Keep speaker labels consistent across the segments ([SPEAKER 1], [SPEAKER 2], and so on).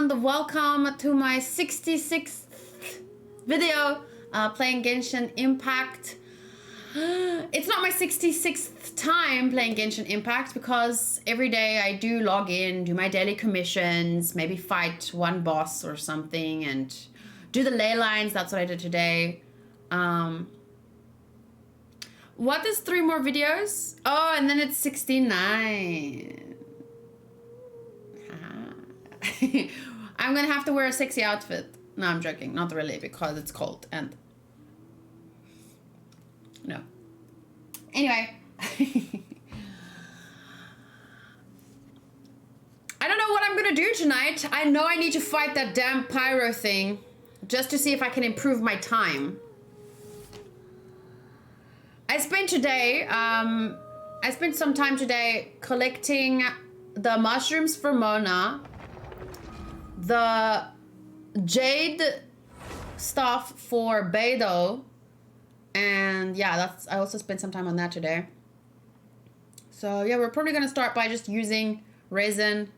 [SPEAKER 1] everyone, welcome to my 66th video playing Genshin Impact. It's not my 66th time playing Genshin Impact because every day I do log in, do my daily commissions, maybe fight one boss or something and do the ley lines. That's what I did today. What is 3 more videos? Oh, and then it's 69. I'm gonna have to wear a sexy outfit. No, I'm joking. Not really, because it's cold and... No. Anyway. I don't know what I'm gonna do tonight. I know I need to fight that damn Pyro thing just to see if I can improve my time. I spent some time today collecting the mushrooms for Mona, the jade stuff for Beidou, and yeah, I also spent some time on that today. So yeah, we're probably gonna start by just using resin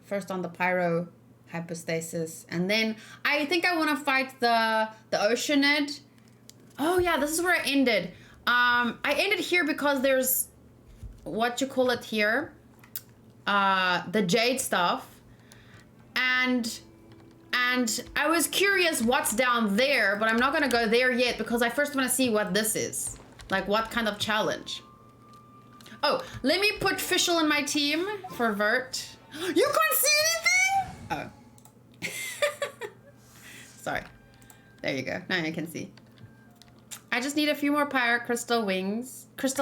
[SPEAKER 1] first on the Pyro Hypostasis, and then I think I want to fight the Oceanid. Oh yeah, this is where I ended. I ended here because there's what you call it here, the jade stuff, and I was curious what's down there, but I'm not gonna go there yet because I first want to see what this is, like what kind of challenge. Oh, let me put Fischl in my team for Vert. You can't see anything? Oh. Sorry. There you go. Now you can see. I just need a few more Pyro crystal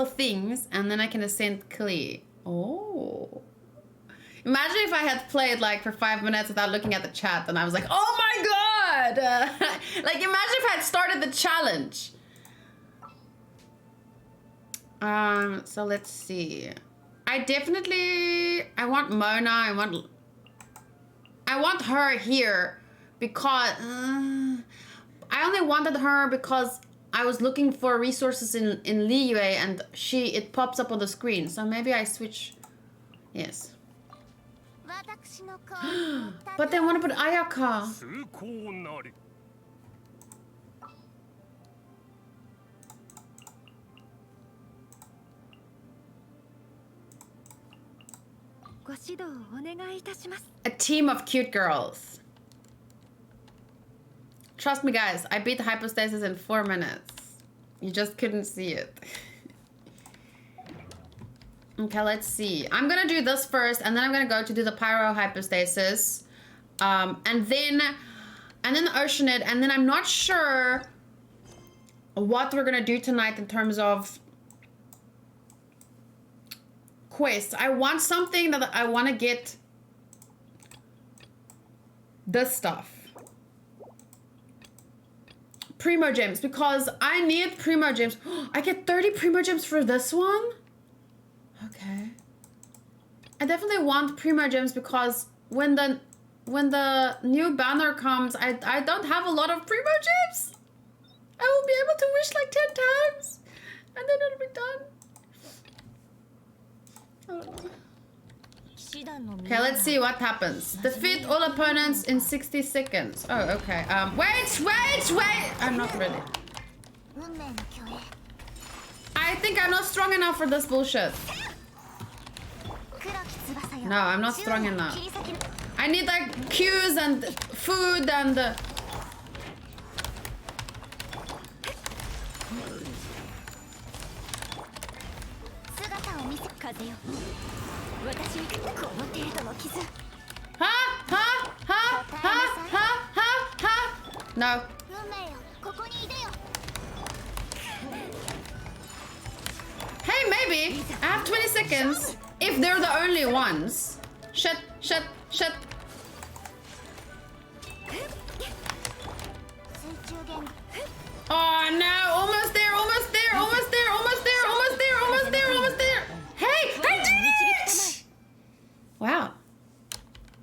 [SPEAKER 1] things, and then I can ascend clear. Oh. Imagine if I had played like for 5 minutes without looking at the chat, and I was like, oh my god! Like imagine if I had started the challenge. So let's see. I want Mona, I want her here because I only wanted her because I was looking for resources in Liyue and it pops up on the screen. So maybe I switch. Yes. But they want to put Ayaka. A team of cute girls. Trust me guys, I beat the Hypostasis in 4 minutes. You just couldn't see it. Okay, let's see. I'm gonna do this first, and then I'm gonna go to do the Pyro Hypostasis. And then the Oceanid, and then I'm not sure what we're gonna do tonight in terms of quest. I want something that I want to get this stuff. Primo gems, because I need primo gems. I get 30 primo gems for this one? Okay. I definitely want primo gems because when the new banner comes, I don't have a lot of primo gems. I will be able to wish like 10 times and then it'll be done. Okay, let's see what happens. Defeat all opponents in 60 seconds. Oh, okay. Wait! I'm not ready. I think I'm not strong enough for this bullshit. No, I'm not strong enough. I need like Qs and food and... No. Hey, maybe. I have 20 seconds. If they're the only ones. Shit. Oh no, almost there. Hey, I did it! Wow.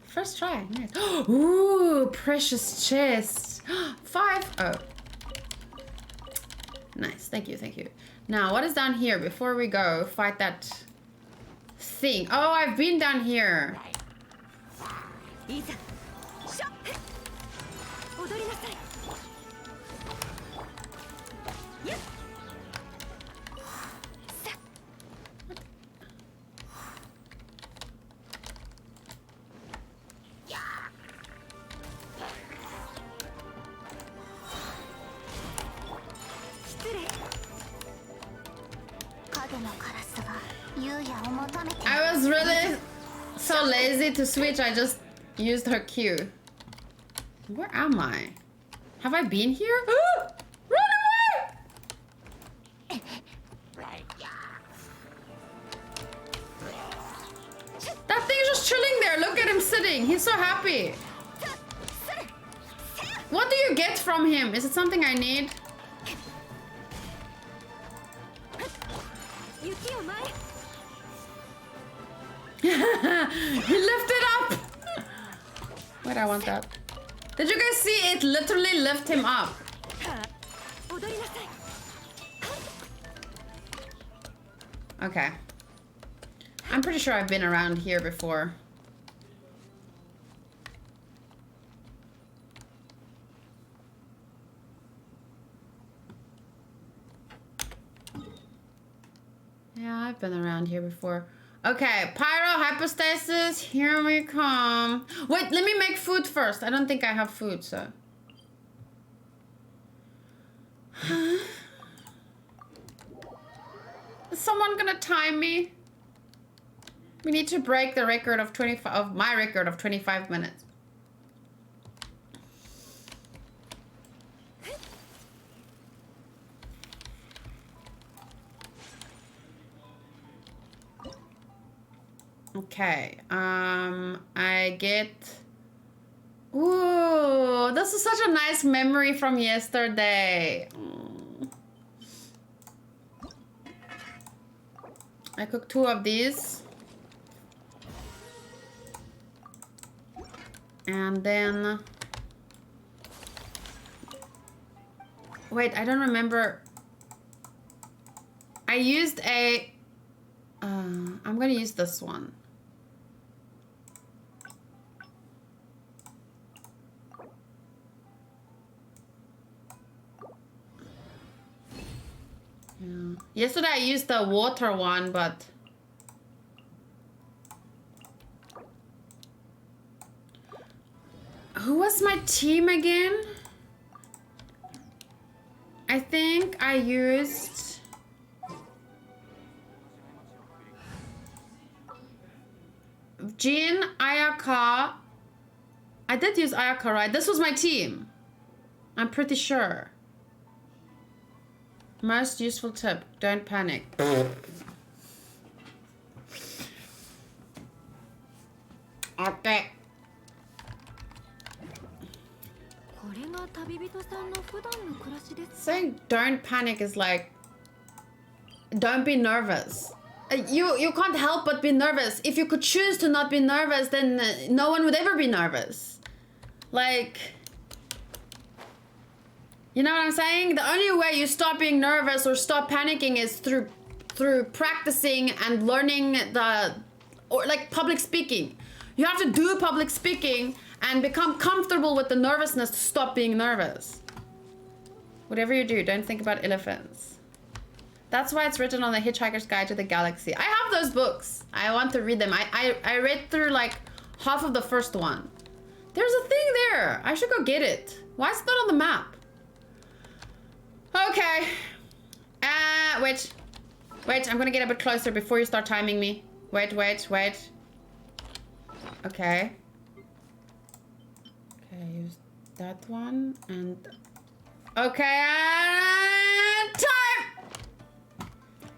[SPEAKER 1] First try, nice. Ooh, precious chest. 5. Oh. Nice, thank you. Now, what is down here before we go fight that thing. Oh, I've been down here. I was really so lazy to switch, I just used her Q. Where am I? Have I been here? Run away! That thing's just chilling there. Look at him sitting. He's so happy. What do you get from him? Is it something I need? He lifted up. Wait, I want that. Did you guys see it literally lift him up? Okay. I'm pretty sure I've been around here before. Yeah, I've been around here before. Okay, Pyro, Hypostasis, here we come. Wait, let me make food first. I don't think I have food, so. Is someone gonna time me? We need to break the record of 25, of my record of 25 minutes. Okay, I get... Ooh, this is such a nice memory from yesterday. I cooked 2 of these. And then... Wait, I don't remember. I used a... I'm gonna use this one. Yeah. Yesterday I used the water one, but... Who was my team again? I think I used... Jin, Ayaka. I did use Ayaka, right? This was my team. I'm pretty sure. Most useful tip, don't panic. Okay. Saying don't panic is like, don't be nervous. You can't help but be nervous. If you could choose to not be nervous, then no one would ever be nervous. Like, you know what I'm saying? The only way you stop being nervous or stop panicking is through practicing and learning or like public speaking. You have to do public speaking and become comfortable with the nervousness to stop being nervous. Whatever you do, don't think about elephants. That's why it's written on the Hitchhiker's Guide to the Galaxy. I have those books. I want to read them. I read through like half of the first one. There's a thing there. I should go get it. Why is it not on the map? Okay. Wait. Wait, I'm gonna get a bit closer before you start timing me. Wait. Okay. Okay, use that one and... Okay, time!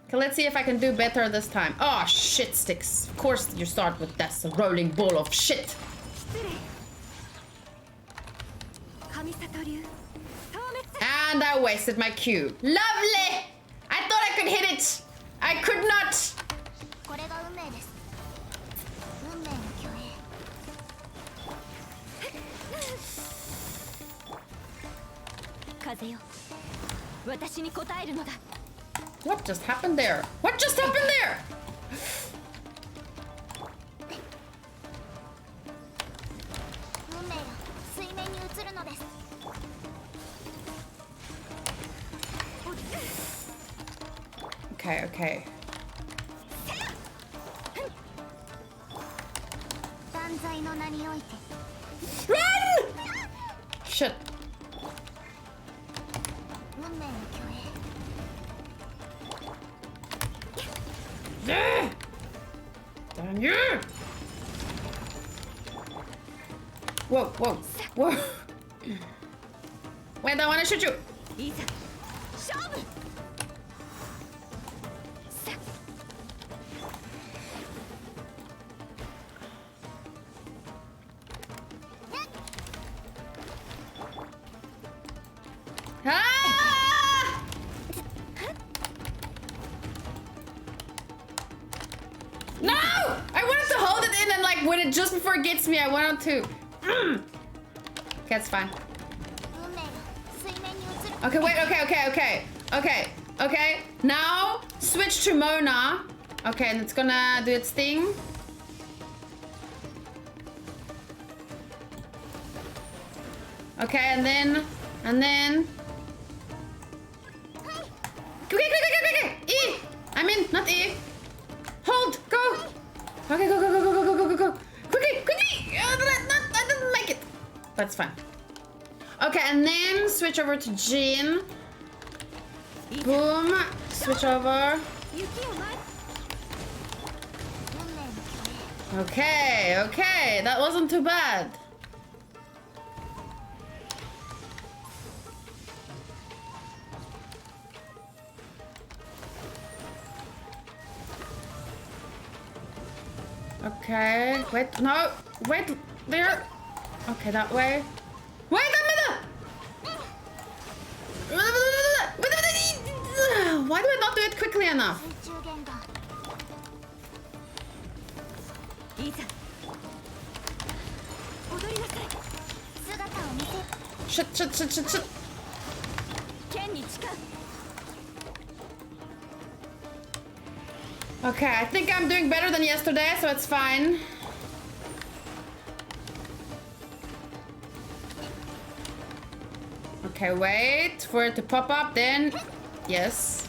[SPEAKER 1] Okay, let's see if I can do better this time. Oh, shit sticks. Of course you start with this rolling ball of shit. And I wasted my Q. Lovely! I thought I could hit it. I could not. What just happened there? What just happened there? Okay. Run! Shit. Yeah! Damn you! Whoa, whoa, whoa. Wait, I wanna shoot you. Ah! No! I wanted to hold it in and like when it just before it gets me, I wanted to. Okay, it's fine. Okay, wait, okay. Now switch to Mona. Okay, and it's gonna do its thing. Okay, and then. Okay. E! I mean, not E. Hold, go. Okay, go. Quickly. I didn't make it. That's fine. Okay, and then switch over to Jean. Boom. Switch over. Okay. That wasn't too bad. Okay, wait, no, wait, there. Okay, that way. Wait a minute! Why do I not do it quickly enough? Shit. Okay, I think I'm doing better than yesterday, so it's fine. Okay, wait for it to pop up, then yes.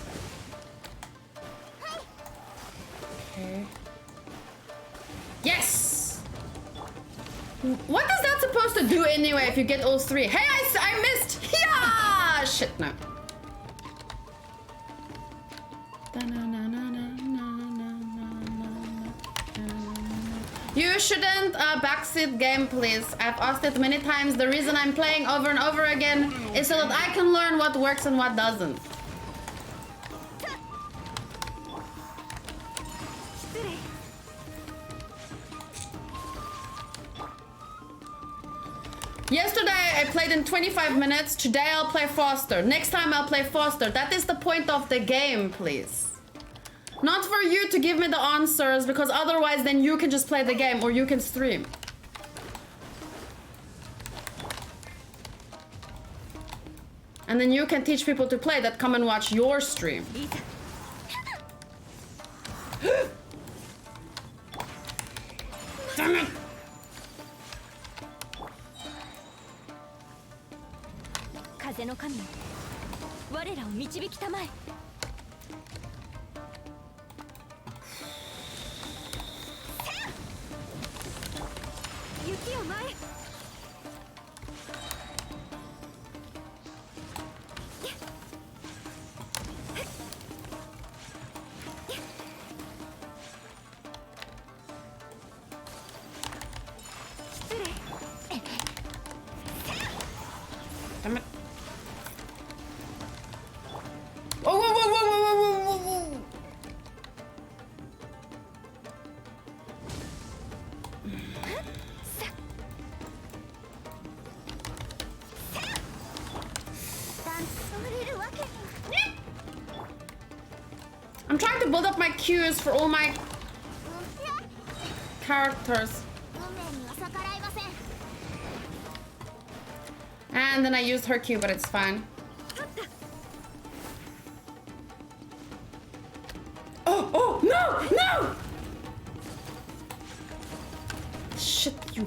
[SPEAKER 1] Okay. Yes! What is that supposed to do anyway if you get all three? Hey, I missed! Yeah! Shit, no. You shouldn't backseat game, please. I've asked it many times. The reason I'm playing over and over again is so that I can learn what works and what doesn't. Yesterday I played in 25 minutes. Today I'll play faster. Next time I'll play faster. That is the point of the game, please. Not for you to give me the answers, because otherwise then you can just play the game or you can stream. And then you can teach people to play that come and watch your stream. Damn it! Damn it. Whoa. I'm trying to build up my queues for all my characters. And then I used her Q, but it's fine. Oh, no! Shit, you.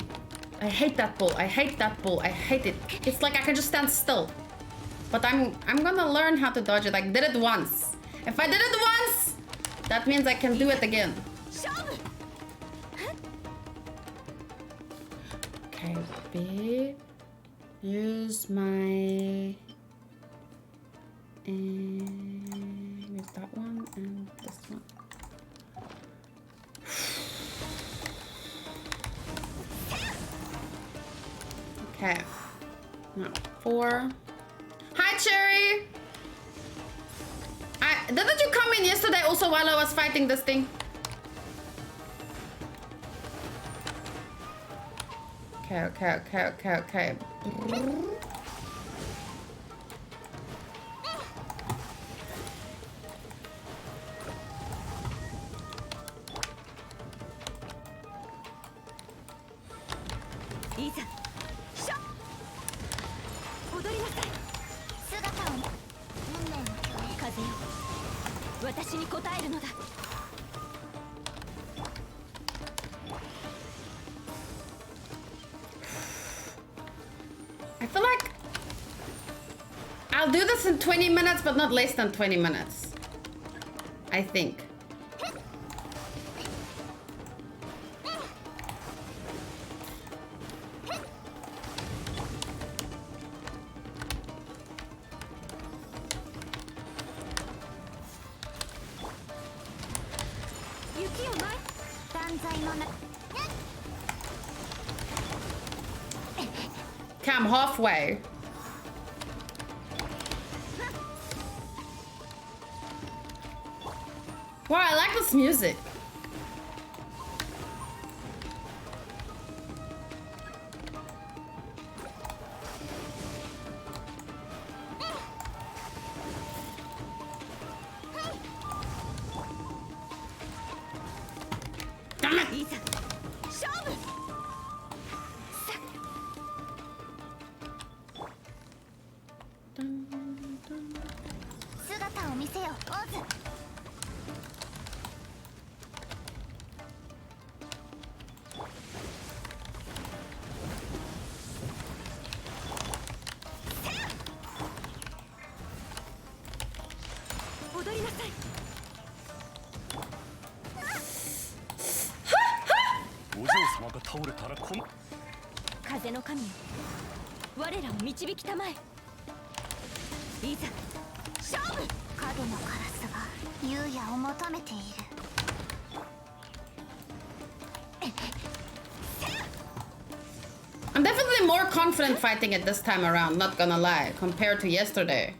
[SPEAKER 1] I hate that bull. I hate it. It's like I can just stand still. But I'm gonna learn how to dodge it. I did it once. If I did it once, That means I can do it again. Okay, B. Use my... use that one and this one. Okay. No, 4. Hi, Cherry! Didn't you come in yesterday also while I was fighting this thing? Okay. I feel like I'll do this in 20 minutes, but not less than 20 minutes. I think. Okay, I'm halfway. Wow, I like this music. Damn it. I'm definitely more confident fighting it this time around, not gonna lie, compared to yesterday.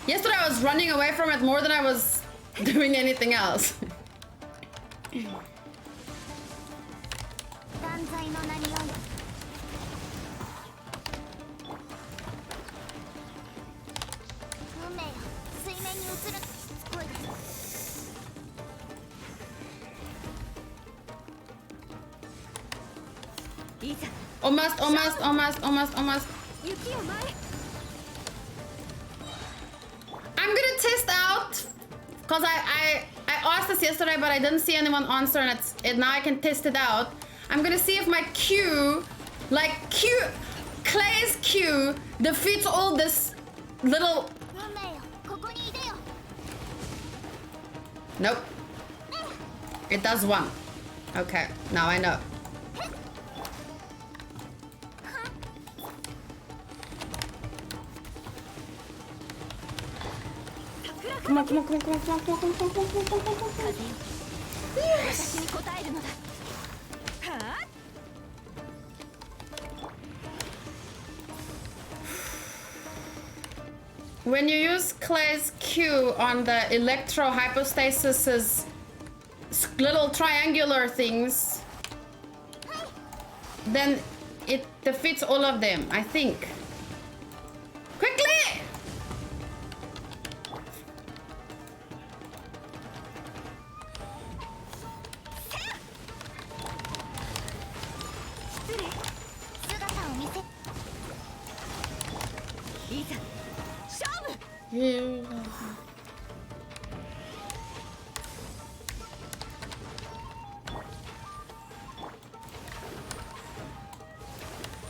[SPEAKER 1] Yesterday I was running away from it more than I was doing anything else. Almost. I'm gonna test out, because I asked this yesterday, but I didn't see anyone answer, and now I can test it out. I'm gonna see if my Q, Clay's Q, defeats all this little... Nope. It does one. Okay, now I know. Come on. Yes! When you use Clay's Q on the Electro Hypostasis' little triangular things, then it defeats all of them, I think. Quickly!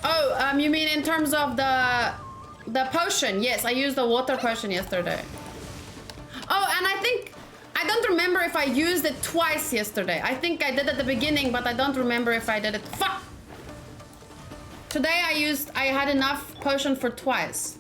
[SPEAKER 1] Oh, you mean in terms of the The potion, yes, I used the water potion yesterday. Oh, and I don't remember if I used it twice yesterday. I think I did at the beginning, but I don't remember if I did it. Fuck! Today I had enough potion for twice.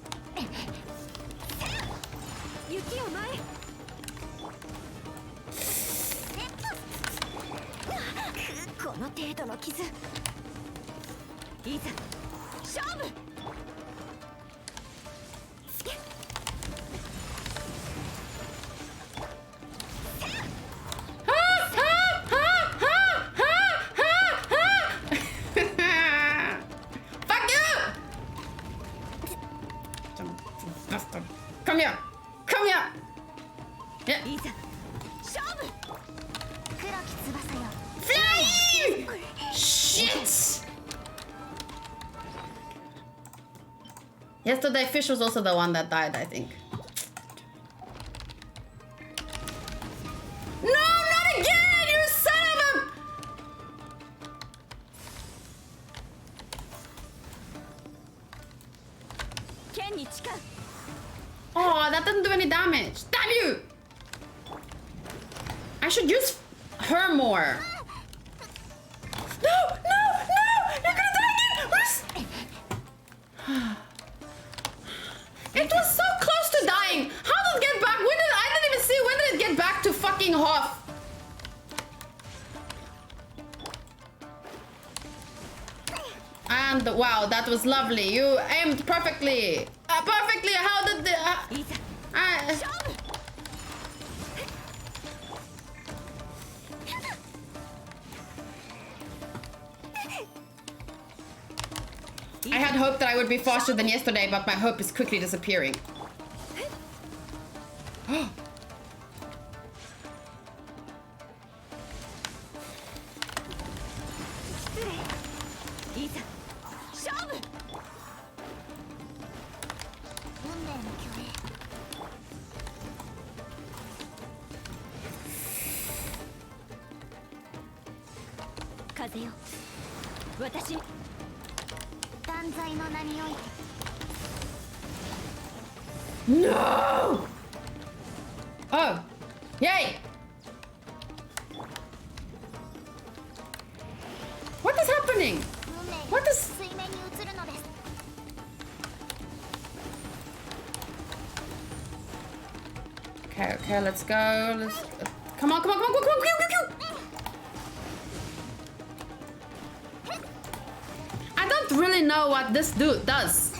[SPEAKER 1] Come here! Come here! Yeah. Fly! Shit! Yesterday, Fish was also the one that died, I think. No, not again! You son of a... Oh, that doesn't do any damage. Damn you! I should use her more. No, no, no! You're gonna die again! It was so close to dying. How did it get back? I didn't even see. When did it get back to fucking Hoth? And wow, that was lovely. You aimed perfectly. Perfectly. How did the... I had hoped that I would be faster than yesterday, but my hope is quickly disappearing. No! Oh! Yay! What is happening? What is... Okay, let's go. Come on, come on, come on, come on, come on, come on. I don't really know what this dude does.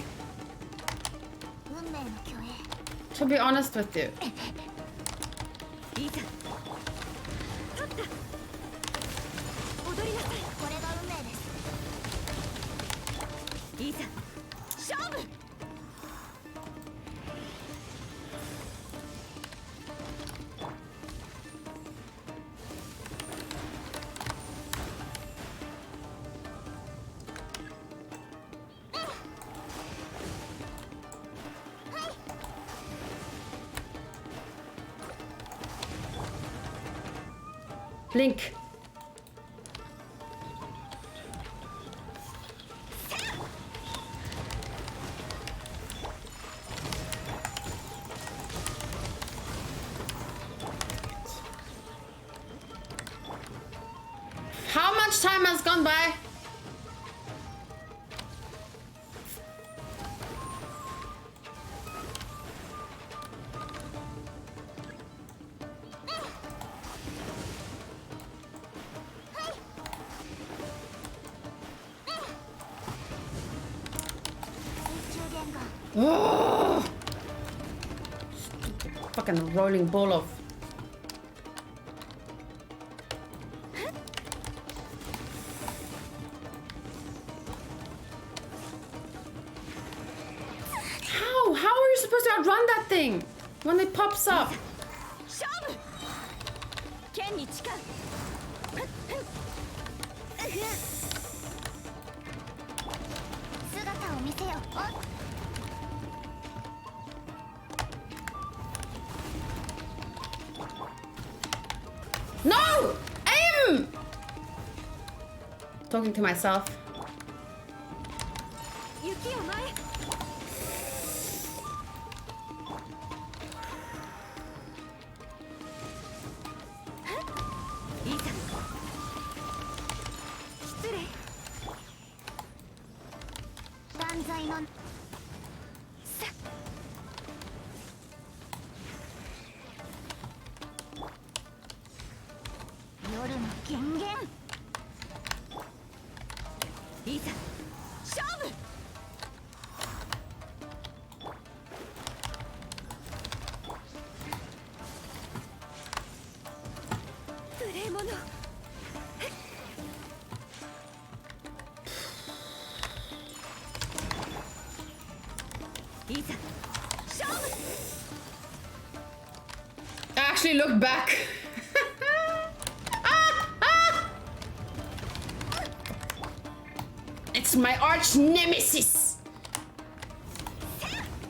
[SPEAKER 1] To be honest with you. Blink. How much time has gone by? Oh! Fucking rolling ball of... How are you supposed to outrun that thing when it pops up? No! Aim! Talking to myself. I actually looked back. It's my arch nemesis.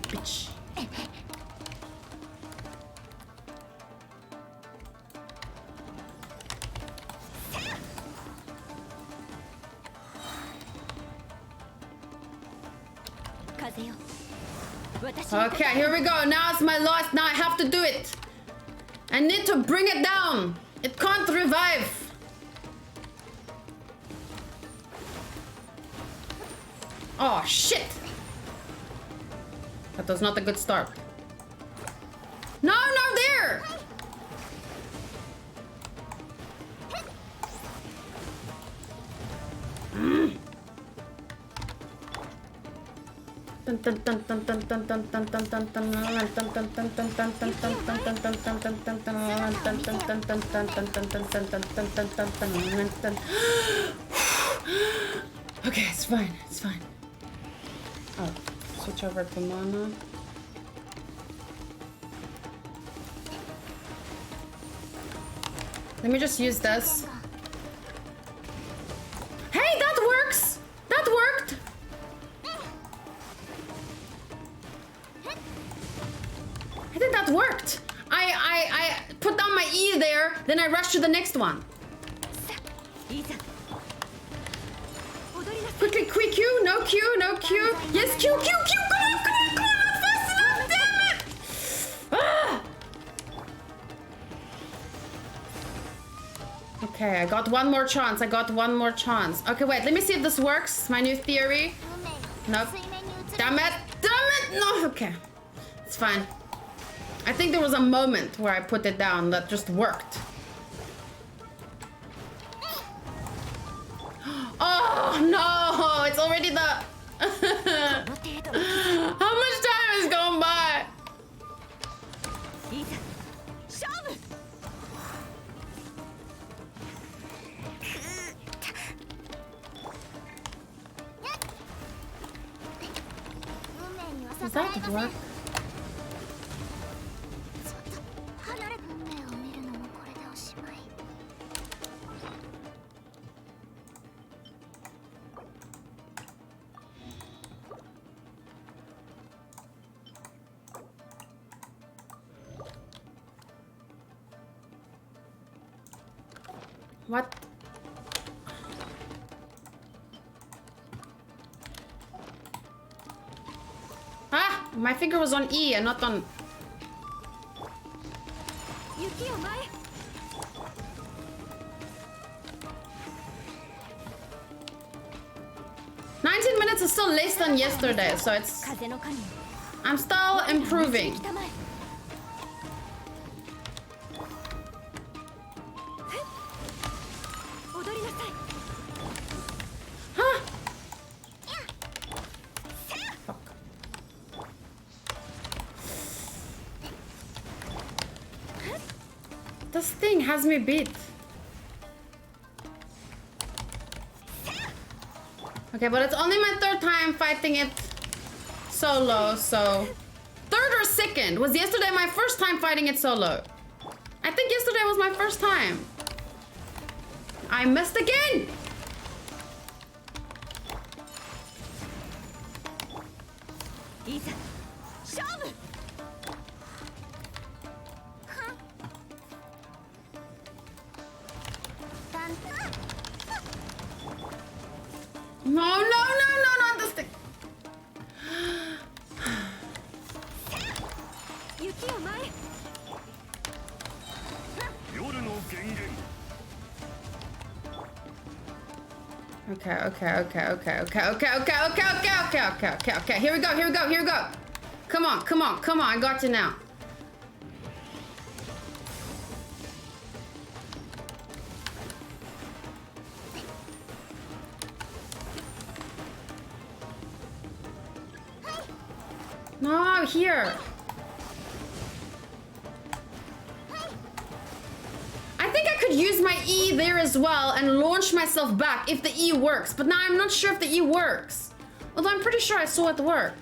[SPEAKER 1] Bitch. Okay, here we go. Now it's my last. Now I have to do it. I need to bring it down. It can't revive. Oh, shit. That was not a good start. No, no, there. Okay, it's fine, it's fine. Oh, switch over to mana. Let me just use this. Hey, that works! That worked! I think that worked. I put down my E there, then I rushed to the next one. Quickly, quick Q, no Q, no Q. Yes, Q, Q, Q, come on, come on, come on, not fast enough, damn it! Ah! Okay, I got one more chance, I got one more chance. Okay, wait, let me see if this works, my new theory. Nope. Damn it, damn it, no, okay. It's fine. I think there was a moment where I put it down that just worked. Oh no, it's already the... How much time has gone by? Does that work? What? Ah! My finger was on E and not on... "19 minutes is still less than yesterday, so it's... I'm still improving. This thing has me beat. Okay, but it's only my third time fighting it solo, so... Third or second? Was yesterday my first time fighting it solo? I think yesterday was my first time. I missed again! No, no, no, no, not this thing. Okay. Here we go. Come on, I got you now. No, here. I think I could could use my E there as well and launch myself back if the E works. But now I'm not sure if the E works. Although I'm pretty sure I saw it work.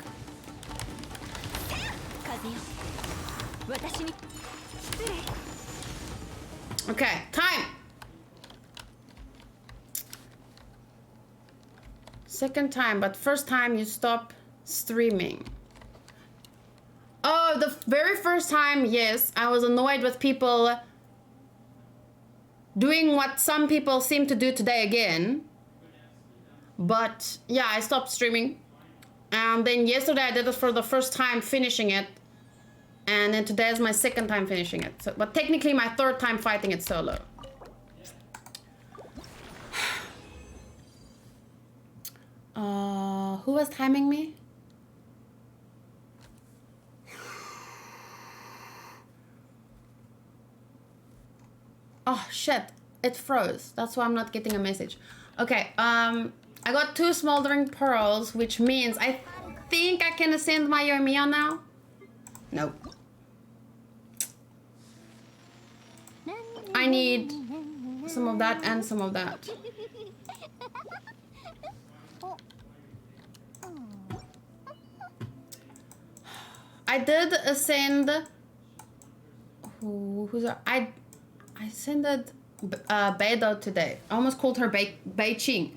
[SPEAKER 1] Okay, time. Second time, but first time you stop streaming. Oh, the very first time, yes, I was annoyed with people doing what some people seem to do today again. But yeah, I stopped streaming. And then yesterday I did it for the first time, finishing it. And then today is my second time finishing it. So, but technically my third time fighting it solo. Who was timing me? Oh shit, it froze. That's why I'm not getting a message. Okay, I got 2 smoldering pearls, which means I think I can ascend my Yoimiya now. Nope. I need some of that and some of that. I did ascend. I ascended Beidou today. I almost called her Beiqing.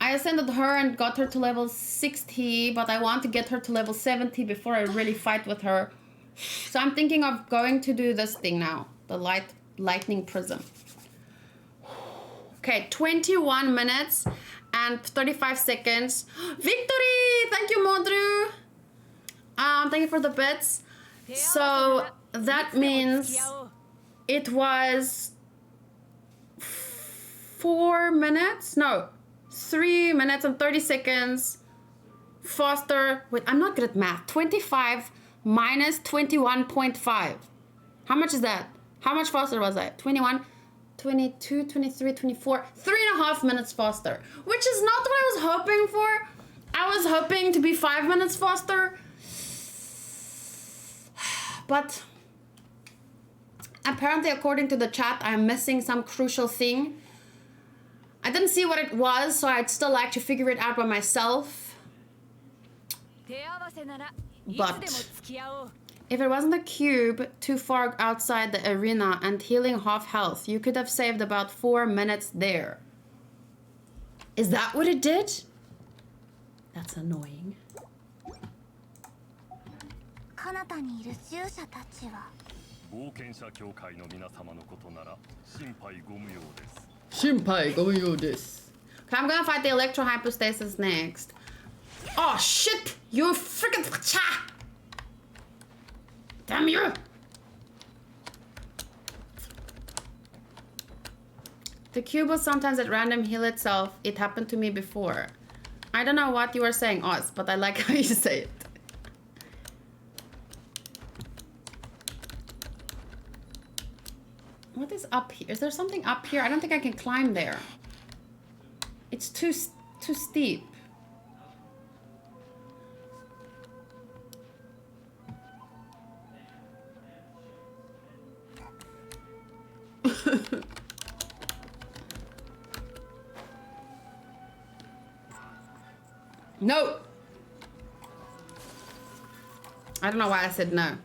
[SPEAKER 1] I ascended her and got her to level 60, but I want to get her to level 70 before I really fight with her. So I'm thinking of going to do this thing now, the lightning prism. Okay, 21 minutes and 35 seconds. Victory! Thank you, Modru. Thank you for the bits. So that means it was 4 minutes? No, 3 minutes and 30 seconds faster. Wait, I'm not good at math. 25 minus 21.5. How much is that? How much faster was I? 21, 22, 23, 24. 3.5 minutes faster, which is not what I was hoping for. I was hoping to be 5 minutes faster. But apparently, according to the chat, I'm missing some crucial thing. I didn't see what it was, so I'd still like to figure it out by myself. But if it wasn't a cube too far outside the arena and healing half health, you could have saved about 4 minutes there. Is that what it did? That's annoying. Okay, I'm gonna fight the Electro Hypostasis next. Oh shit! You freaking cha! Damn you! The cube will sometimes at random heal itself. It happened to me before. I don't know what you are saying, Oz, but I like how you say it. What is up here? Is there something up here? I don't think I can climb there. It's too steep. No. I don't know why I said no.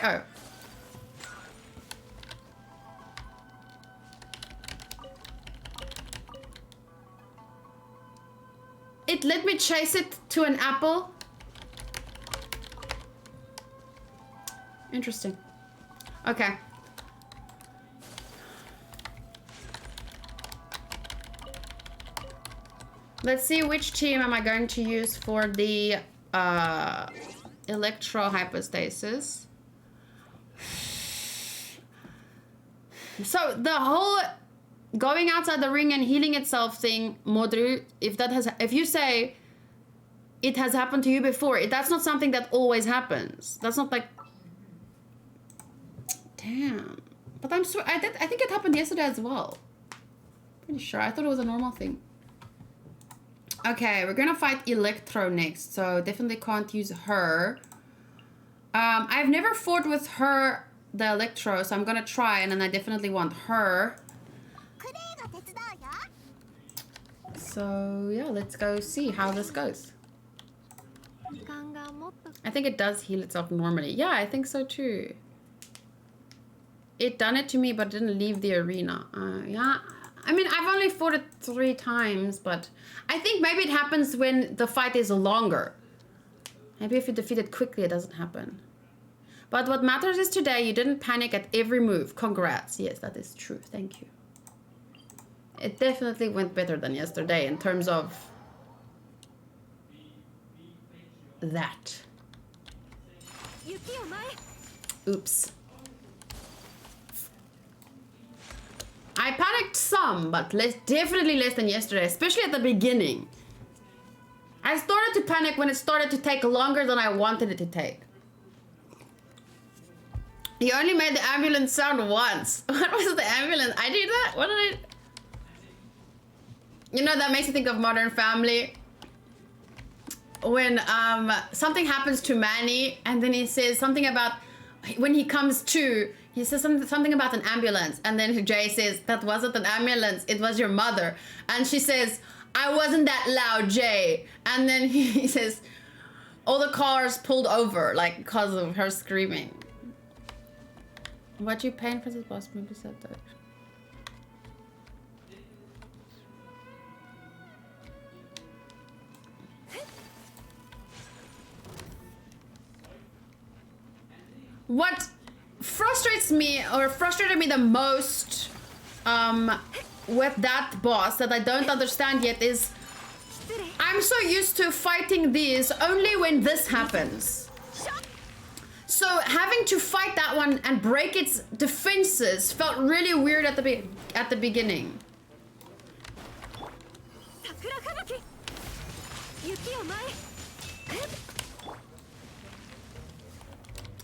[SPEAKER 1] Oh. It let me chase it to an apple. Interesting. Okay. Let's see which team am I going to use for the Electro Hypostasis. So the whole going outside the ring and healing itself thing, Modru, if you say it has happened to you before, that's not something that always happens. That's not like, damn. But I think it happened yesterday as well. Pretty sure. I thought it was a normal thing. Okay, we're gonna fight Electro next, so definitely can't use her. I've never fought with her, the Electro, so I'm gonna try, and then I definitely want her. So yeah, let's go see how this goes. I think it does heal itself normally. Yeah, I think so too. It done it to me, but didn't leave the arena. Yeah, I mean, I've only fought it 3 times, but I think maybe it happens when the fight is longer. Maybe if you defeat it quickly, it doesn't happen. But what matters is today you didn't panic at every move. Congrats. Yes, that is true. Thank you. It definitely went better than yesterday in terms of that. Oops. I panicked some, but definitely less than yesterday, especially at the beginning. I started to panic when it started to take longer than I wanted it to take. You only made the ambulance sound once. What was the ambulance? I did that? What did I... You know, that makes me think of Modern Family. When something happens to Manny, and then he says something about... When he comes to, he says something about an ambulance. And then Jay says, that wasn't an ambulance, it was your mother. And she says, I wasn't that loud, Jay. And then he says, all the cars pulled over, like, because of her screaming. What you paying for this boss? Maybe said that. What frustrates me, or frustrated me the most with that boss that I don't understand yet is I'm so used to fighting these only when this happens. So having to fight that one and break its defenses felt really weird at the beginning.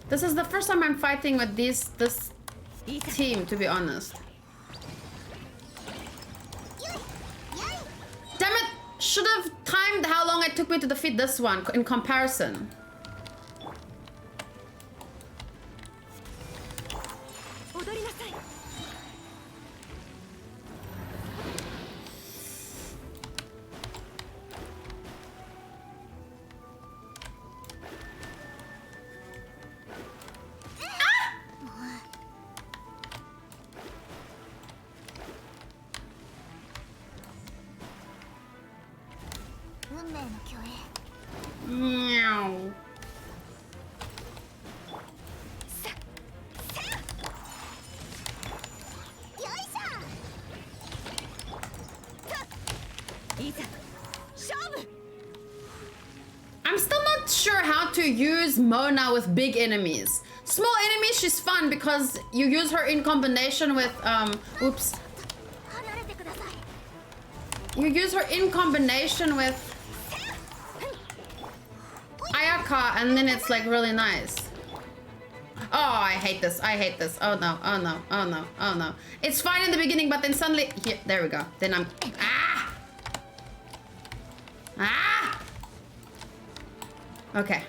[SPEAKER 1] This is the first time I'm fighting with this team, to be honest. Damn it! Should have timed how long it took me to defeat this one in comparison. I'm still not sure how to use Mona with big enemies. Small enemies, she's fun because you use her in combination with, oops. You use her in combination with Ayaka, and then it's like really nice. Oh, I hate this. I hate this. Oh no, oh no, oh no, oh no. It's fine in the beginning, but then suddenly, here, there we go. Then I'm, ah! Ah! Okay.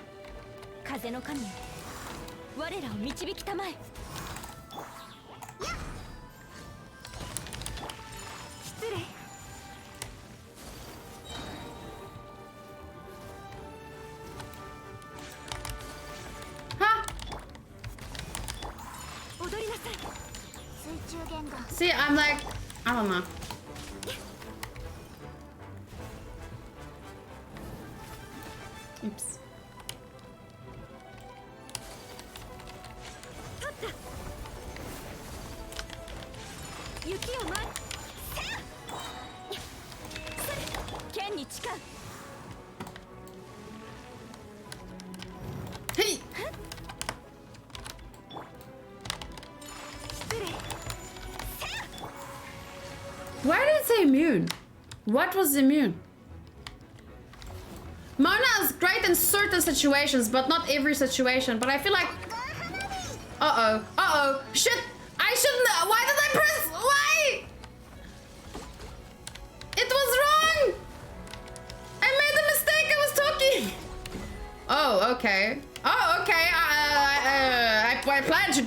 [SPEAKER 1] Huh? See, I'm like, I don't know. Oops. Hey! Why did it say immune? What was immune? Mona is great in certain situations, but not every situation. But I feel like... Uh-oh. Uh-oh. Shit! I shouldn't... Why did I press... Why?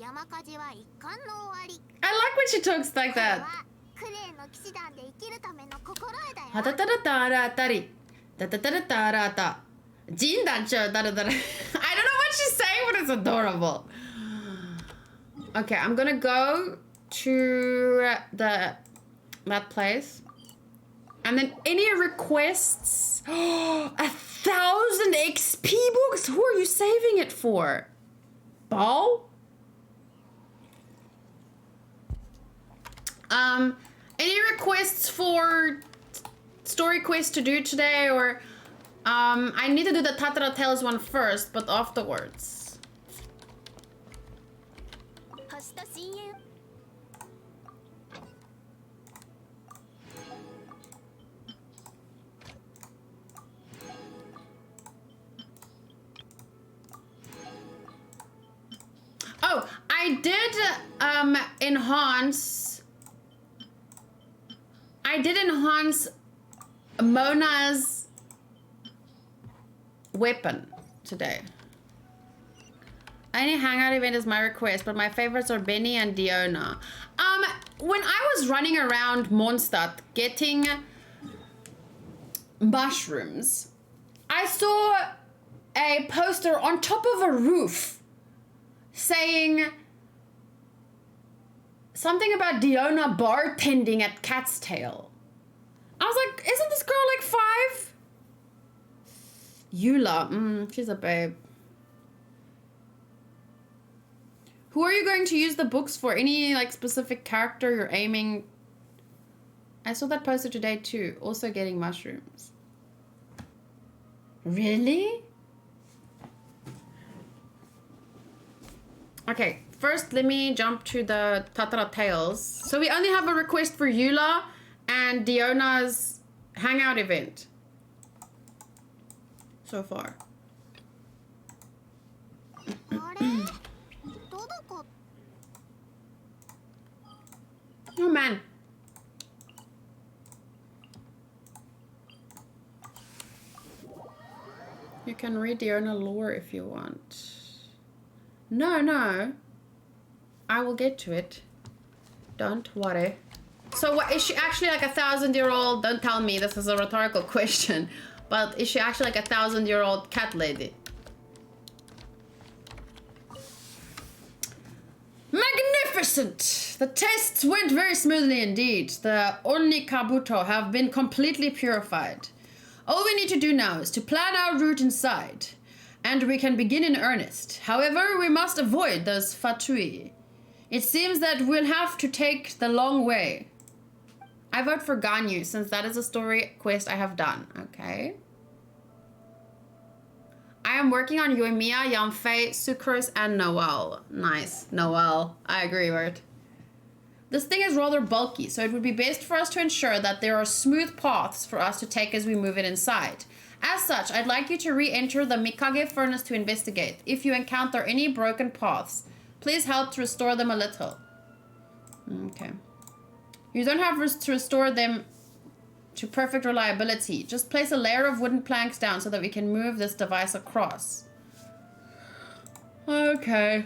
[SPEAKER 1] I like when she talks like that. I don't know what she's saying, but it's adorable. Okay, I'm gonna go to that place. And then any requests? 1,000 XP books? Who are you saving it for? Ball? Any requests for story quests to do today, or I need to do the Tatara Tales one first, but afterwards. Oh, I did enhance Mona's weapon today. Any hangout event is my request, but my favorites are Benny and Diona. When I was running around Mondstadt getting mushrooms, I saw a poster on top of a roof saying something about Diona bartending at Cat's Tail. I was like, isn't this girl like 5? Eula, she's a babe. Who are you going to use the books for? Any like specific character you're aiming? I saw that poster today too. Also getting mushrooms. Really? Okay, first let me jump to the Tatara Tales. So we only have a request for Eula and Diona's hangout event so far. Oh man. You can read Diona lore if you want. No. I will get to it. Don't worry. So what, is she actually like a 1,000-year-old? Don't tell me this is a rhetorical question. But is she actually like a 1,000-year-old cat lady? Magnificent! The tests went very smoothly indeed. The Onni Kabuto have been completely purified. All we need to do now is to plan our route inside, and we can begin in earnest. However, we must avoid those Fatui. It seems that we'll have to take the long way. I vote for Ganyu, since that is a story quest I have done. Okay. I am working on Yoimiya, Yamfei, Sucrose, and Noelle. Nice. Noelle. I agree, Word. This thing is rather bulky, so it would be best for us to ensure that there are smooth paths for us to take as we move it inside. As such, I'd like you to re-enter the Mikage furnace to investigate. If you encounter any broken paths, please help to restore them a little. Okay. You don't have to restore them to perfect reliability. Just place a layer of wooden planks down so that we can move this device across. Okay.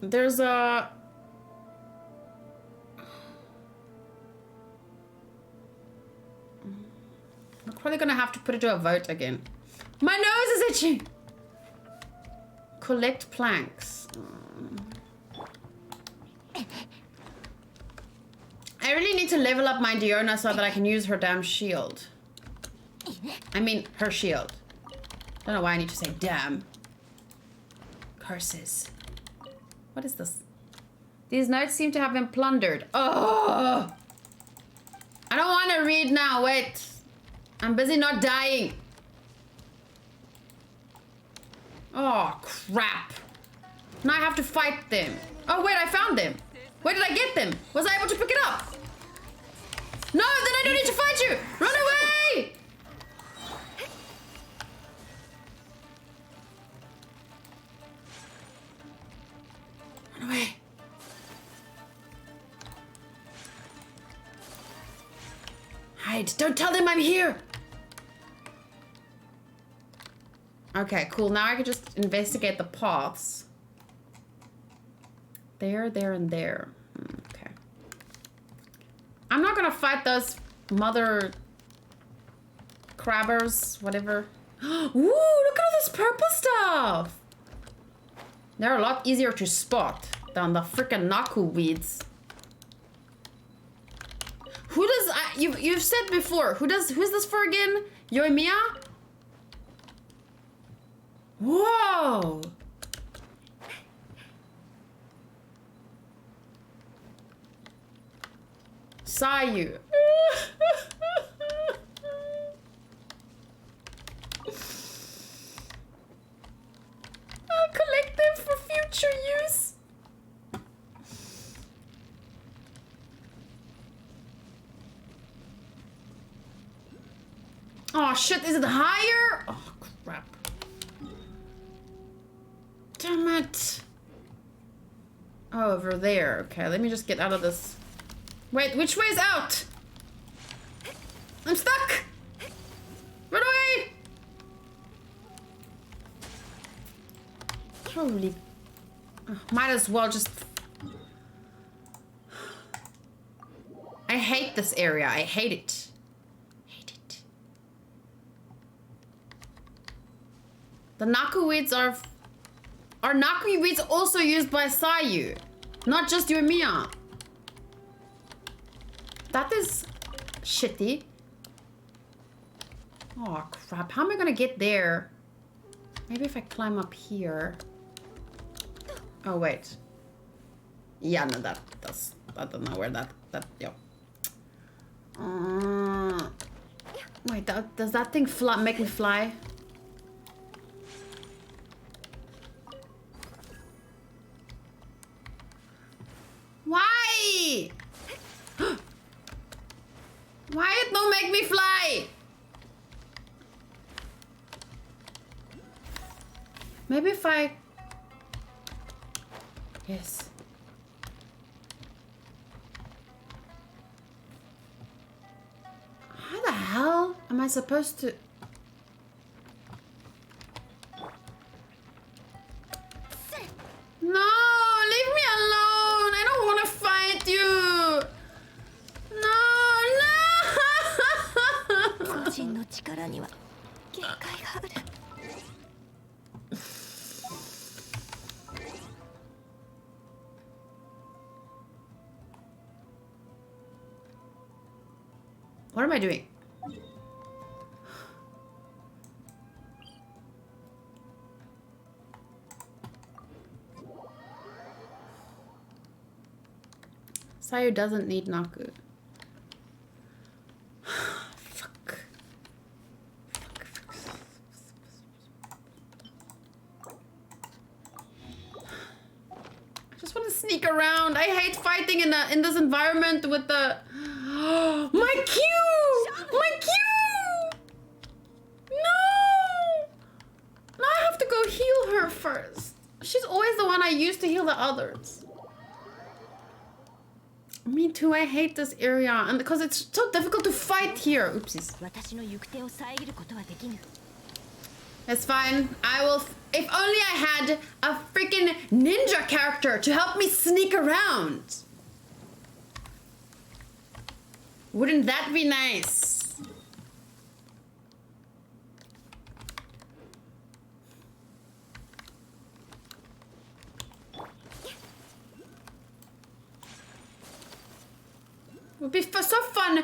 [SPEAKER 1] There's a... I'm probably gonna have to put it to a vote again. My nose is itchy! Collect planks. I really need to level up my Diona so that I can use her damn shield. I mean, her shield. Don't know why I need to say damn. Curses. What is this? These notes seem to have been plundered. Oh! I don't want to read now. Wait. I'm busy not dying. Oh, crap. Now I have to fight them. Oh, wait, I found them. Where did I get them? Was I able to pick it up? No, then I don't need to fight you. Run away! Run away. Hide. Don't tell them I'm here. Okay, cool. Now I can just investigate the paths. There, and there. Okay. I'm not gonna fight those mother crabbers, whatever. Ooh, look at all this purple stuff. They're a lot easier to spot than the freaking Naku weeds. Who does you've said before? Who's this for again? Yoimiya? Whoa! Sayu. I'll collect them for future use. Oh shit, is it higher? Oh crap. Damn it. Oh, over there. Okay, let me just get out of this. Wait, which way's out? I'm stuck! Run away! Holy... might as well just... I hate this area. I hate it. The Naku weeds are Naku weeds also used by Sayu? Not just Yoimiya. That is shitty. Oh crap, how am I gonna get there? Maybe if I climb up here. Oh wait. Yeah, no, that's I don't know where that yo. Wait, does that thing make me fly? Why? Why it don't make me fly? Maybe if I... Yes. How the hell am I supposed to... No, leave me alone. I don't want to fight you. No. What am I doing? Sayu doesn't need Naku. Fuck. I just want to sneak around. I hate fighting in this environment with the... My Q! My Q! No! Now I have to go heal her first. She's always the one I use to heal the others. Me too, I hate this area, and because it's so difficult to fight here. Oopsies. It's fine. I will. If only I had a freaking ninja character to help me sneak around. Wouldn't that be nice? It would be so fun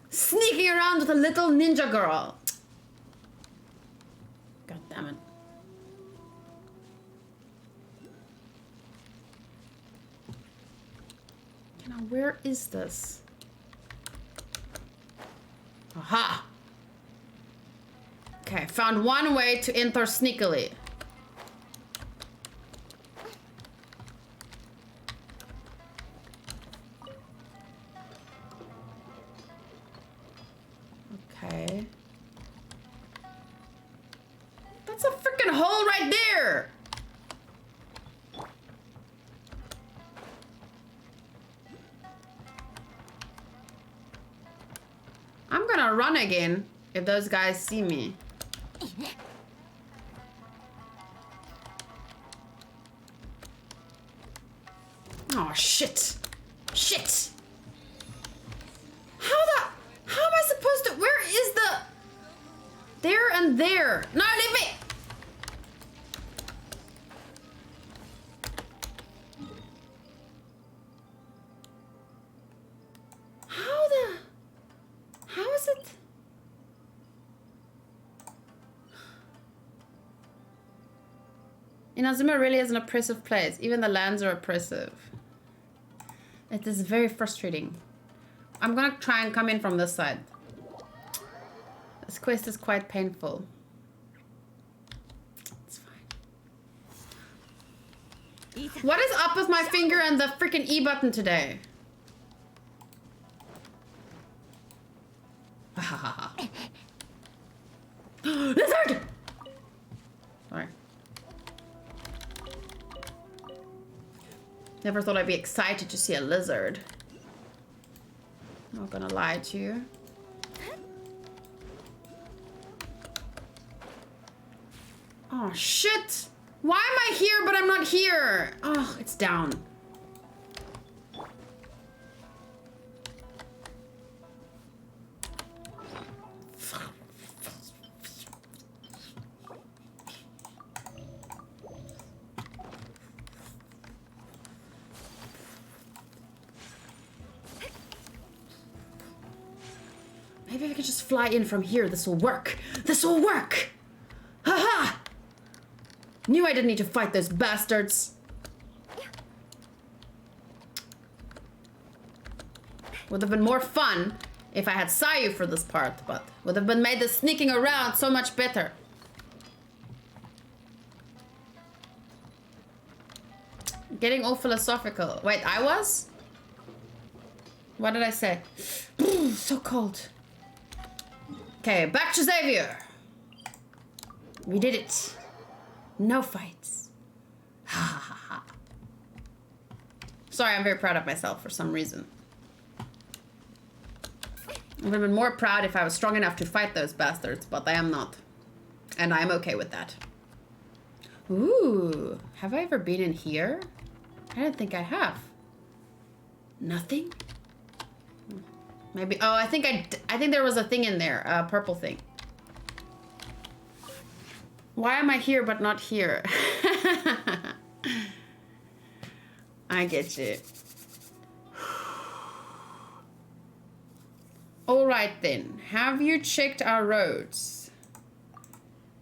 [SPEAKER 1] sneaking around with a little ninja girl. God damn it. Now, where is this? Aha! Okay, found one way to enter sneakily. Okay. That's a freaking hole right there! I'm gonna run again if those guys see me. Oh, shit. Shit. How am I supposed to, where is the, there and there. No, leave me. How is it? Inazuma really is an oppressive place. Even the lands are oppressive. It is very frustrating. I'm gonna try and come in from this side. This quest is quite painful. It's fine. What is up with my finger and the freaking E button today? Lizard! Sorry. Never thought I'd be excited to see a lizard. Not gonna lie to you. Oh shit! Why am I here but I'm not here? Oh, it's down. Maybe if I could just fly in from here, this will work. This will work! Haha! Knew I didn't need to fight those bastards. Would have been more fun if I had Sayu for this part, but would have been made the sneaking around so much better. Getting all philosophical. Wait, I was? What did I say? So cold. Okay, back to Xavier. We did it. No fights. Ha ha ha. Sorry, I'm very proud of myself for some reason. I would have been more proud if I was strong enough to fight those bastards, but I am not. And I am okay with that. Ooh, have I ever been in here? I don't think I have. Nothing? Maybe, oh, I think there was a thing in there, a purple thing. Why am I here but not here? I get you. All right then, have you checked our roads?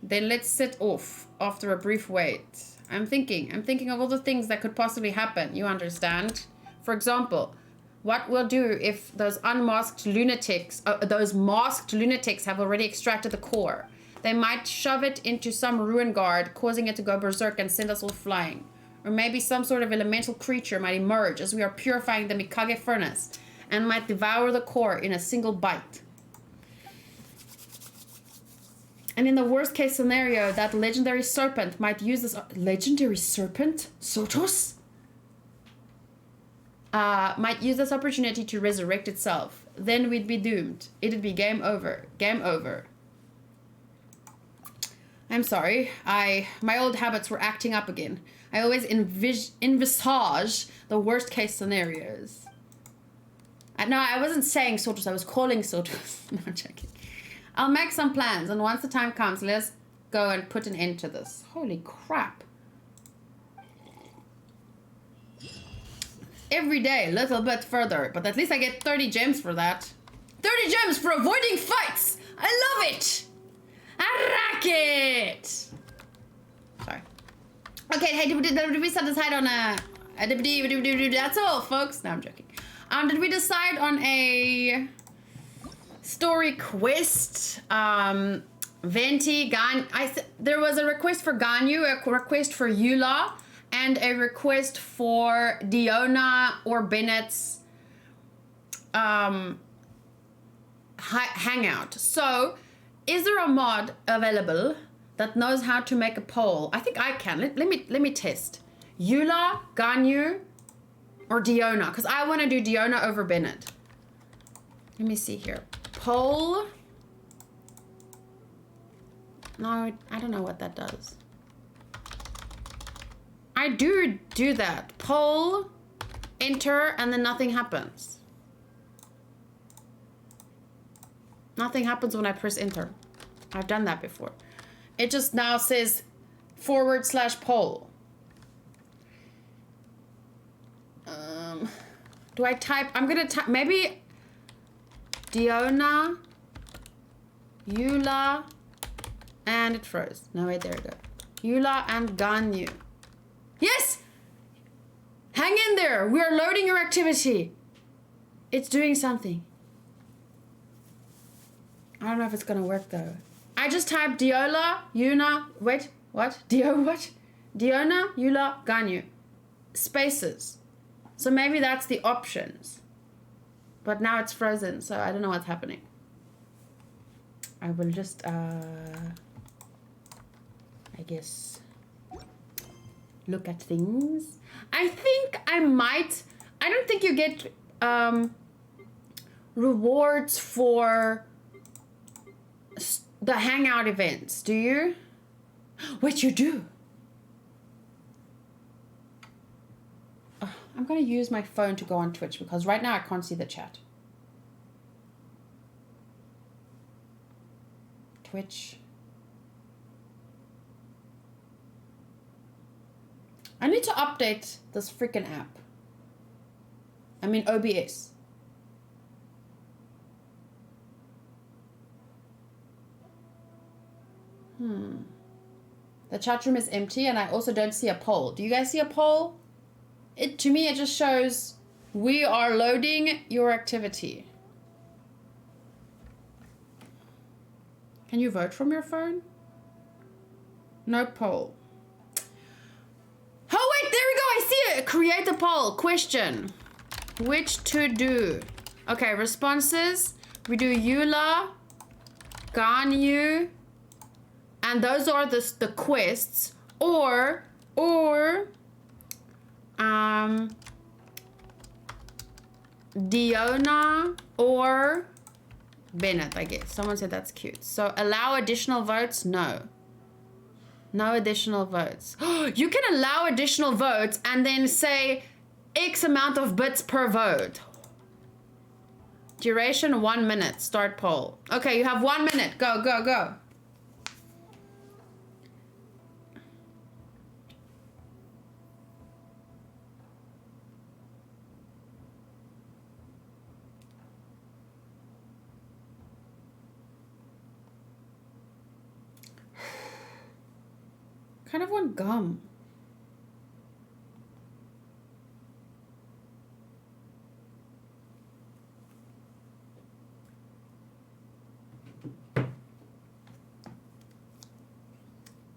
[SPEAKER 1] Then let's set off after a brief wait. I'm thinking of all the things that could possibly happen, you understand? For example, what we'll do if those unmasked lunatics, those masked lunatics have already extracted the core. They might shove it into some ruin guard, causing it to go berserk and send us all flying. Or maybe some sort of elemental creature might emerge as we are purifying the Mikage furnace and might devour the core in a single bite. And in the worst case scenario, that legendary serpent might use this... Legendary serpent? Sotos? Might use this opportunity to resurrect itself. Then we'd be doomed. It'd be game over. Game over. I'm sorry. My old habits were acting up again. I always envisage the worst case scenarios. No, I wasn't saying Sotos. I was calling Sotos. No, I'm joking. I'll make some plans, and once the time comes, let's go and put an end to this. Holy crap. Every day, a little bit further, but at least I get 30 gems for that. 30 gems for avoiding fights! I love it! I rock it! Sorry. Okay, hey, did we decide on that's all, folks. No, I'm joking. Did we decide on a story quest? Venti, there was a request for Ganyu, a request for Eula, and a request for Diona or Bennett's hangout. So, is there a mod available that knows how to make a poll? I think I can. Let me test. Eula, Ganyu, or Diona, because I want to do Diona over Bennett. Let me see here. Poll. No, I don't know what that does. I do that. Poll enter, and then nothing happens. Nothing happens when I press enter. I've done that before. It just now says /poll. Do I type? I'm gonna type maybe Diona, Eula, and it froze. No, wait, there we go. Eula and Ganyu. Yes! Hang in there. We are loading your activity. It's doing something. I don't know if it's gonna work though. I just typed Diola, Yuna, wait, what? Diona, Eula, Ganyu. Spaces. So maybe that's the options. But now it's frozen, so I don't know what's happening. I will just, I guess, look at things. I think I might, I don't think you get rewards for the hangout events, do you? Wait, you do? I'm gonna use my phone to go on Twitch because right now I can't see the chat. Twitch. I need to update this freaking app. I mean OBS. The chat room is empty and I also don't see a poll. Do you guys see a poll? To me, it just shows we are loading your activity. Can you vote from your phone? No poll. Oh, wait, there we go. I see it. Create a poll. Question. Which to do? Okay, responses. We do Eula, Ganyu, and those are the quests. Or Diona or Bennett, I guess. Someone said that's cute. So allow additional votes? No. No additional votes. You can allow additional votes and then say X amount of bits per vote. Duration 1 minute. Start poll. Okay, you have 1 minute. Go, go, go. Kind of want gum.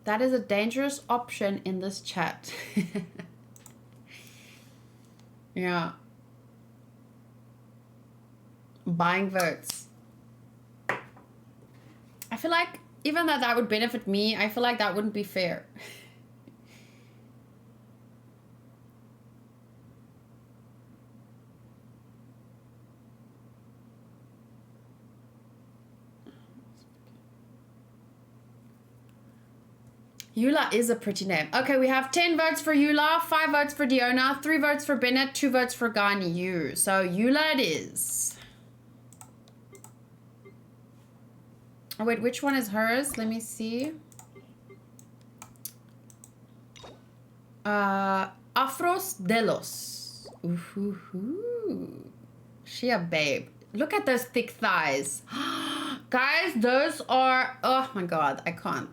[SPEAKER 1] That is a dangerous option in this chat. Yeah. Buying votes. I feel like even though that would benefit me, I feel like that wouldn't be fair. Eula is a pretty name. Okay, we have 10 votes for Eula, 5 votes for Diona, 3 votes for Bennett, 2 votes for Ganyu. So Eula it is. Oh wait, which one is hers? Let me see. Afros Delos. Ooh. She a babe. Look at those thick thighs. Guys, those are, oh my god, I can't.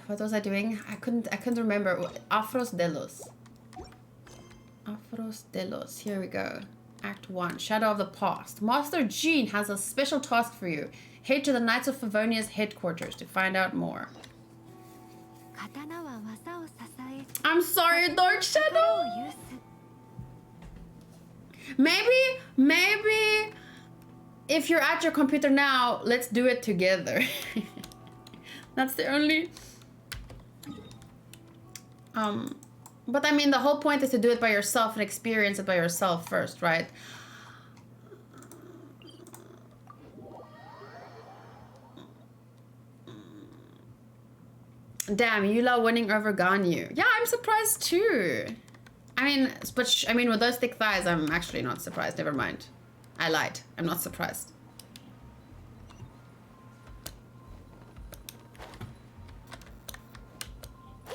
[SPEAKER 1] What was I doing? I couldn't remember. Afros Delos. Afros Delos. Here we go. Act 1. Shadow of the Past. Master Jean has a special task for you. Head to the Knights of Favonia's headquarters to find out more. I'm sorry, Dark Shadow. Maybe if you're at your computer now, let's do it together. That's the only... But I mean, the whole point is to do it by yourself and experience it by yourself first, right? Damn, Eula winning over Ganyu. Yeah, I'm surprised too. I mean, but I mean, with those thick thighs, I'm actually not surprised. Never mind. I lied. I'm not surprised.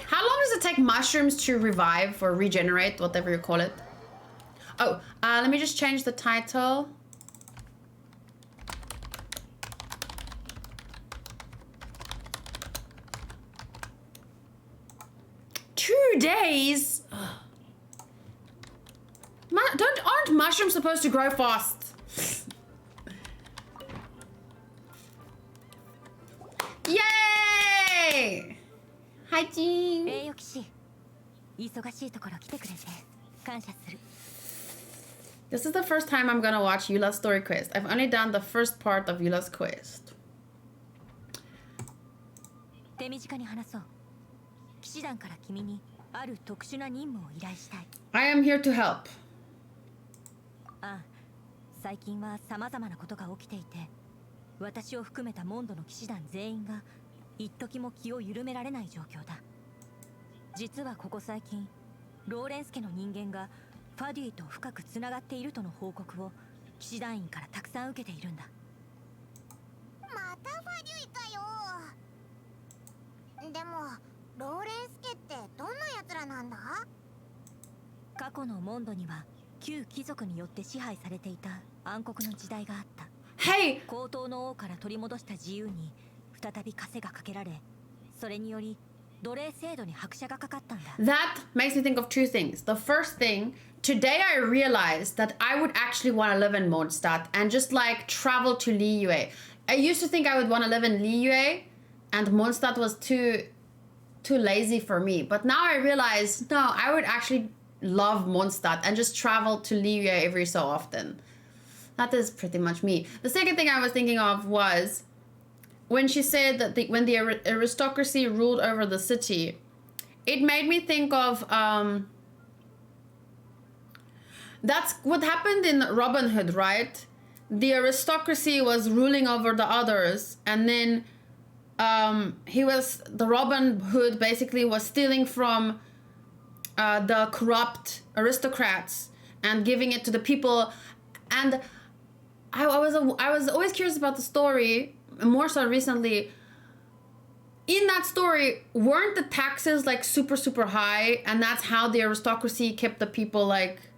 [SPEAKER 1] How long does it take mushrooms to revive or regenerate, whatever you call it? Oh, let me just change the title. Days. Aren't mushrooms supposed to grow fast? Yay! Hi, Jean. This is the first time I'm gonna watch Eula's story quest. I've only done the first part of Eula's quest. I am here to help.
[SPEAKER 2] 最近は様々なことが起きていて、私を含めたモンドの騎士団全員が一時も気を緩められない状況だ。実はここ最近、ローレンス家の人間がファデュイと深くつながっているとの報告を騎士団員からたくさん受けているんだ。またファデュイかよ。でもローレンス家ってどんな奴らなんだ？過去のモンドには旧貴族によって支配されていた暗黒の時代があった。
[SPEAKER 1] Hey!
[SPEAKER 2] 高等の王から取り戻した自由に再び枷がかけられ、それにより奴隷制度に拍車がかかったんだ。
[SPEAKER 1] That makes me think of two things. The first thing, today I realized that I would actually want to live in Mondstadt and just like travel to Liyue. I used to think I would want to live in Liyue and Mondstadt was too lazy for me. But now I realize, no, I would actually love Mondstadt and just travel to Liyue every so often. That is pretty much me. The second thing I was thinking of was when she said that when the aristocracy ruled over the city, it made me think of that's what happened in Robin Hood, right? The aristocracy was ruling over the others, and then the Robin Hood basically was stealing from the corrupt aristocrats and giving it to the people. And I was always curious about the story, more so recently. In that story, weren't the taxes like super high, and that's how the aristocracy kept the people like...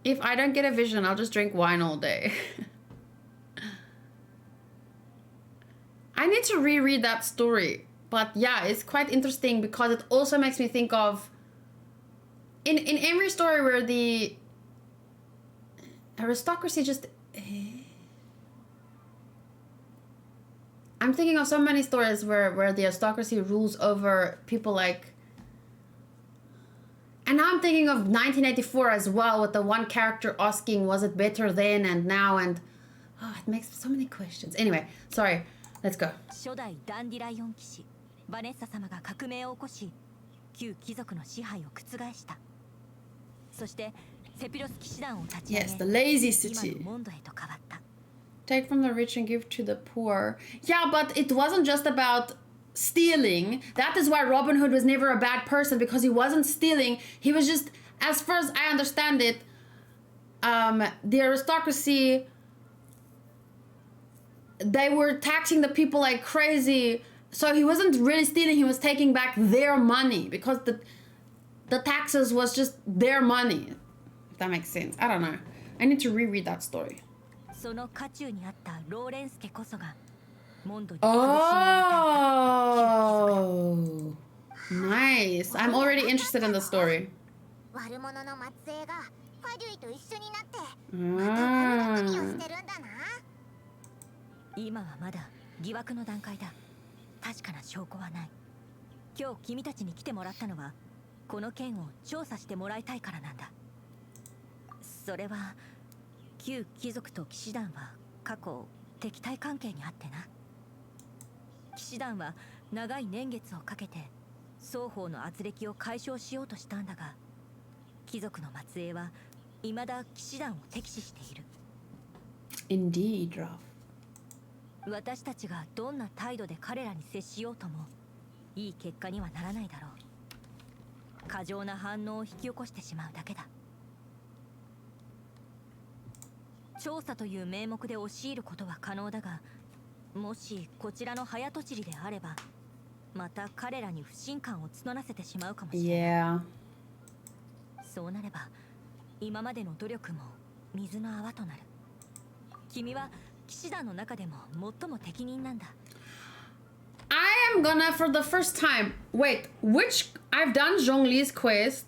[SPEAKER 1] If I don't get a vision, I'll just drink wine all day. I need to reread that story. But yeah, it's quite interesting because it also makes me think of... In every story where the aristocracy just... I'm thinking of so many stories where the aristocracy rules over people like... And now I'm thinking of 1984 as well, with the one character asking, was it better then and now? And oh, it makes so many questions. Anyway, sorry. Let's go.
[SPEAKER 2] 初代ダンディライオン騎士バネッサ様が革命を起こし、旧貴族の支配を覆した。そしてセピロス騎士団を立ち上げ、
[SPEAKER 1] Yes, the lazy city.
[SPEAKER 2] 今のモンドへと変わった。
[SPEAKER 1] Take from the rich and give to the poor. Yeah, but it wasn't just about stealing. That is why Robin Hood was never a bad person, because he wasn't stealing. He was just, as far as I understand it, the aristocracy, they were taxing the people like crazy. So he wasn't really stealing, he was taking back their money, because the taxes was just their money. If that makes sense. I don't know. I need to reread that story.
[SPEAKER 2] その渦中にあったローレンス家こそがモンドに
[SPEAKER 1] Oh, nice. I'm already interested in the story.
[SPEAKER 3] 悪者の末裔がファデュイと一緒になってまた悪巧みをしてるんだな。
[SPEAKER 2] 今はまだ疑惑の段階だ。確かな証拠はない。今日君たちに来てもらったのはこの件を調査してもらいたいからなんだ。それは旧貴族と騎士団は過去敵対関係にあってな。騎士団は長い年月をかけて双方の圧力を解消しようとしたんだが、貴族の末裔は未だ騎士団を敵視している。
[SPEAKER 1] Indeed, Ralph.
[SPEAKER 2] 私たちがどんな態度で彼らに接しようともいい結果にはならないだろう。過剰な反応を引き起こしてしまうだけだ。調査という名目で押し入ることは可能だが、もしこちらの早とちりであれば、また彼らに不信感を募らせてしまうかもしれない。そうなれば今までの努力も水の泡となる。君は騎士団の中でも最も適任なんだ。
[SPEAKER 1] I am gonna, for the first time, wait, which, I've done Zhongli's quest.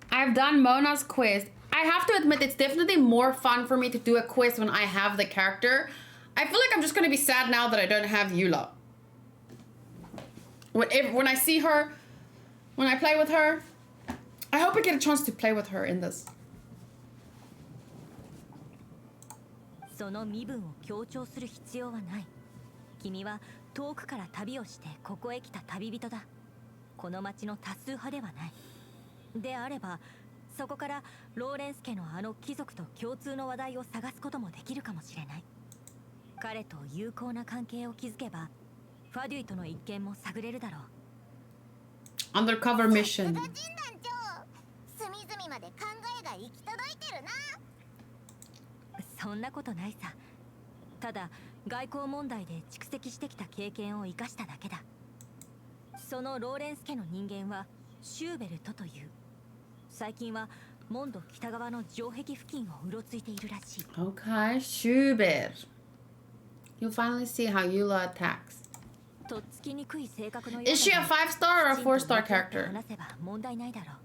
[SPEAKER 1] I've done Mona's quest. I have to admit, it's definitely more fun for me to do a quest when I have the character. I feel like I'm just gonna be sad now that I don't have Eula. When I see her, when I play with her, I hope I get a chance to play with her in this.
[SPEAKER 2] その身分を強調する必要はない。君は遠くから旅をしてここへ来た旅人だ。この町の多数派ではない。であれば、そこからローレンス家のあの貴族と共通の話題を探すこともできるかもしれない。彼と友好な関係を築けば、ファデュイとの一見も探れるだろう。
[SPEAKER 1] Undercover mission.
[SPEAKER 3] 隅々まで考えが行き届いてるな。
[SPEAKER 2] そんなことないさ。ただ外交問題で蓄積してきた経験を生かしただけだ。そのローレンス家の人間はシューベルトという。最近はモンド北側の城壁付近をうろついているらしい。
[SPEAKER 1] Okay, Schubert. You'll finally see how Eula attacks.
[SPEAKER 2] とっつきにくい性格のようだが、
[SPEAKER 1] Is she a 5-star or a 4-star character?
[SPEAKER 2] 話せば問題ないだろう。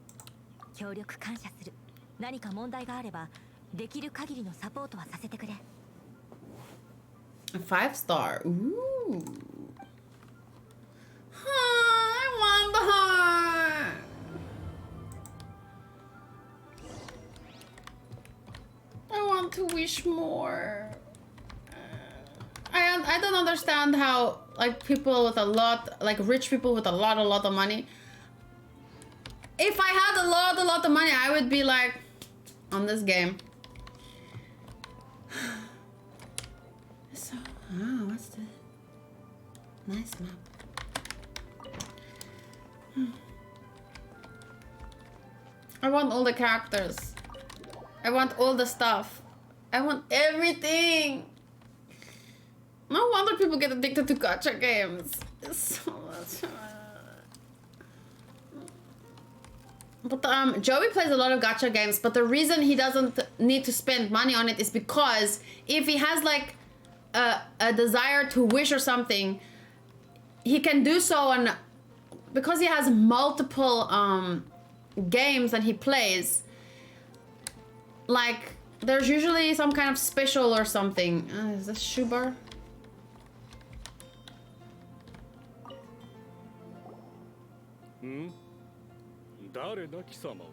[SPEAKER 2] 協力感謝する。何か問題があればできる限りのサポートはさせてくれ。
[SPEAKER 1] A 5-star. Ooh. I want the heart. I want to wish more. I don't understand how, like, people with a lot, like rich people with a lot of money. If I had a lot of money, I would be like on this game. So, oh, what's this? Nice map. I want all the characters. I want all the stuff. I want everything. No wonder people get addicted to gacha games. It's so much. But Joey plays a lot of gacha games, but the reason he doesn't need to spend money on it is because if he has like a desire to wish or something, he can do so on, because he has multiple games that he plays. Like there's usually some kind of special or something. Is this Schubert?
[SPEAKER 4] Hmm? 誰だ貴様は。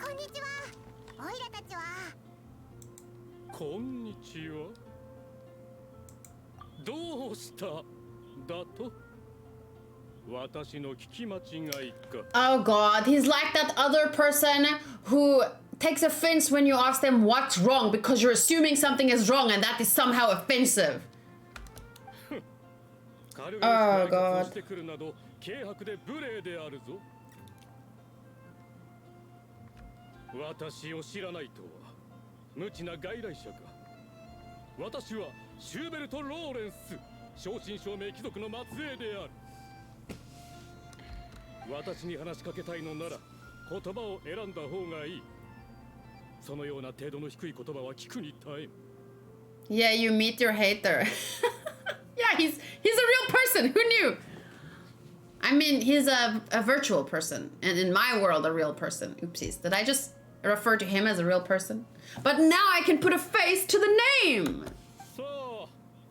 [SPEAKER 3] こんにちは。オイラたちは。
[SPEAKER 4] こんにちは。どうしただと。私の聞き間違いか。
[SPEAKER 1] Oh God, he's like that other person who takes offense when you ask them what's wrong because you're assuming something is wrong and that is somehow offensive. Oh God.
[SPEAKER 4] 軽薄で無礼であるぞ。私を知らないとは無知な外来者か。私はシューベルト・ローレンス、正真正銘貴族の末裔である。私に話しかけたいのなら言葉を選んだ方がいい。そのような程度の低い言葉は聞くに耐えん。
[SPEAKER 1] Yeah, you meet your hater. Yeah, he's a real person. Who knew? I mean, he's a virtual person, and in my world, a real person. Oopsies. Did I just refer to him as a real person? But now I can put a face to the name.
[SPEAKER 4] さあ、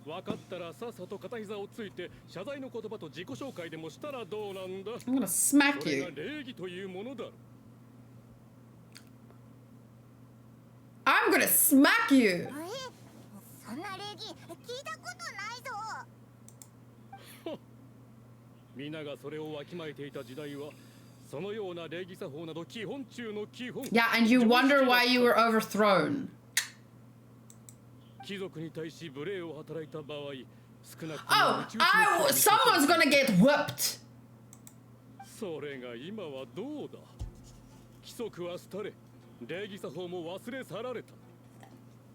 [SPEAKER 4] 分かったらさっさと片膝をついて謝罪の言葉と自己紹介でもしたらどうなんだ。
[SPEAKER 1] I'm gonna smack
[SPEAKER 4] それ
[SPEAKER 1] you.
[SPEAKER 4] が礼儀というものだ。
[SPEAKER 1] I'm gonna smack you.
[SPEAKER 3] そんな礼儀聞いたことないぞ。
[SPEAKER 4] 皆がそれをわきまえていた時代はそのような礼儀作法など基本中の基本。
[SPEAKER 1] Yeah, and you wonder why you were overthrown.
[SPEAKER 4] 貴族に対し無礼を働いた場合、少なくとも
[SPEAKER 1] Oh, someone's gonna get whipped.
[SPEAKER 4] それが今はどうだ。規則は廃れ、礼儀作法も忘れ去られた。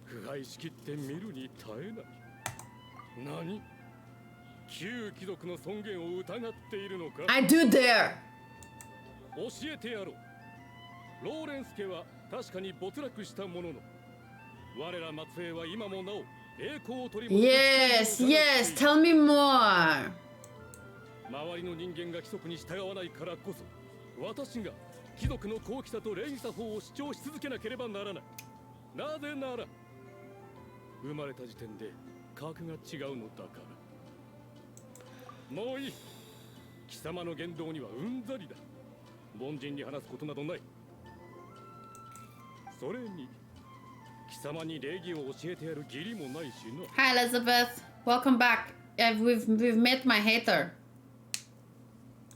[SPEAKER 4] 腐敗しきって見るに耐えない。何？旧貴族の尊厳を疑っているのか？
[SPEAKER 1] I do dare.
[SPEAKER 4] 教えてやろう。ローレンス家は確かに没落したものの、我ら末裔は今もなお栄光を取り戻す。
[SPEAKER 1] Yes, yes, tell me more.
[SPEAKER 4] 周りの人間が規則に従わないからこそ、私が貴族の高貴さと礼儀作法を主張し続けなければならない。なぜなら生まれた時点で格が違うのだから。もういい。貴様の言動にはうんざりだ。凡人に話すことなどない。それに貴様に礼儀を教えてやる義理もないしな。
[SPEAKER 1] Hi Elizabeth, welcome back. We've met my hater.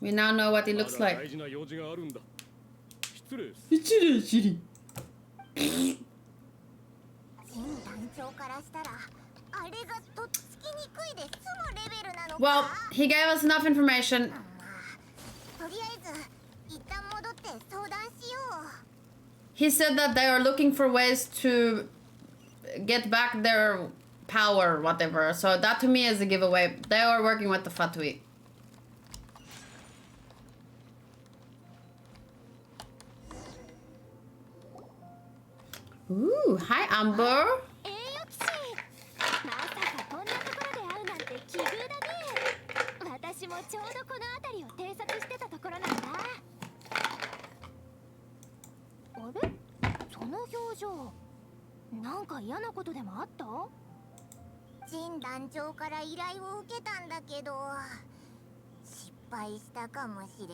[SPEAKER 1] We now know what he looks
[SPEAKER 4] まだ
[SPEAKER 1] like.
[SPEAKER 4] 大事な用事があるんだ。失礼す。
[SPEAKER 3] ジン団長からしたらあれがとっつきにくいで済むレベルなのか。
[SPEAKER 1] Well, he gave us enough information.
[SPEAKER 3] とりあえず一旦戻って相談しよう。
[SPEAKER 1] He said that they are looking for ways to get back their power, whatever. So that to me is a giveaway. They are working with the Fatui. Ooh, hi Amber.
[SPEAKER 3] 栄誉騎士、まさかこんなところで会うなんて奇遇だね。私もちょうどこの辺りを偵察してたところなんだ。あれ、その表情、なんか嫌なことでもあった？ジン団長から依頼を受けたんだけど失敗したかもしれない。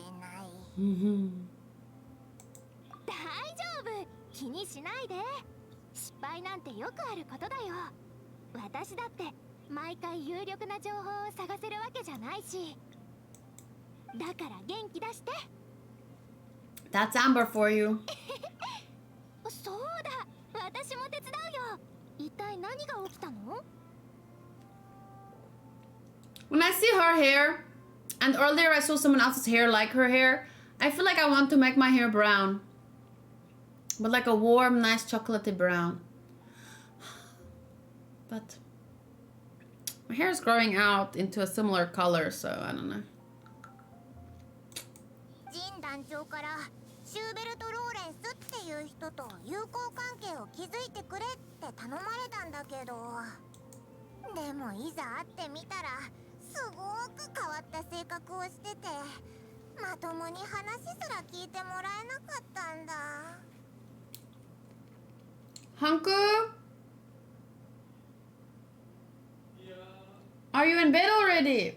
[SPEAKER 3] 大丈夫、気にしないで。失敗なんてよくあることだよ。私だって毎回有力な情報を探せるわけじゃないし。だから元気出して。
[SPEAKER 1] That's Amber for you.
[SPEAKER 3] そうだ、私も手伝うよ。一体何が起きたの？
[SPEAKER 1] When I see her hair, and earlier I saw someone else's hair like her hair, I feel like I want to make my hair brown. But like a warm, nice chocolatey brown. But my hair is growing out into a similar color, so I don't know.
[SPEAKER 3] ジン団長からシューベルト・ローレンスっていう人と友好関係を築いてくれって頼まれたんだけど、でもいざ会ってみたらすごく変わった性格をしてて、まともに話すら聞いてもらえなかったんだ。
[SPEAKER 1] Hanku? Are you in bed already?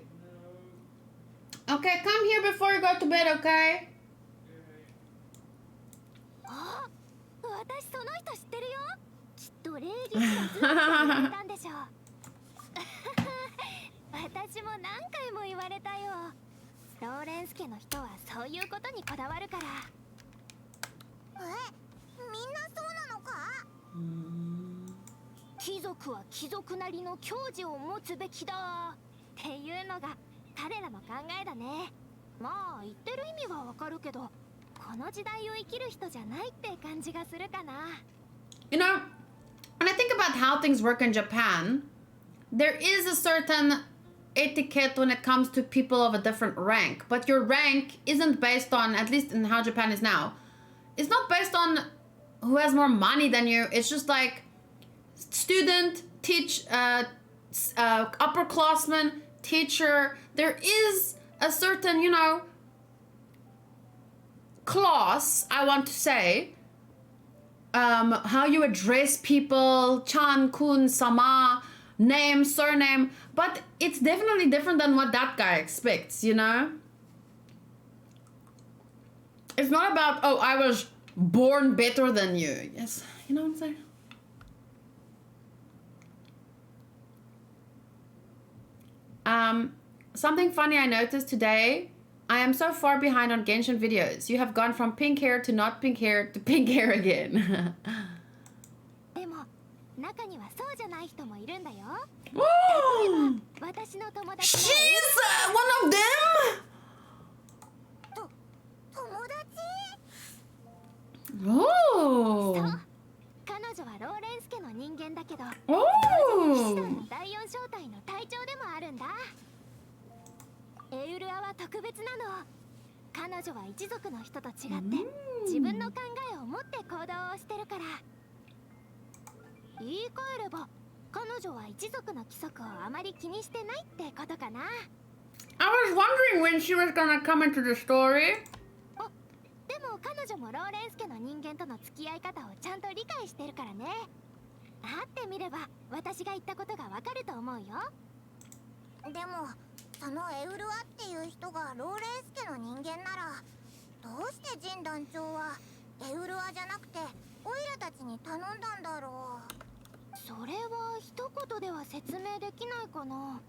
[SPEAKER 1] Okay, come here before you go to bed, okay?
[SPEAKER 3] あ、私その人知ってるよ。きっと礼儀がずっと言われたんでしょう。私も何回も言われたよ。ローレンス家の人はそういうことにこだわるから。え、みんなそうなのか？貴族は貴族なりの矜持を持つべきだっていうのが彼らの考えだね。まあ言ってる意味はわかるけど、この時代を生きる人じゃないって感じがするかな。
[SPEAKER 1] You know, when I think about how things work in Japan, there is a certain etiquette when it comes to people of a different rank. But your rank isn't based on, at least in how Japan is now, it's not based on who has more money than you. It's just like student, upperclassman, teacher. There is a certain, you know, class, I want to say. How you address people, chan, kun, sama, name, surname, but it's definitely different than what that guy expects, you know? It's not about, oh, I was born better than you. Yes, you know what I'm saying? Something funny I noticed today. I am so far behind on Genshin videos. You have gone from pink hair to not pink hair to pink hair again.
[SPEAKER 3] でも中にはそうじゃない人もいるんだよ。
[SPEAKER 1] Oh,
[SPEAKER 3] 私の友達
[SPEAKER 1] she's
[SPEAKER 3] の
[SPEAKER 1] one of them.
[SPEAKER 3] 友達。
[SPEAKER 1] Oh.
[SPEAKER 3] 彼女はローレンス家の人間だけど、騎士
[SPEAKER 1] Oh.
[SPEAKER 3] 団の第4小隊の隊長でもあるんだ。エウルアは特別なの。彼女は一族の人と違って自分の考えを持って行動をしてるから。言い換えれば彼女は一族の規則をあまり気にしてないってことかな。
[SPEAKER 1] I was wondering when she was gonna come into the story.
[SPEAKER 3] でも彼女もローレンス家の人間との付き合い方をちゃんと理解してるからね。会ってみれば私が言ったことがわかると思うよ。でもそのエウルアっていう人がローレンス家の人間なら、どうしてジン団長はエウルアじゃなくてオイラたちに頼んだんだろう。それは一言では説明できないかな。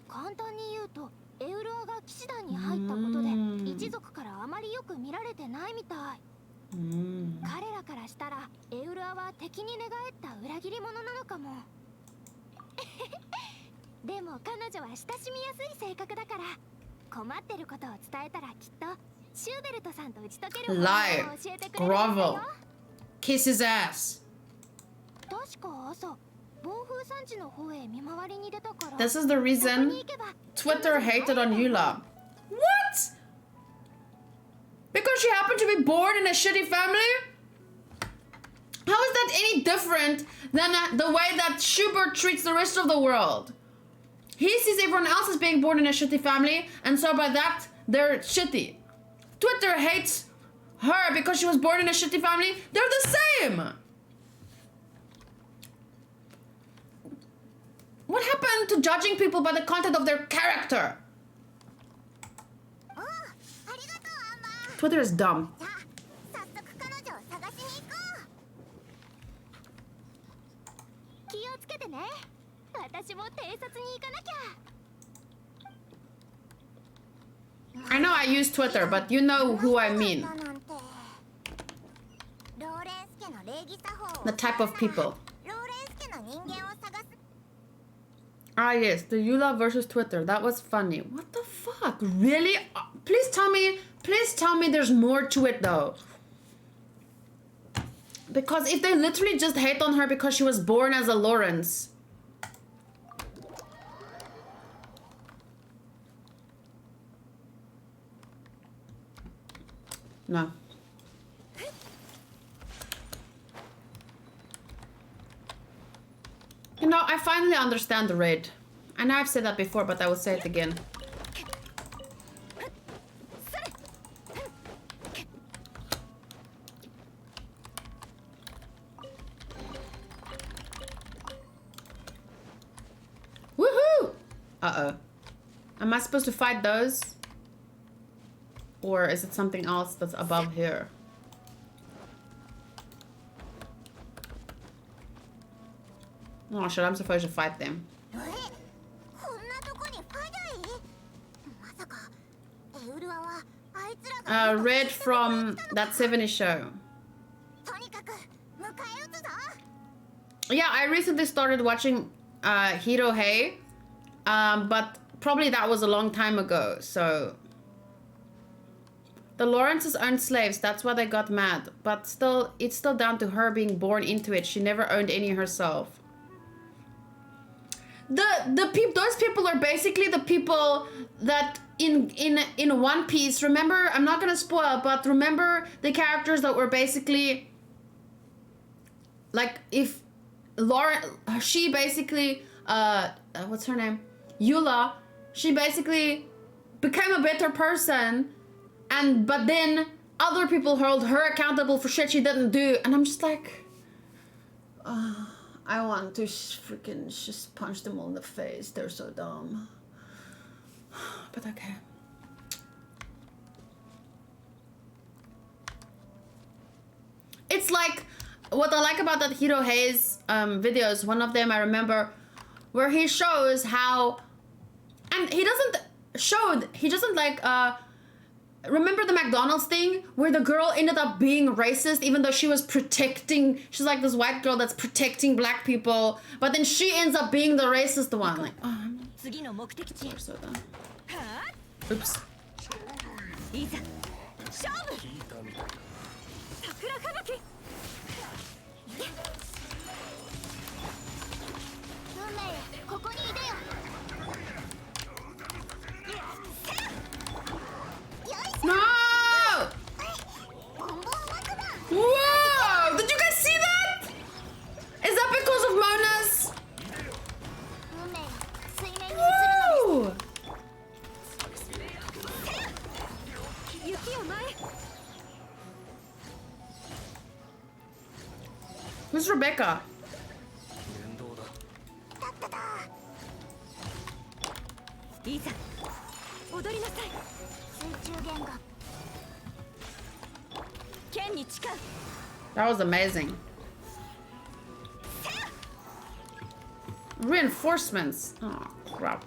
[SPEAKER 3] 簡単に言うとエウルアが騎士団に入ったことで一族からあまりよく見られてないみたい。彼らからしたらエウルアは敵に寝返った裏切り者なのかも。でも彼女は親しみやすい性格だから、困ってることを伝えたらきっとシューベルトさんと打ち解ける方法を教えてくれるんだ
[SPEAKER 1] Grovel.
[SPEAKER 3] よ。
[SPEAKER 1] Kiss his ass.
[SPEAKER 3] 確か朝暴風山地の方へ見回りに出たから。
[SPEAKER 1] This is the reason Twitter hated on Eula. What? Because she happened to be born in a shitty family? How is that any different than the way that Schubert treats the rest of the world? He sees everyone else as being born in a shitty family, and so by that, they're shitty. Twitter hates her because she was born in a shitty family. They're the same! What happened to judging people by the content of their character? Twitter is dumb.
[SPEAKER 3] じゃあ早速彼女を探しに行こう。気をつけてね。私も偵察に行かなきゃ。
[SPEAKER 1] I know I use Twitter, but you know who I mean.
[SPEAKER 3] ローレンス家の礼儀作法を
[SPEAKER 1] The type of people.
[SPEAKER 3] ローレンス家の人間を探す。
[SPEAKER 1] Ah, yes, the Eula versus Twitter. That was funny. What the fuck? Really? Please tell me there's more to it though. Because if they literally just hate on her because she was born as a Lawrence. No. You know, I finally understand the raid. I know I've said that before, but I will say it again. Woohoo! Uh-oh. Am I supposed to fight those? Or is it something else that's above here? Oh shit, I'm supposed to fight them. Read from that 70s show. Yeah, I recently started watching Hiro Hei, but probably that was a long time ago, so... The Lawrences owned slaves, that's why they got mad. But still, it's still down to her being born into it. She never owned any herself. Those people are basically the people that in One Piece, remember, I'm not gonna spoil, but remember the characters that were basically like, if Lauren, she basically what's her name, Eula, she basically became a better person, but then other people held her accountable for shit she didn't do, and I'm just like, I want to freaking just punch them all in the face. They're so dumb. But okay. It's like, what I like about that Hiro Hei's videos, one of them I remember, where he shows how, and he doesn't like, remember the McDonald's thing where the girl ended up being racist even though she was protecting, she's like this white girl that's protecting black people, but then she ends up being the racist one. Like, oh, I'm so done. Oops. No! Whoa! Did you guys see that? Is that because of Mona's? Woo! Who's Rebecca? That was amazing. Reinforcements. Oh, crap.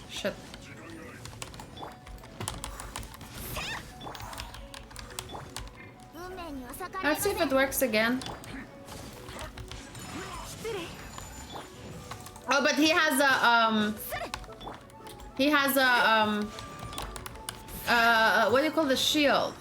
[SPEAKER 1] Shit. Let's see if it works again. Oh, but he has a what do you call the shield?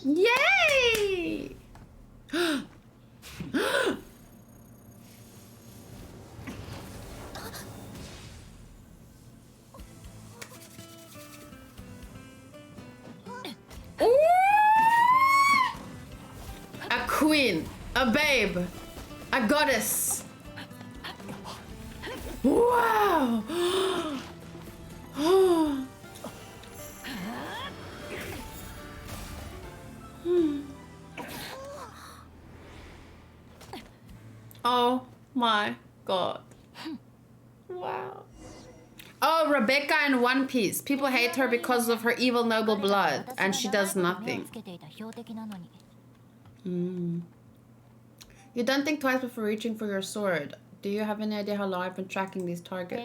[SPEAKER 1] Yay! A queen, a babe, a goddess. Wow! Oh my god. Wow. Oh, Rebecca in One Piece. People hate her because of her evil noble blood, and she does nothing. You don't think twice before reaching for your sword. Do you have any idea how long I've been tracking these targets?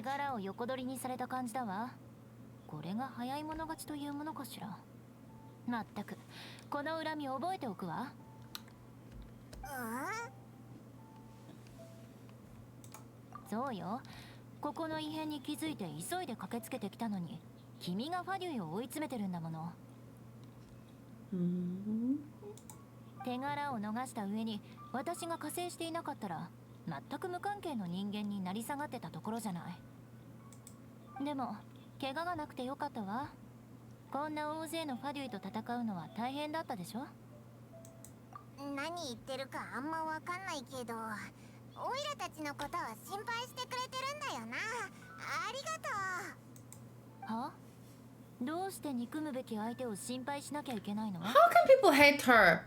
[SPEAKER 1] How can people hate her?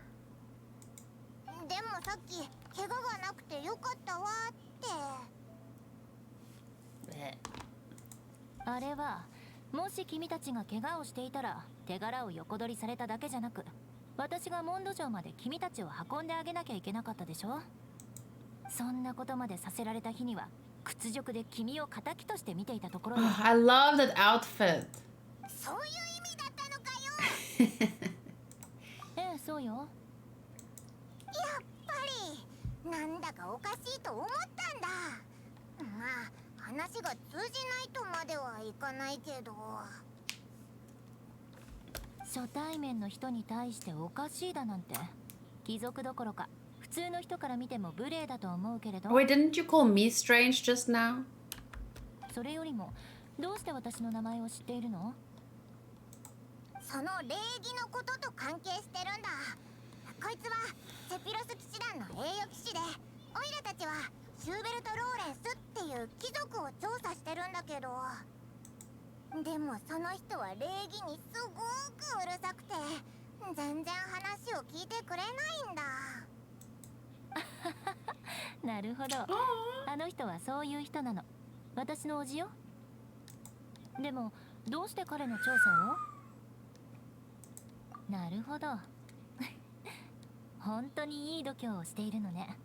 [SPEAKER 1] Oh, I love that outfit. Wait, didn't you call me strange just now?
[SPEAKER 3] 全然話を聞いてくれないんだ。
[SPEAKER 2] なるほど。あの人はそういう人なの。私の叔父よ。でもどうして彼の調査を？なるほど。本当にいい度胸をしているのね。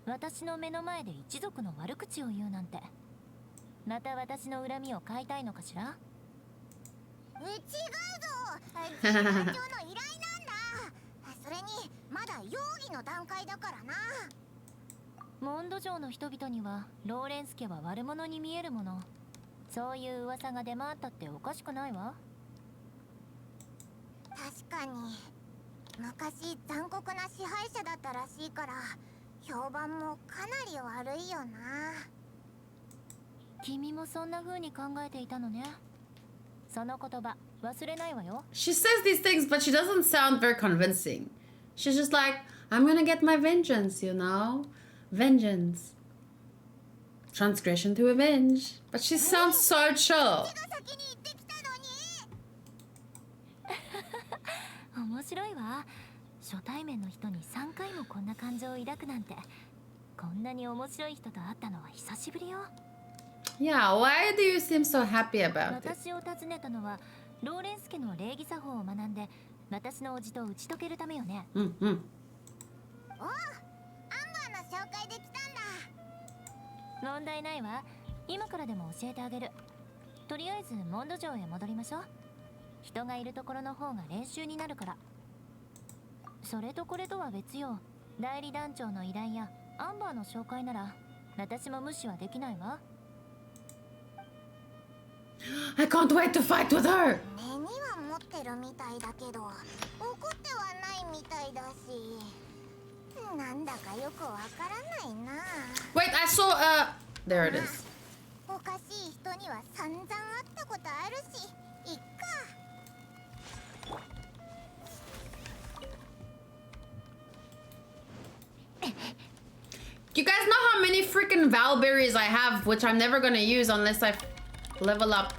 [SPEAKER 2] 私の目の前で一族の悪口を言うなんて。また私の恨みを買いたいのかしら？
[SPEAKER 3] 違うぞ。自分長の依頼なんだ。それにまだ容疑の段階だからな。
[SPEAKER 2] モンド城の人々にはローレンス家は悪者に見えるもの。そういう噂が出回ったっておかしくないわ。
[SPEAKER 3] 確かに昔残酷な支配者だったらしいから評判もかなり悪いよな。
[SPEAKER 2] 君もそんな風に考えていたのね。その言葉忘れないわよ。
[SPEAKER 1] She says these things, but she doesn't sound very convincing. She's just like, I'm gonna get my vengeance, you know? Vengeance. Transgression to avenge. But she sounds so chill.
[SPEAKER 3] 先に行ってきたのに。
[SPEAKER 2] 面白いわ。初対面の人に3回もこんな感情を抱くなんて。こんなに面白い人と会ったのは久しぶりよ。
[SPEAKER 1] Yeah, why do you seem so happy about it?
[SPEAKER 2] 私を訪ねたのはローレンス家の礼儀作法を学んで私の叔父と打ち解けるためよね。
[SPEAKER 3] おう、アンバーの紹介で来たんだ。
[SPEAKER 2] 問題ないわ。今からでも教えてあげる。とりあえずモンド城へ戻りましょう。人がいるところの方が練習になるから。それとこれとは別よ。代理団長の依頼やアンバーの紹介なら私も無視はできないわ。
[SPEAKER 1] I can't wait to fight with her!
[SPEAKER 3] 根には持ってるみたいだけど怒ってはないみたいだし、なんだかよくわからないな。
[SPEAKER 1] Wait, I saw there it is.
[SPEAKER 3] おかしい人には散々会ったことあるし、いっか。
[SPEAKER 1] You guys know how many freaking Valberries I have, which I'm never gonna use unless I level up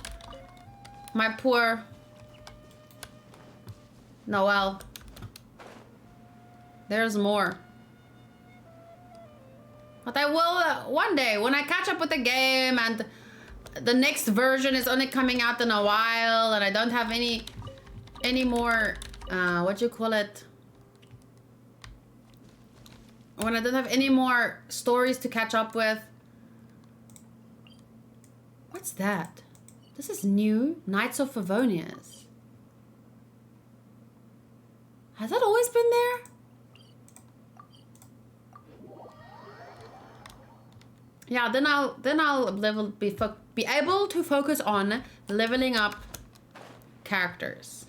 [SPEAKER 1] my poor Noelle. There's more. But I will one day when I catch up with the game and the next version is only coming out in a while and I don't have any more what you call it, when I don't have any more stories to catch up with. What's that? This is new. Knights of Favonius. Has that always been there? Yeah, then I'll be able to focus on leveling up characters.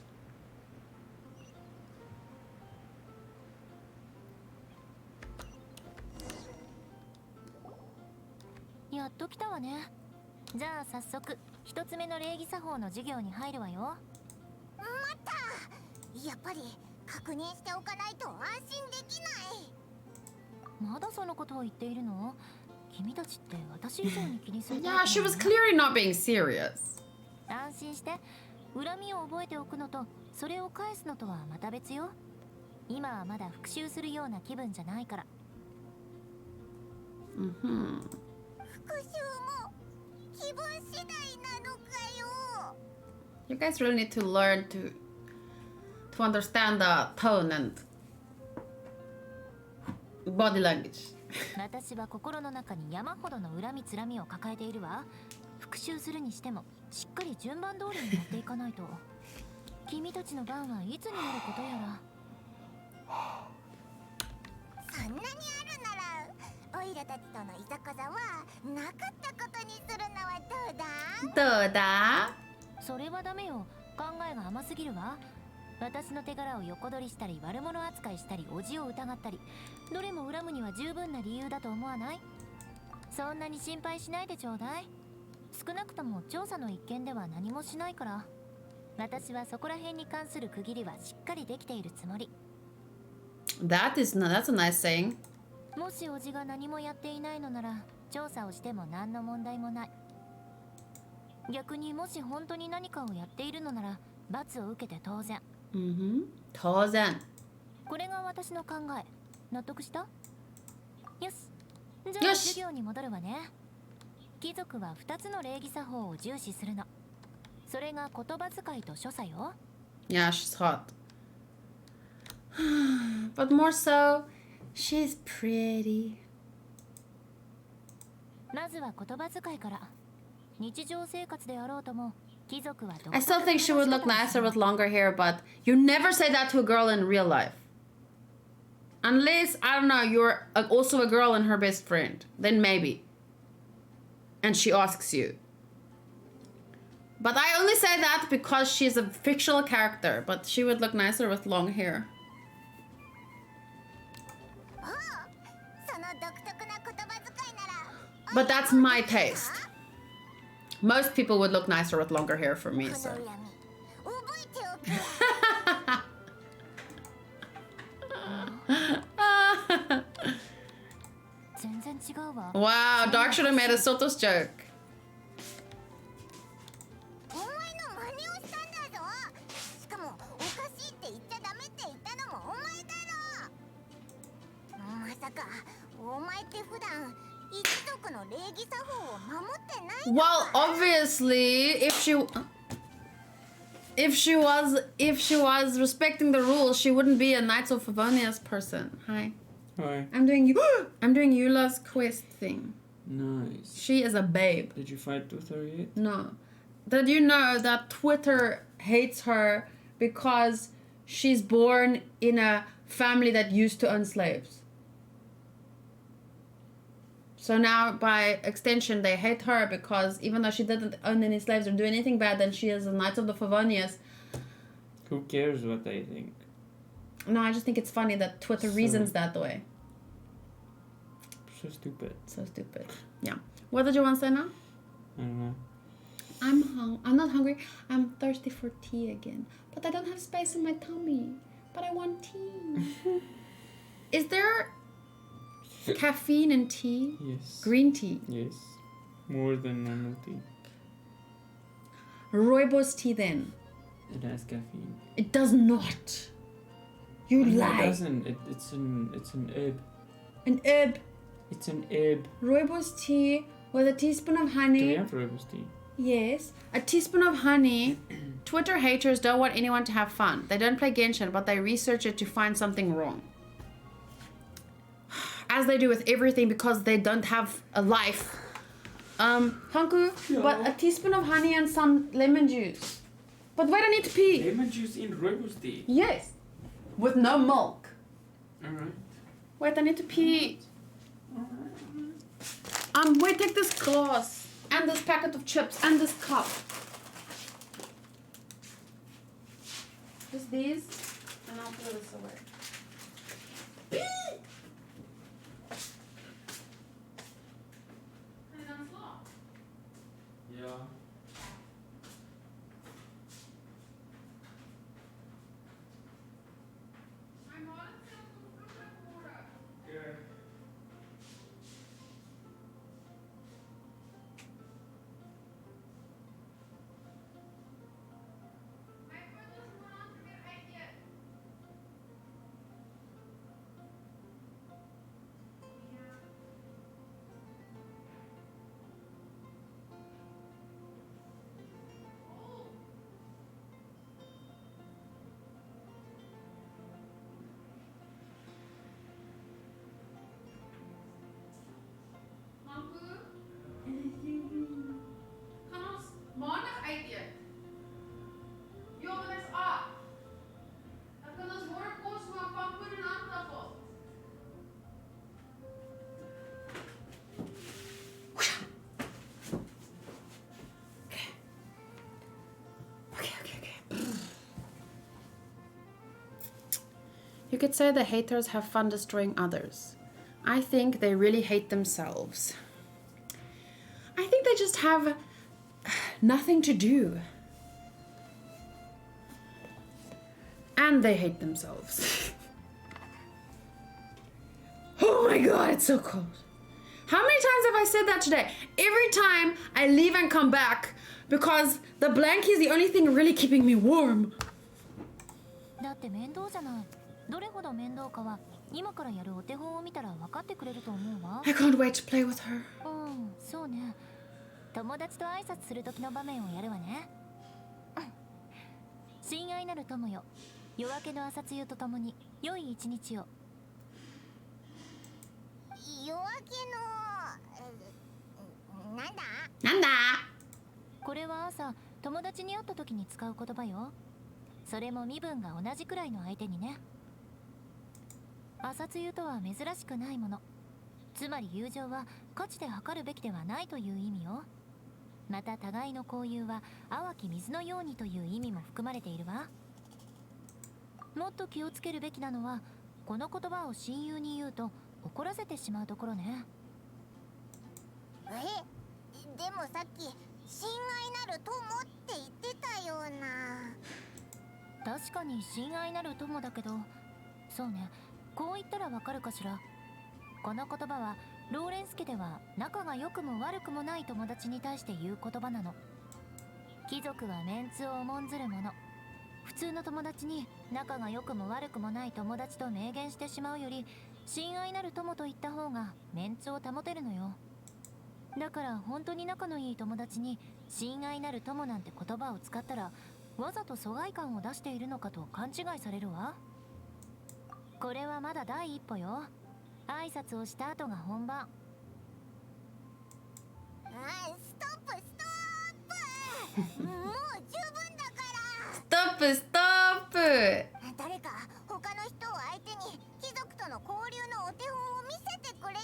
[SPEAKER 2] やっと来たわね。じゃあ早速一つ目の礼儀作法の授業に入るわよ。
[SPEAKER 3] 待った。やっぱり確認しておかないと安心できない。
[SPEAKER 2] まだそのことを言っているの？君たちって私以上に気にする。
[SPEAKER 1] Yeah, she was clearly not being serious.
[SPEAKER 2] 安心して。恨みを覚えておくのとそれを返すのとはまた別よ。今はまだ復讐するような気分じゃないから。
[SPEAKER 3] 復讐も気分次第なのかよ。
[SPEAKER 1] You guys really need to learn to understand the tone and body language.
[SPEAKER 2] 私は心の中に山ほどの恨みつらみを抱えているわ。復讐するにしてもしっかり順番通りにやっていかないと。君たちの番はいつになることやら。
[SPEAKER 3] そんなにあるならオイラたちとのいざこざはなかったことにするのはどうだ？
[SPEAKER 1] どうだ？
[SPEAKER 2] それはダメよ。考えが甘すぎるわ。私の手柄を横取りしたり悪者扱いしたり叔父を疑ったり、どれも恨むには十分な理由だと思わない？そんなに心配しないでちょうだい。少なくとも調査の一件では何もしないから。私はそこら辺に関する区切りはしっかりできているつもり。
[SPEAKER 1] That's a nice saying.
[SPEAKER 2] もし叔父が何もやっていないのなら調査をしても何の問題もない。逆にもし本当に何かをやっているのなら罰を受けて当然。
[SPEAKER 1] 当然。
[SPEAKER 2] これが私の考え。納得した？よし。じゃあ授業に戻るわね。貴族は2つの礼儀作法を重視するの。それが言葉遣いと所作よ。
[SPEAKER 1] Yeah, she's hot. But more so, she's pretty.
[SPEAKER 2] まずは言葉遣いから。日常生活であろうとも、貴族は
[SPEAKER 1] I still think she would look nicer with longer hair, but you never say that to a girl in real life. Unless, I don't know, you're also a girl and her best friend. Then maybe. And she asks you. But I only say that because she's a fictional character, but she would look nicer with long hair. But that's my taste. Most people would look nicer with longer hair for me, so. Wow, Dark should have made a Sotos joke. Well, obviously, if she was respecting the rules, she wouldn't be a Knights of Favonius person. Hi.
[SPEAKER 5] Hi.
[SPEAKER 1] I'm doing Eula's quest thing.
[SPEAKER 5] Nice.
[SPEAKER 1] She is a babe.
[SPEAKER 5] Did you fight with her yet?
[SPEAKER 1] No. Did you know that Twitter hates her because she's born in a family that used to own slaves? So now, by extension, they hate her because even though she didn't own any slaves or do anything bad, then she is a Knight of the Favonius.
[SPEAKER 5] Who cares what they think?
[SPEAKER 1] No, I just think it's funny that Twitter reasons that way.
[SPEAKER 5] So stupid.
[SPEAKER 1] So stupid. Yeah. What did you want to say now?
[SPEAKER 5] I don't know.
[SPEAKER 1] I'm not hungry. I'm thirsty for tea again. But I don't have space in my tummy. But I want tea. Is there caffeine in tea?
[SPEAKER 5] Yes.
[SPEAKER 1] Green tea?
[SPEAKER 5] Yes. More than normal tea.
[SPEAKER 1] Rooibos tea then?
[SPEAKER 5] It has caffeine.
[SPEAKER 1] It does not. You lie.
[SPEAKER 5] It doesn't. It's an herb.
[SPEAKER 1] An herb.
[SPEAKER 5] It's an herb.
[SPEAKER 1] Rooibos tea with a teaspoon of honey.
[SPEAKER 5] Do we have rooibos tea?
[SPEAKER 1] Yes. A teaspoon of honey. Twitter haters don't want anyone to have fun. They don't play Genshin, but they research it to find something wrong. As they do with everything because they don't have a life. Hanku,
[SPEAKER 5] Yeah.
[SPEAKER 1] but a teaspoon of honey and some lemon juice. But wait, I need to pee.
[SPEAKER 5] Lemon juice in rooibos tea.
[SPEAKER 1] Yes. With no milk.
[SPEAKER 5] Alright.
[SPEAKER 1] Wait, I need to pee. Wait, take this glass and this packet of chips and this cup. Just these, and I'll throw this away. Pee!
[SPEAKER 5] Yeah.
[SPEAKER 1] You could say the haters have fun destroying others. I think they really hate themselves. I think they just have nothing to do. And they hate themselves. Oh my god, it's so cold. How many times have I said that today? Every time I leave and come back because the blankie is the only thing really keeping me warm.
[SPEAKER 2] だって面倒じゃない。どれほど面倒かは今からやるお手本を見たら分かってくれると思うわ。
[SPEAKER 1] I can't wait to play with her.
[SPEAKER 2] そうね。友達と挨拶する時の場面をやるわね。親愛なる友よ、夜明けの朝露とともに良い一日を。
[SPEAKER 3] 夜明けのなんだ
[SPEAKER 1] なんだ？
[SPEAKER 2] これは朝友達に会った時に使う言葉よ。それも身分が同じくらいの相手にね。朝露とは珍しくないもの。つまり友情は価値で測るべきではないという意味よ。また互いの交友は淡き水のようにという意味も含まれているわ。もっと気をつけるべきなのは、この言葉を親友に言うと怒らせてしまうところね。
[SPEAKER 3] でもさっき親愛なる友って言ってたような。
[SPEAKER 2] 確かに親愛なる友だけど、そうね、こう言ったらわかるかしら。この言葉はローレンス家では仲が良くも悪くもない友達に対して言う言葉なの。貴族はメンツを重んずるもの。普通の友達に仲が良くも悪くもない友達と明言してしまうより、親愛なる友と言った方がメンツを保てるのよ。だから本当に仲のいい友達に親愛なる友なんて言葉を使ったら、わざと疎外感を出しているのかと勘違いされるわ。これはまだ第一歩よ。挨拶をした後が本番。
[SPEAKER 3] ストップストップもう十分だから。
[SPEAKER 1] ストップストップ。
[SPEAKER 3] 誰か他の人を相手に貴族との交流のお手本を見せてくれよ。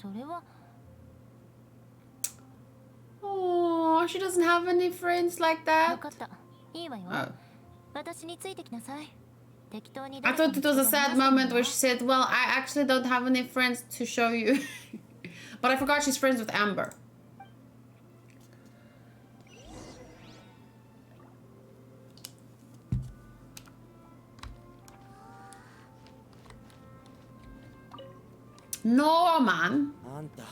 [SPEAKER 2] それは。
[SPEAKER 1] Oh, she doesn't have any friends like
[SPEAKER 2] 分
[SPEAKER 1] that.
[SPEAKER 2] かった。いいわよ。
[SPEAKER 1] Oh.
[SPEAKER 2] 私についてきなさい。適当に
[SPEAKER 1] I thought it was a sad moment where she said, well, I actually don't have any friends to show you. But I forgot she's friends with Amber. No, man.
[SPEAKER 6] あんた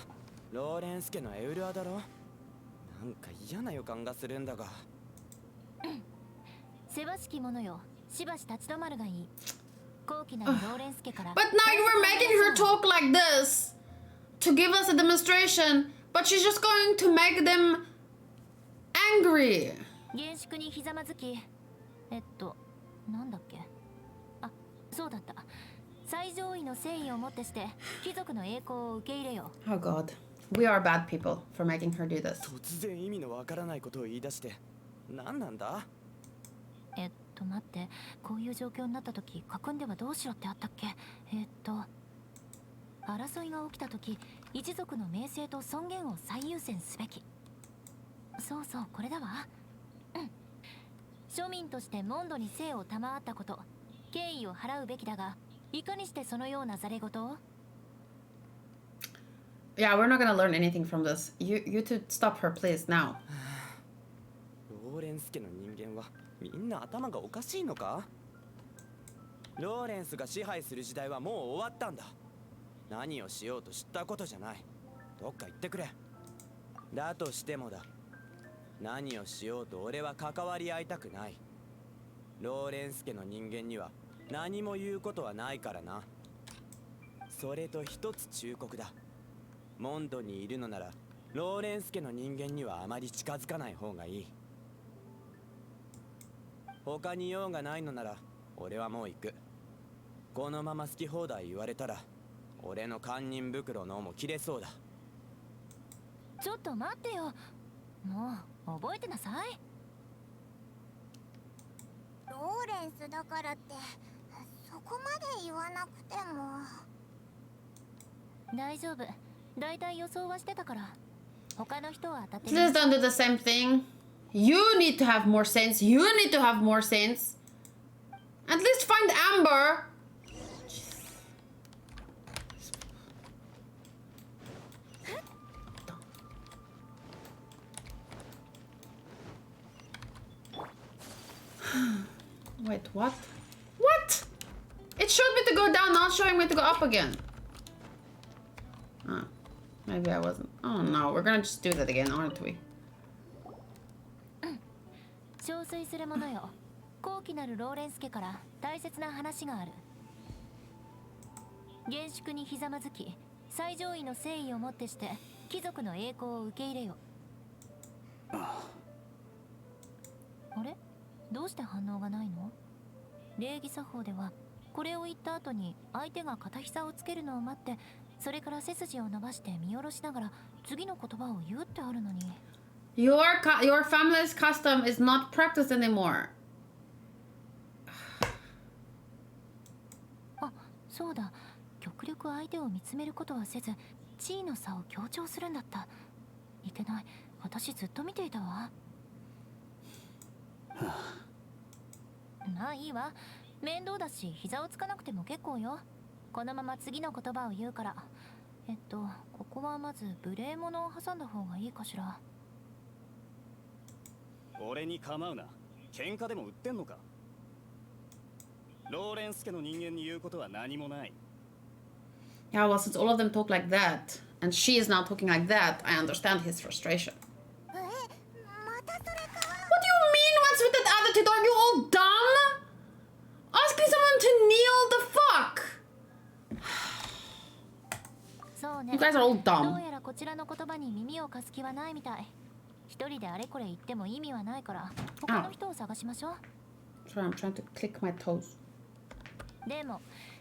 [SPEAKER 6] ローレンス家のエウルアだろ。なんか嫌な予感がするんだが。
[SPEAKER 2] せわしき者よ、しばし立ち止まるがいい。高貴なるローレンス家から。
[SPEAKER 1] But now you were making her talk like this to give us a demonstration, but she's just going to make them angry.
[SPEAKER 2] 厳粛にひざまずき、なんだっけ。あ、そうだった。最上位の誠意をもってして貴族の栄光を受け入れよ。
[SPEAKER 1] Oh god. We are bad people for making her do this.
[SPEAKER 6] 突然意味のわからないことを言い出して何なんだ。
[SPEAKER 2] 待って、こういう状況になった時書くんではどうしろってあったっけ。争いが起きた時、一族の名声と尊厳を最優先すべき。そうそう、これだわ。庶民としてモンドに生を賜ったこと、敬意を払うべきだが、いかにしてそのようなざれ言を。
[SPEAKER 1] Yeah, we're not gonna learn anything from this. You two stop her, please, now.
[SPEAKER 6] ローレンス家の人間はみんな頭がおかしいのか。ローレンスが支配する時代はもう終わったんだ。何をしようと知ったことじゃない。どっか行ってくれ。だとしてもだ。何をしようと俺は関わり合いたくない。ローレンス家の人間には何も言うことはないからな。それと一つ忠告だ。モンドにいるのならローレンス家の人間にはあまり近づかない方がいい。他に用がないのなら俺はもう行く。このまま好き放題言われたら俺の堪忍袋のも切れそうだ。
[SPEAKER 2] ちょっと待ってよ。もう覚えてなさい。
[SPEAKER 3] ローレンスだからってそこまで言わなくても。
[SPEAKER 2] 大丈夫。だいたい予想はしてたから。他の人は当たってる。
[SPEAKER 1] Please don't do the same thing. You need to have more sense. You need to have more sense. At least find Amber. Wait, what? What? It showed me to go down, not showing me to go up again. Oh, maybe I wasn't. Oh no, we're gonna just do that again, aren't we?
[SPEAKER 2] 憔悴するものよ。高貴なるローレンス家から大切な話がある。厳粛にひざまずき、最上位の誠意をもってして貴族の栄光を受け入れよ。あれ、どうして反応がないの？礼儀作法ではこれを言った後に相手が片膝をつけるのを待って、それから背筋を伸ばして見下ろしながら次の言葉を言うってあるのに。
[SPEAKER 1] Your family's custom is not practiced anymore.
[SPEAKER 2] あ、そうだ。極力相手を見つめることはせず、地位の差を強調するんだった。いけない。私ずっと見ていたわ。まあいいわ。面倒だし膝をつかなくても結構よ。このまま次の言葉を言うから。ここはまず無礼物を挟んだ方がいいかしら。
[SPEAKER 7] 俺に構うな。喧嘩でも売ってんのか。ローレンス家の人間に言うことは何もない。
[SPEAKER 1] Yeah, well, since all of them talk like that, and she is now talking like that, I understand his frustration. What do you mean? What's with that attitude? Are you all dumb? Asking someone to kneel the fuck?
[SPEAKER 2] そうね。
[SPEAKER 1] You guys are all
[SPEAKER 2] ど
[SPEAKER 1] dumb.
[SPEAKER 2] うやらこちらの言葉に耳を貸す気はないみたい。一人であれこれ言っても意味はないから、他の人を探しましょう。
[SPEAKER 1] Sorry, I'm trying to click my toes.
[SPEAKER 2] でも、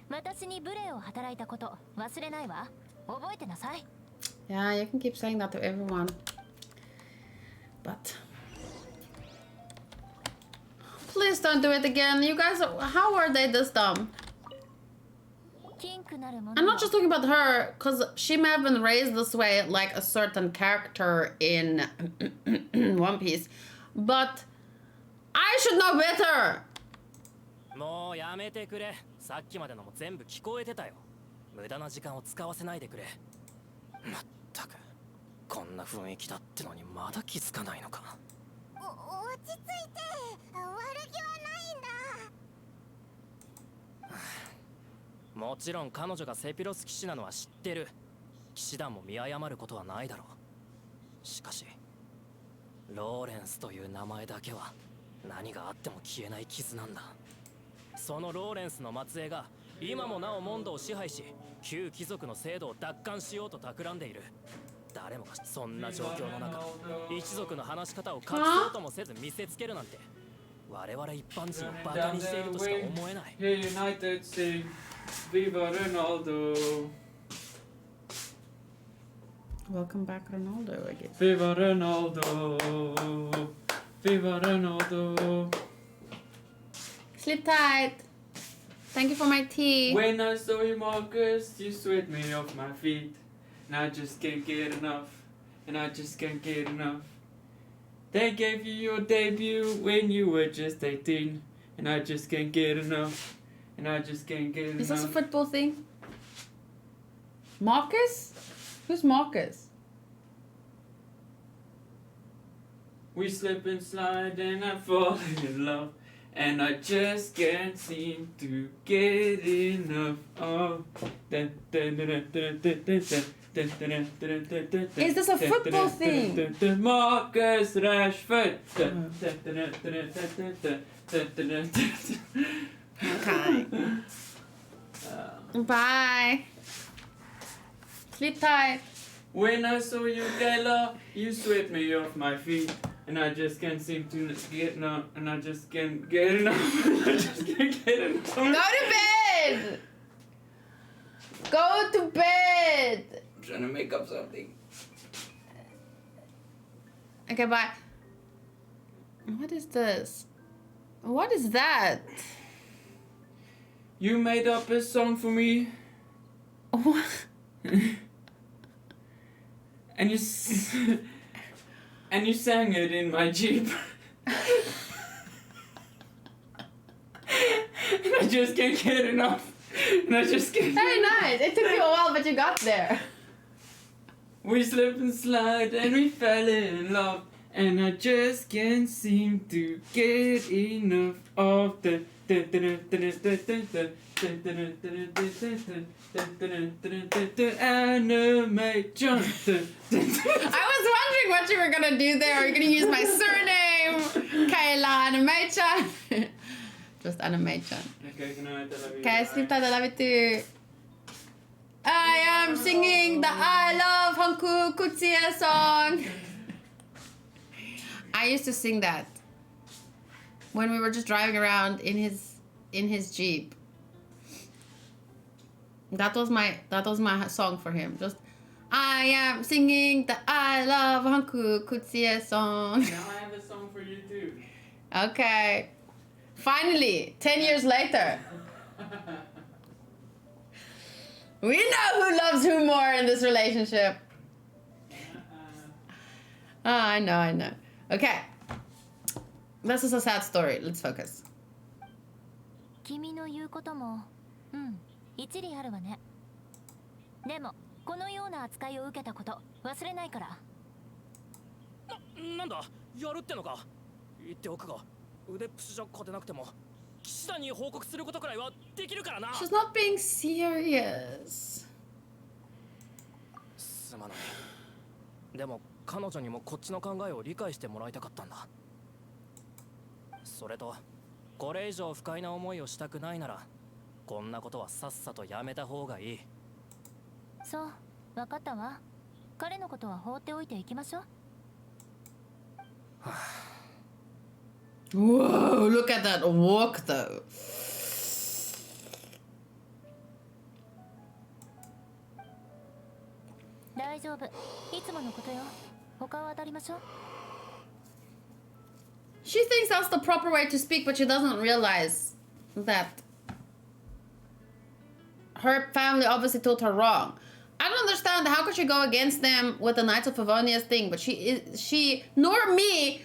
[SPEAKER 2] 私に無礼を働いたこと忘れないわ。覚えてなさい。
[SPEAKER 1] Yeah, you can keep saying that to everyone. But please don't do it again. You guys, how are they this dumb?
[SPEAKER 2] キンクなるもの
[SPEAKER 1] I'm not just talking about her, because she may have been raised this way like a certain character in One Piece. But I should know better.
[SPEAKER 6] もうやめてくれ。さっきまでのも全部聞こえてたよ。無駄な時間を使わせないでくれ。まったく、こんな雰囲気だってのにまだ気づかないのか。
[SPEAKER 3] 落ち着いて、悪気はないんだ。
[SPEAKER 6] もちろん彼女がセピロス騎士なのは知ってる。騎士団も見誤ることはないだろう。しかしローレンスという名前だけは何があっても消えない傷なんだ。そのローレンスの末裔が今もなおモンドを支配し、旧貴族の制度を奪還しようと企んでいる。誰もがそんな状況の中、一族の話し方を隠そうともせず見せつけるなんて、我々一般人をバカにしているとしか思えない。
[SPEAKER 5] Hey United sing Viva Ronaldo.
[SPEAKER 1] Welcome back, Ronaldo, I guess.
[SPEAKER 5] Viva Ronaldo. Viva Ronaldo.
[SPEAKER 1] Sleep tight. Thank you for my tea.
[SPEAKER 5] When I saw you, Marcus, you swept me off my feet. And I just can't get enough. And I just can't get enough. They gave you your debut when you were just 18. And I just can't get enough. And I just can't get enough.
[SPEAKER 1] Is this a football thing? Marcus? Who's Marcus?
[SPEAKER 5] We slip and slide and I fall in love. And I just can't seem to get enough of.
[SPEAKER 1] Is this a football thing?
[SPEAKER 5] Marcus Rashford.
[SPEAKER 1] Okay. Bye. Sleep tight.
[SPEAKER 5] When I saw you, Kayla, you swept me off my feet. And I just can't seem to get enough. And I just can't get enough. I just can't get enough.
[SPEAKER 1] Go to bed. Go to bed.
[SPEAKER 5] I'm trying to make up something.
[SPEAKER 1] Okay, bye. What is this? What is that?
[SPEAKER 5] You made up a song for me.
[SPEAKER 1] What?
[SPEAKER 5] And you sang it in my Jeep. And I just can't get enough. And I just can't.
[SPEAKER 1] Very nice. It took you a while, but you got there.
[SPEAKER 5] We slip and slide and we fell in love. And I just can't seem to get enough of the Animaechan.
[SPEAKER 1] I was wondering what you were gonna do there. Are you gonna use my surname? Kayla, Animaechan. Just Animaechan.
[SPEAKER 5] Okay, good night, I love you.
[SPEAKER 1] Okay, sleep tight, I love it too. I am singing the I Love Hanku Kutsuya song. I used to sing that when we were just driving around in his Jeep. That was my song for him. Just I am singing the I Love Hanku Kutsuya song.
[SPEAKER 5] Now I have a song for you too.
[SPEAKER 1] Okay. Finally, 10 years later. We know who loves who more in this relationship. Oh, I know. Okay. This is a sad story. Let's focus.
[SPEAKER 2] 君の言うことも一理あるわね。でもこのような扱いを受けたこと忘れないから。
[SPEAKER 8] なんだやるってのか。言っておくが腕っぷしじゃ勝てなくても騎士団に報告することくらいはできるからな。
[SPEAKER 1] She's not being serious.
[SPEAKER 8] すまない。でも彼女にもこっちの考えを理解してもらいたかったんだ。それとこれ以上不快な思いをしたくないならこんなことはさっさとやめた方がいい。
[SPEAKER 2] そう、分かったわ。彼のことは放っておいていきましょう。
[SPEAKER 1] Whoa, look at that walk though.
[SPEAKER 2] 大丈夫、いつものことよ。他を当たりましょう。
[SPEAKER 1] She thinks that's the proper way to speak, but she doesn't realize that her family obviously told her wrong. I don't understand how could she go against them with the Knights of Favonius thing, but she nor me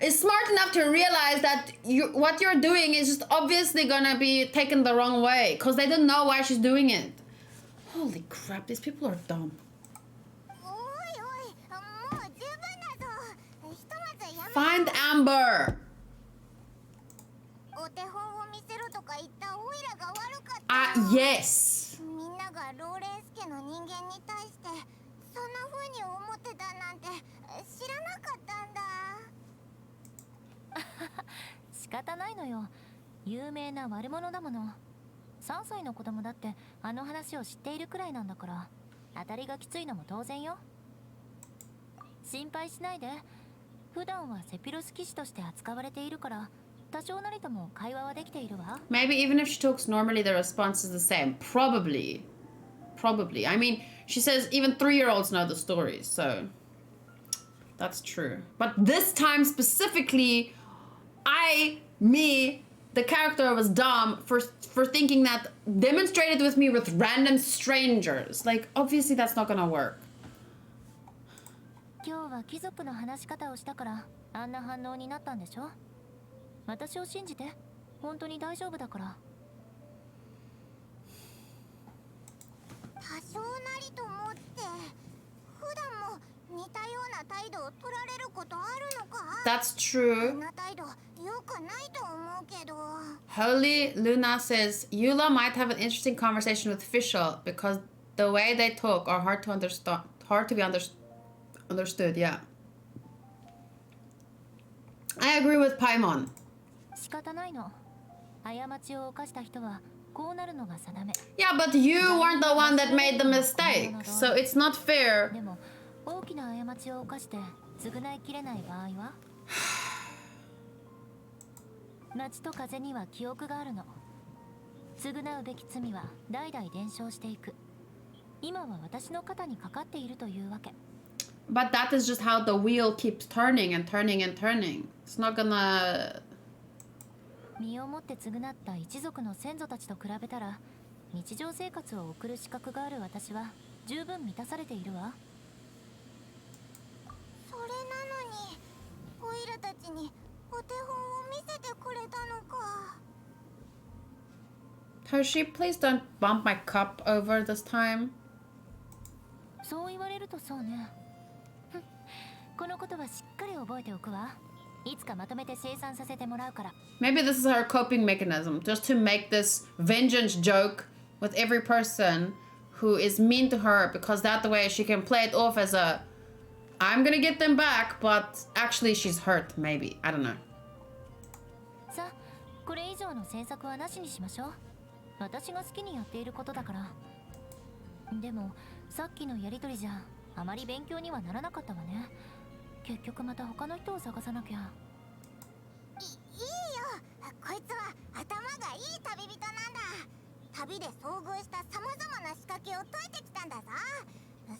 [SPEAKER 1] is smart enough to realize that what you're doing is just obviously gonna be taken the wrong way because they didn't know why she's doing it. Holy crap, these people are dumb. Find Amber. Yes.
[SPEAKER 3] みんながローレンス家の人間に対してそんな風に思ってたなんて知らなかったんだ。
[SPEAKER 2] 仕方ないのよ。有名な悪者だもの。3歳の子供だってあの話を知っているくらいなんだから、当たりがきついのも当然よ。心配しないで。普段はセピロス騎士として扱われているから、多少なりとも会話はできているわ。
[SPEAKER 1] Maybe even if she talks normally, the response is the same. Probably. I mean, she says even 3-year-olds know the stories, so that's true. But this time specifically, the character was dumb for thinking that demonstrated with me with random strangers. Like, obviously that's not gonna work.
[SPEAKER 2] 今日は貴族の話し方をしたからあんな反応になったんでしょ。私を信じて、本当に大丈夫だから。
[SPEAKER 3] 多少なりともって普段も似たような態度を取られることあるのか。
[SPEAKER 1] That's true.
[SPEAKER 3] こんな態度よくないと思うけど。
[SPEAKER 1] Holy Luna says Eula might have an interesting conversation with Fischl because the way they talk are hard to be understood. Yeah, I agree with Paimon.
[SPEAKER 2] 仕方ないの。過ちを犯した人はこうなるのが定め。
[SPEAKER 1] Yeah, but you weren't the one that made the mistake, so it's not fair.
[SPEAKER 2] でも大きな過ちを犯して償いきれない場合は夏と風には記憶があるの。償うべき罪は代々伝承していく。今は私の肩にかかっているというわけ。
[SPEAKER 1] But that is just how the wheel keeps turning and turning and turning. It's not gonna...
[SPEAKER 2] 身をもって償った一族の先祖たちと比べたら日常生活を送る資格がある私は十分満たされているわ。
[SPEAKER 3] それなのにオイラたちにお手本を見せてくれたのか。
[SPEAKER 1] Hershey, please don't bump my cup over this time.
[SPEAKER 2] そう言われるとそうね。このことはしっかり覚えておくわ。いつかまとめて生産させてもらうから。
[SPEAKER 1] Maybe this is her coping mechanism, just to make this vengeance joke with every person who is mean to her, because that way she can play it off as a I'm gonna get them back, but actually she's hurt, maybe. I don't know.
[SPEAKER 2] さ、これ以上の詮索はなしにしましょう。私が好きにやっていることだから。でもさっきのやりとりじゃあまり勉強にはならなかったわね。結局また他の人を探さなきゃ。
[SPEAKER 3] いいよ、こいつは頭がいい旅人なんだ。旅で遭遇した様々な仕掛けを解いてきたんだぞ。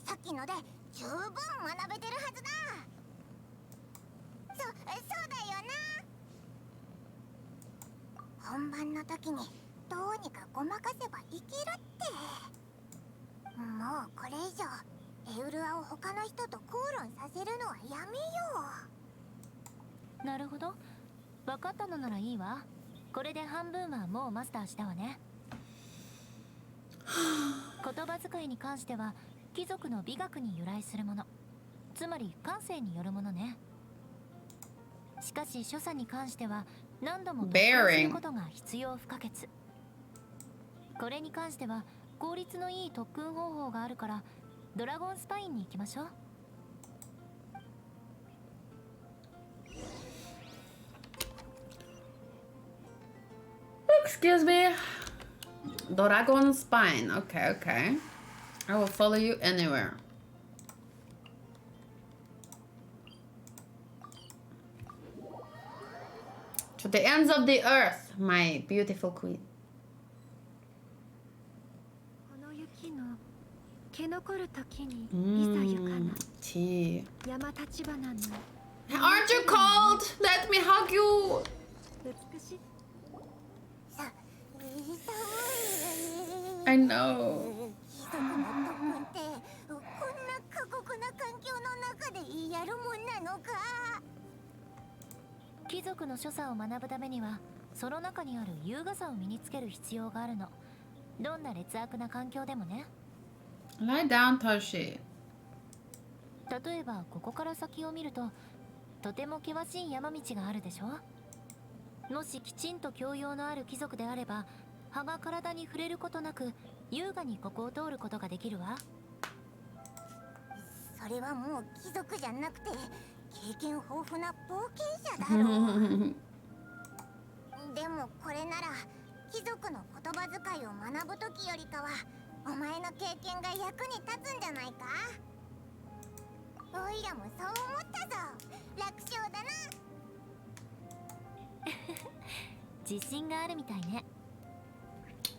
[SPEAKER 3] さっきので十分学べてるはずだ。そうだよな。本番の時にどうにかごまかせばいけるって。もうこれ以上エウルアを他の人と口論させるのはやめよ
[SPEAKER 2] う。なるほど、分かったのならいいわ。これで半分はもうマスターしたわね。言葉遣いに関しては貴族の美学に由来するもの、つまり感性によるものね。しかし所作に関しては何度も特訓することが必要不可欠。これに関しては効率のいい特訓方法があるからドラゴンスパインに行きましょう。
[SPEAKER 1] Excuse me. Dragon spine. Okay, okay. I will follow you anywhere. To the ends of the earth, my beautiful queen.
[SPEAKER 9] この雪の毛残る時にいざ行かな。
[SPEAKER 1] Tea.
[SPEAKER 9] 山立花の
[SPEAKER 1] Aren't you cold? Let me hug you.
[SPEAKER 9] 美しい。
[SPEAKER 1] I know.
[SPEAKER 3] 貴族の特訓ってこんな過酷な環境の中でやるもんなのか。
[SPEAKER 2] 貴族の所作を学ぶためにはその中にある優雅さを身につける必要があるの。どんな劣悪な環境でもね。
[SPEAKER 1] Lie down, Toshi.
[SPEAKER 2] 例えばここから先を見るととても険しい山道があるでしょ。もしきちんと教養のある貴族であれば葉が体に触れることなく優雅にここを通ることができるわ。
[SPEAKER 3] それはもう貴族じゃなくて経験豊富な冒険者だろう。でもこれなら貴族の言葉遣いを学ぶ時よりかはお前の経験が役に立つんじゃないか。おいらもそう思ったぞ。楽勝だな。
[SPEAKER 2] 自信があるみたいね。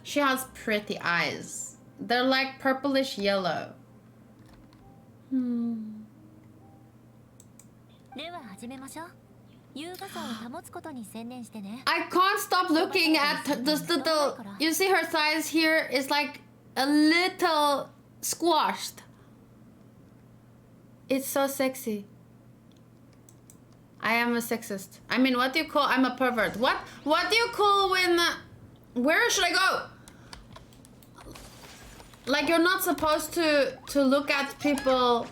[SPEAKER 1] She has pretty eyes. They're like purplish yellow.
[SPEAKER 2] では始めましょう。優雅さを保つことに専念してね。
[SPEAKER 1] I can't stop looking at this little. You see her thighs here is like a little squashed. It's so sexy. I am a sexist. I mean, what do you call? I'm a pervert. What do you call when? Where should I go? Like you're not supposed to look at people.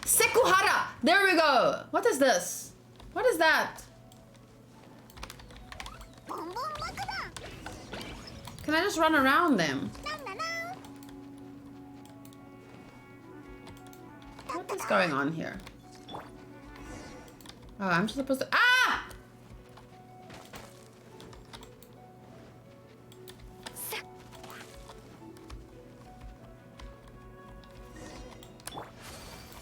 [SPEAKER 1] Sekuhara. There we go. What is this? What is that? Can I just run around them? What is going on here? Oh, I'm just supposed to. Ah!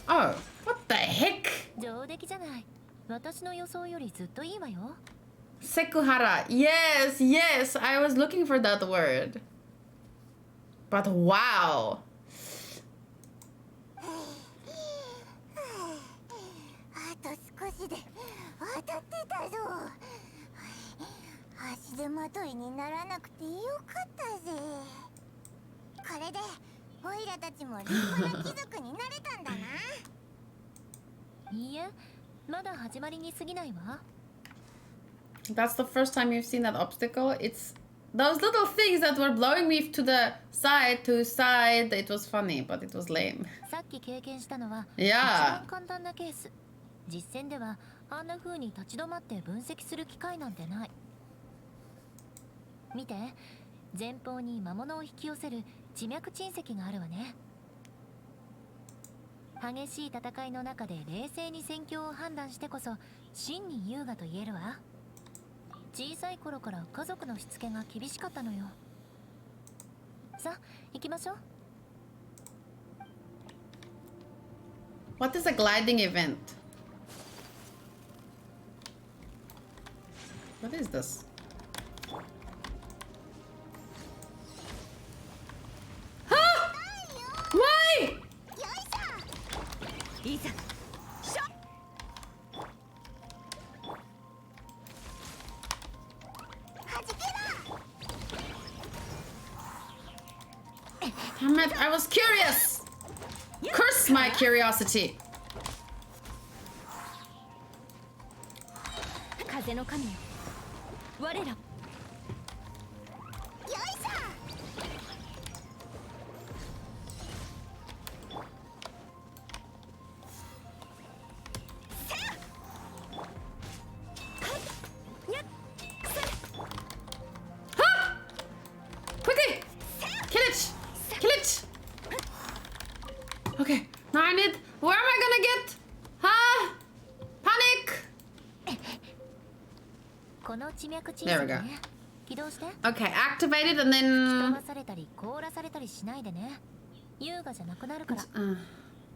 [SPEAKER 1] Oh, what the heck?
[SPEAKER 2] 上出来じゃない。私の予想よりずっといいわよ。
[SPEAKER 1] Sekuhara. Yes, yes. I was looking for that word. But wow.
[SPEAKER 3] あと少しで当たってたぞ。足手まといにならなくてよかったぜ。これでオイラたちも立派な貴族になれたんだな。
[SPEAKER 2] いいえ、まだ始まりに過ぎないわ。
[SPEAKER 1] That's the first time you've seen that obstacle. It's those little things that were blowing me to the side to side. It was funny, but it was lame.
[SPEAKER 2] さっき経験したのは
[SPEAKER 1] Yeah.
[SPEAKER 2] 一番簡単なケース。実戦ではあんな風に立ち止まって分析する機会なんてない。見て、前方に魔物を引き寄せる地脈沈石があるわね。激しい戦いの中で冷静に戦況を判断してこそ真に優雅と言えるわ。小さい頃から家族のしつけが厳しかったのよ。さあ行きましょう。
[SPEAKER 1] What is a gliding event? What is this? Ah! Why?
[SPEAKER 2] いざ
[SPEAKER 1] Damn it, I was curious! Curse my curiosity!
[SPEAKER 2] 風の神よ、我ら。よいしょ。
[SPEAKER 1] Ah! Quickly! Kill it! Kill it! Okay, now I need... Where am I gonna get? Huh? Panic!
[SPEAKER 2] この地脈チ
[SPEAKER 1] There
[SPEAKER 2] ー
[SPEAKER 1] we
[SPEAKER 2] ズ
[SPEAKER 1] go.
[SPEAKER 2] ね。起動して。
[SPEAKER 1] Okay, activated and
[SPEAKER 2] 飛
[SPEAKER 1] then...
[SPEAKER 2] ばされたり凍らされたりしないでね。優雅じゃなくなるから。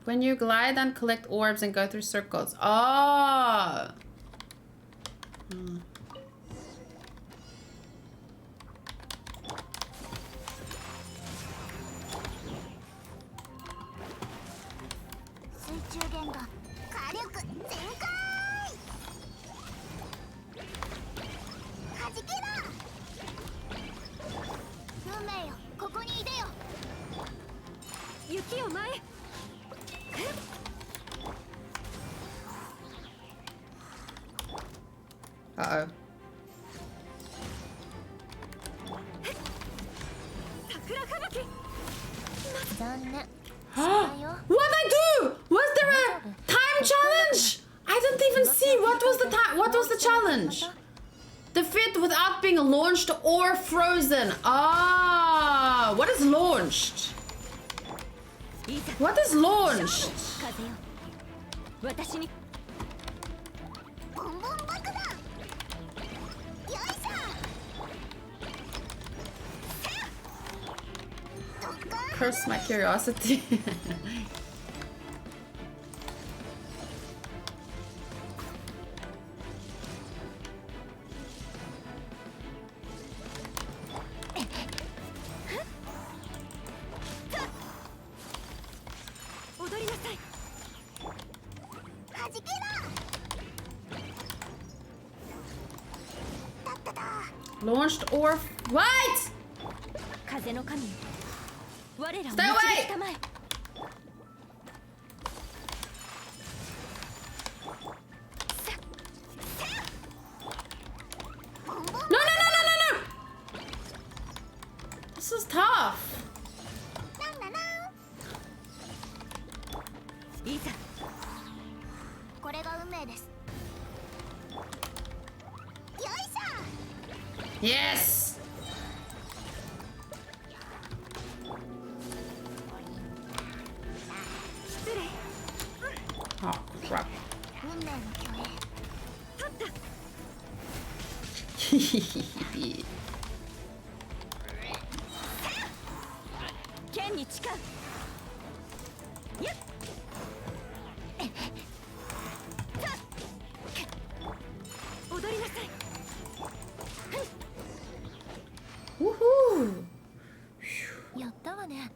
[SPEAKER 1] when you glide and collect orbs and go through circles. Oh! Hmm.
[SPEAKER 3] 水中弦が火力全開。弾けろ。運命よ、ここにいでよ。
[SPEAKER 2] 雪を前。
[SPEAKER 1] Uh-oh.
[SPEAKER 2] 桜吹雪。残念。
[SPEAKER 1] What'd I do? Was there a time challenge? I didn't even see. What was the time? What was the challenge? Defeat without being launched or frozen. Ah, what is launched? What is launched?
[SPEAKER 2] 風よ、私に。
[SPEAKER 3] ボンボン爆弾。よいしょ。
[SPEAKER 1] Curse my curiosity. Launched or what?
[SPEAKER 2] 風の神よ、我らを
[SPEAKER 1] Stay
[SPEAKER 2] 導き
[SPEAKER 1] away!
[SPEAKER 2] たまえ。
[SPEAKER 1] No, no, no, no, no, no! This is tough.
[SPEAKER 2] いざ。
[SPEAKER 3] これが運命です。よいしょ。
[SPEAKER 1] Yes. Oh crap.
[SPEAKER 3] 運命の虚栄。
[SPEAKER 2] 剣に誓う。やっ。踊りなさい。
[SPEAKER 1] Woohoo!
[SPEAKER 2] やったわね。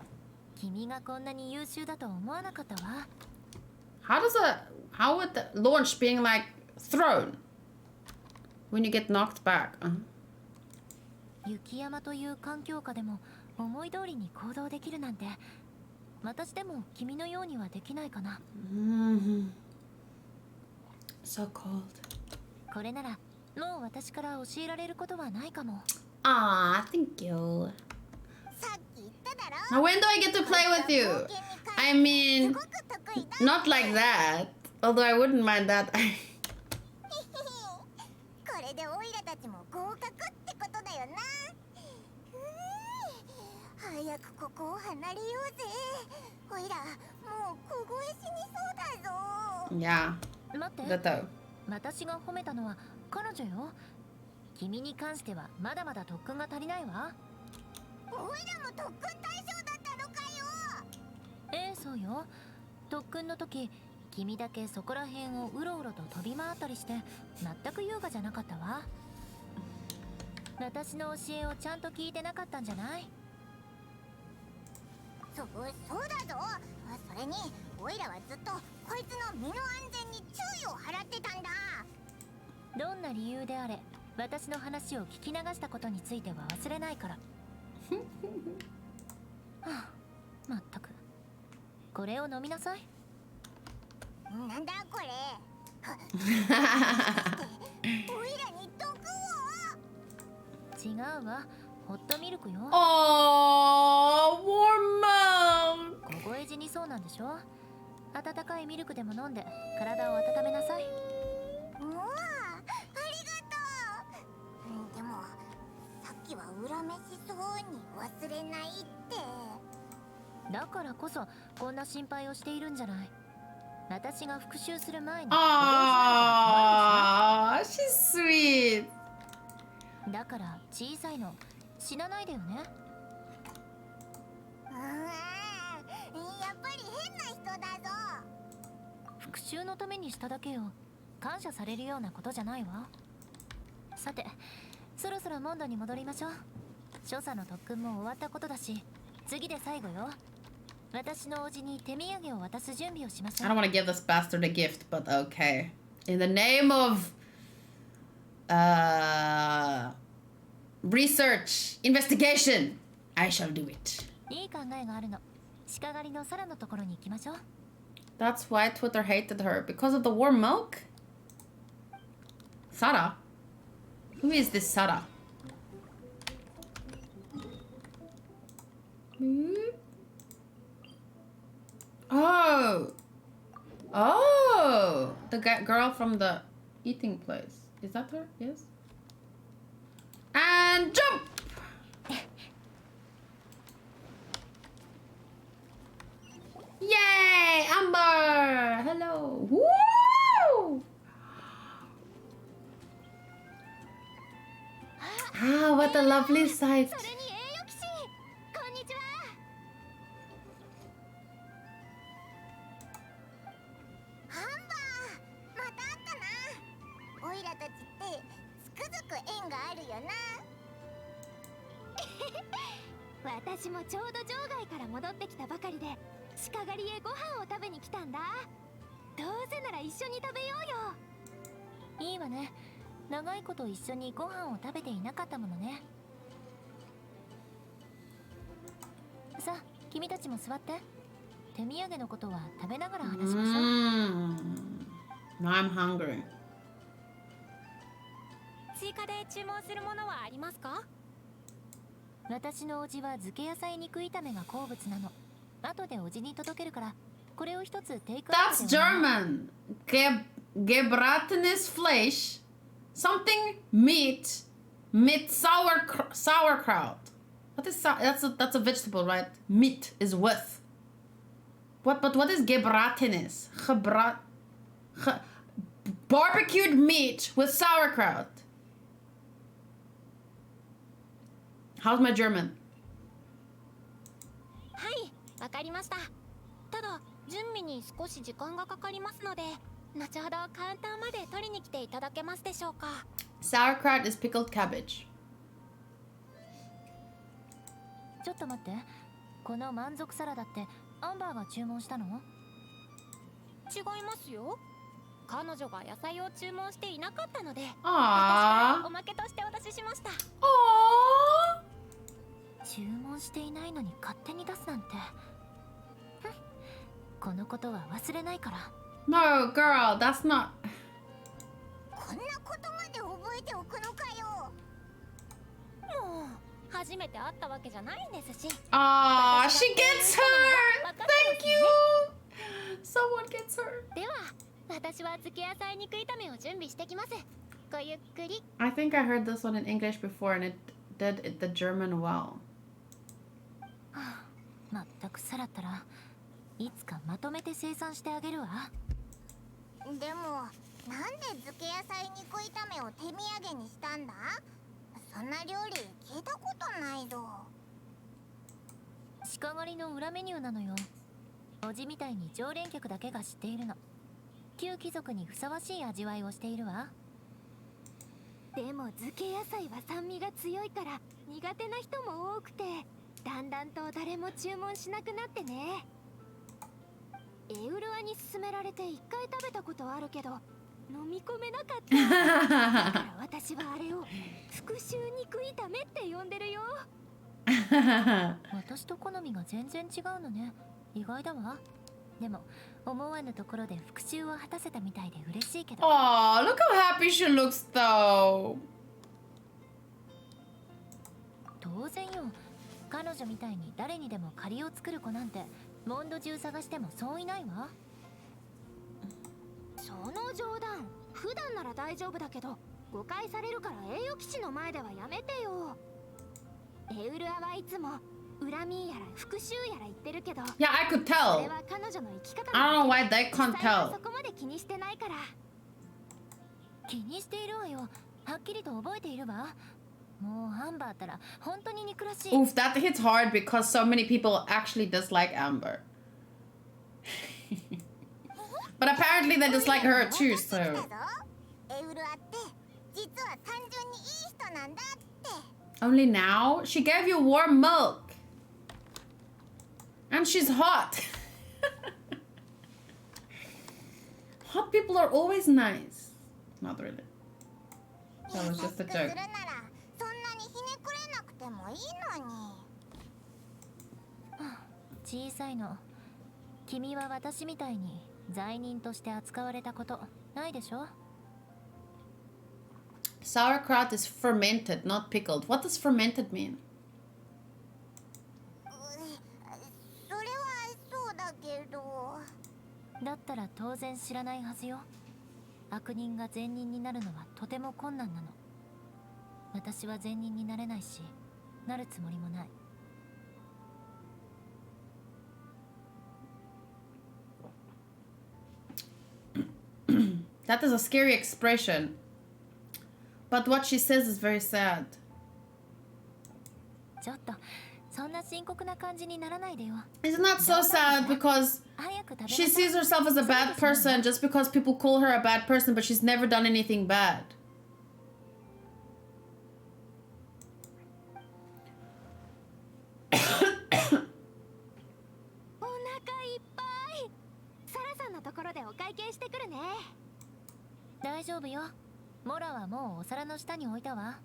[SPEAKER 2] 君がこんなに優秀だと思わなかったわ。
[SPEAKER 1] How would the launch being like thrown when you get knocked back?
[SPEAKER 2] 雪山という環境下でも思い通りに行動できるなんて、私でも君のようにはできないかな。
[SPEAKER 1] So cold.
[SPEAKER 2] これならもう私から教えられることはないかも。
[SPEAKER 1] Ah, thank you.
[SPEAKER 3] さっき言っただろ。
[SPEAKER 1] Now when do I get to play with you? I mean,
[SPEAKER 3] すごく得意だ。
[SPEAKER 1] not like that. Although I wouldn't mind that.
[SPEAKER 3] これでオイラたちも合格ってことだよな。早くここを離れようぜ。おいらもう凍え死にそうだぞ。
[SPEAKER 1] Yeah.
[SPEAKER 2] 待って、
[SPEAKER 1] Good though.
[SPEAKER 2] 私が褒めたのは彼女よ。君に関してはまだまだ特訓が足りないわ。
[SPEAKER 3] おいらも特訓対象だったのかよ。
[SPEAKER 2] そうよ。特訓の時君だけそこら辺をうろうろと飛び回ったりして全く優雅じゃなかったわ。私の教えをちゃんと聞いてなかったんじゃない？
[SPEAKER 3] そうだぞ。それにおいらはずっとこいつの身の安全に注意を払ってたんだ。
[SPEAKER 2] どんな理由であれ私の話を聞き流したことについては忘れないから。はあ、まったく。これを飲みなさい。
[SPEAKER 3] なんだこれ。おいらに毒を。
[SPEAKER 2] 違うわ、ホットミルクよ。
[SPEAKER 1] Oh, warm milk.
[SPEAKER 2] 凍え死にそうなんでしょ。温かいミルクでも飲んで体を温めなさい。
[SPEAKER 3] うわあ、ありがとう。でもさっきは恨めしそうに忘れないって。
[SPEAKER 2] だからこそこんな心配をしているんじゃない。私が復讐する前に
[SPEAKER 1] Aww, she's sweet.
[SPEAKER 2] だから小さいの死なないでよね。
[SPEAKER 3] やっぱり変な人だぞ。
[SPEAKER 2] 復讐のためにしただけよ。感謝されるようなことじゃないわ。さて、そろそろモンドに戻りましょう。所作の特訓も終わったことだし、次で最後よ。私のおじに手土産を渡す準備をしましょ
[SPEAKER 1] I
[SPEAKER 2] う。
[SPEAKER 1] don't want to give this bastard a gift, but okay. In the name of research, investigation, I shall do it.
[SPEAKER 2] いい考えがあるの。鹿狩りのサラのところに行きましょう。
[SPEAKER 1] That's why Twitter hated her because of the warm milk. Sara? Who is this Sara? Oh. Oh. The girl from the eating place. Is that her? Yes. And jump! Yay! Amber! Hello. Woo! Ah, what a lovely sight.
[SPEAKER 3] それに栄誉騎士、こんにちは。ハンバー、また会ったな。おいらたちってつくづく縁があるよな。私もちょうど場外から戻ってきたばかりで鹿狩りへご飯を食べに来たんだ。どうせなら一緒に食べようよ。
[SPEAKER 2] いいわね。長いこと一緒にご飯を食べていなかったものね。さあ、君たちも座って。手土産のことは食べながら話しましょう。
[SPEAKER 1] Now I'm hungry.
[SPEAKER 3] 追加で注文するものはありますか？
[SPEAKER 2] 私のおじは漬け野菜肉炒めが好物なの。後でおじに届けるから、これを一つテイクアウ
[SPEAKER 1] That's
[SPEAKER 2] トでお願い。
[SPEAKER 1] German. Gebratenes Fleisch. Something meat. Mit sauerkraut. What is that's a vegetable, right? Meat is with. But what is gebratenes? Barbecued meat with sauerkraut. How's my German?
[SPEAKER 3] はい、わかりました。ただ準備に少し時間がかかりますので、後ほどカウンターまで取りに来ていただけますでしょうか。
[SPEAKER 1] Sauerkraut is pickled cabbage.
[SPEAKER 2] ちょっと待って。この満足サラダってアンバーが注文したの？
[SPEAKER 3] 違いますよ。彼女が野菜を注文していなかったので、私
[SPEAKER 1] Aww.
[SPEAKER 3] がおまけとしてお渡ししました。
[SPEAKER 1] Aww.
[SPEAKER 2] 注文していないのに勝手に出すなんて。ふん、このことは忘れないから。
[SPEAKER 1] No, girl, that's not.
[SPEAKER 3] こんなことまで覚えておくのかよ。もう初めて会ったわけじゃないんですし。
[SPEAKER 1] Aww, she gets her. Thank you. Someone gets her.
[SPEAKER 3] では、私は漬け野菜肉炒めを準備してきます。ごゆっくり。
[SPEAKER 1] I think I heard this one in English before and it did the German well.
[SPEAKER 2] まったくサラったらいつかまとめて生産してあげるわ。
[SPEAKER 3] でもなんで漬け野菜肉炒めを手土産にしたんだ？そんな料理聞いたことないぞ。
[SPEAKER 2] 鹿狩りの裏メニューなのよ。おじみたいに常連客だけが知っているの。旧貴族にふさわしい味わいをしているわ。
[SPEAKER 9] でも漬け野菜は酸味が強いから苦手な人も多くて、だんだんと誰も注文しなくなってね。エウルアに勧められて1回食べたことあるけど飲み込めなかった。だから私はあれを復讐肉炒めって呼んでるよ。
[SPEAKER 2] 私と好みが全然違うのね。意外だわ。でも思わぬところで復讐を果たせたみたいで嬉しいけど。
[SPEAKER 1] Aw, look how happy she looks though.
[SPEAKER 2] 当然よ。彼女みたいに誰にでも借りを作る子なんてモンド中探してもそういないわ。
[SPEAKER 9] その冗談普段なら大丈夫だけど誤解されるから栄誉騎士の前ではやめてよ。エウルアはいつも恨みやら復讐やら言ってるけど、
[SPEAKER 1] Yeah, I could
[SPEAKER 9] そ
[SPEAKER 1] tell.
[SPEAKER 9] れは彼女の生き方
[SPEAKER 1] I don't know why they can't
[SPEAKER 9] 実際は
[SPEAKER 1] tell.
[SPEAKER 9] そこまで気にしてないから。
[SPEAKER 2] 気にしているわよ。はっきりと覚えているわ。もうアンバーったら本当に憎らしい。
[SPEAKER 1] Oof, that hits hard because so many people actually dislike Amber. But apparently they dislike her too, so.
[SPEAKER 3] エウルアって実は単純にいい人なんだって。
[SPEAKER 1] Only now? She gave you warm milk. And she's hot. Hot people are always nice. Not really. That was just a
[SPEAKER 3] 優しくする
[SPEAKER 1] joke.
[SPEAKER 3] ならそんなにひねくれなくてもいいのに。
[SPEAKER 2] 小さいの。君は私みたいに罪人として扱われたことないでしょ。
[SPEAKER 1] Sauerkraut is fermented, not pickled. What does fermented mean?
[SPEAKER 3] それはそうだけど。
[SPEAKER 2] だったら当然知らないはずよ。悪人が善人になるのはとても困難なの。私は善人になれないし、なるつもりもない。
[SPEAKER 1] That is a scary expression. But what she says is very sad.
[SPEAKER 2] ちょっとそんな深刻な感じにならないでよ。
[SPEAKER 1] Isn't that so sad because
[SPEAKER 2] 早く食べなさ
[SPEAKER 1] she
[SPEAKER 2] い。
[SPEAKER 1] sees herself as a bad person just because people call her a bad person, but she's never done anything bad.
[SPEAKER 9] お腹いっぱい。サラさんのところでお会計してくるね。
[SPEAKER 2] 大丈夫よ。モラはもうお皿の下に置いたわ。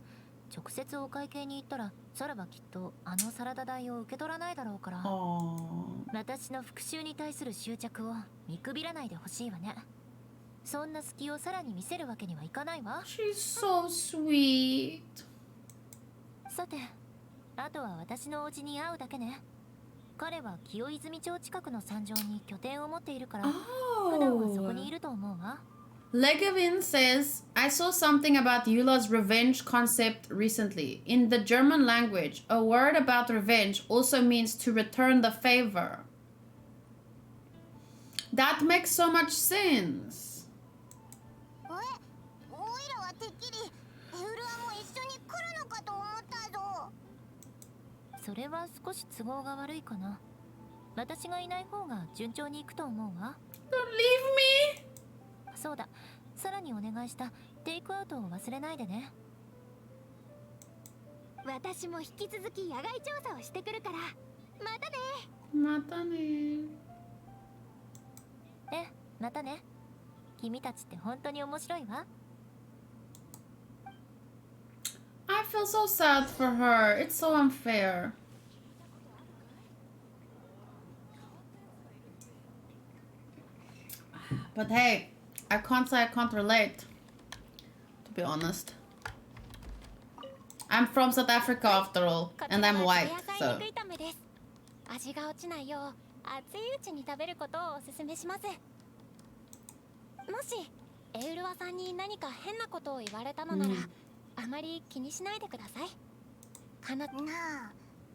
[SPEAKER 2] 直接お会計に行ったらサラはきっとあのサラダ代を受け取らないだろうから。
[SPEAKER 1] Aww.
[SPEAKER 2] 私の復讐に対する執着を見くびらないでほしいわね。そんな隙をさらに見せるわけにはいかないわ。
[SPEAKER 1] She's so sweet.
[SPEAKER 2] さて、あとは私のお家に会うだけね。彼は清泉町近くの山上に拠点を持っているから、普段はそこにい
[SPEAKER 1] Oh.
[SPEAKER 2] ると思うわ。
[SPEAKER 1] Legevin says, I saw something about Eula's revenge concept recently. In the German language, a word about revenge also means to return the favor. That makes so much sense.
[SPEAKER 3] オイラはてっきりエウルアも一緒に来るのかと思ったぞ。
[SPEAKER 2] それは少し都合が悪いかな。私がいない方が順調にいくと思うわ。
[SPEAKER 1] Don't leave me.
[SPEAKER 2] そうだ、さらにお願いしたテイクアウトを忘れないでね。
[SPEAKER 9] 私も引き続き野外調査をしてくるから。またね。
[SPEAKER 1] またね。
[SPEAKER 2] またね。君たちって本当に面白いわ。
[SPEAKER 1] I feel so sad for her. It's so unfair. But hey, I can't say I can't relate. To be honest. I'm from South Africa after all, and I'm white, so.
[SPEAKER 9] 味が落ちないよう熱いうちに食べることをおすすめします。もしエウルワさんに何か変なことを言われたのなら、あまり気にしないでください。
[SPEAKER 3] なあ、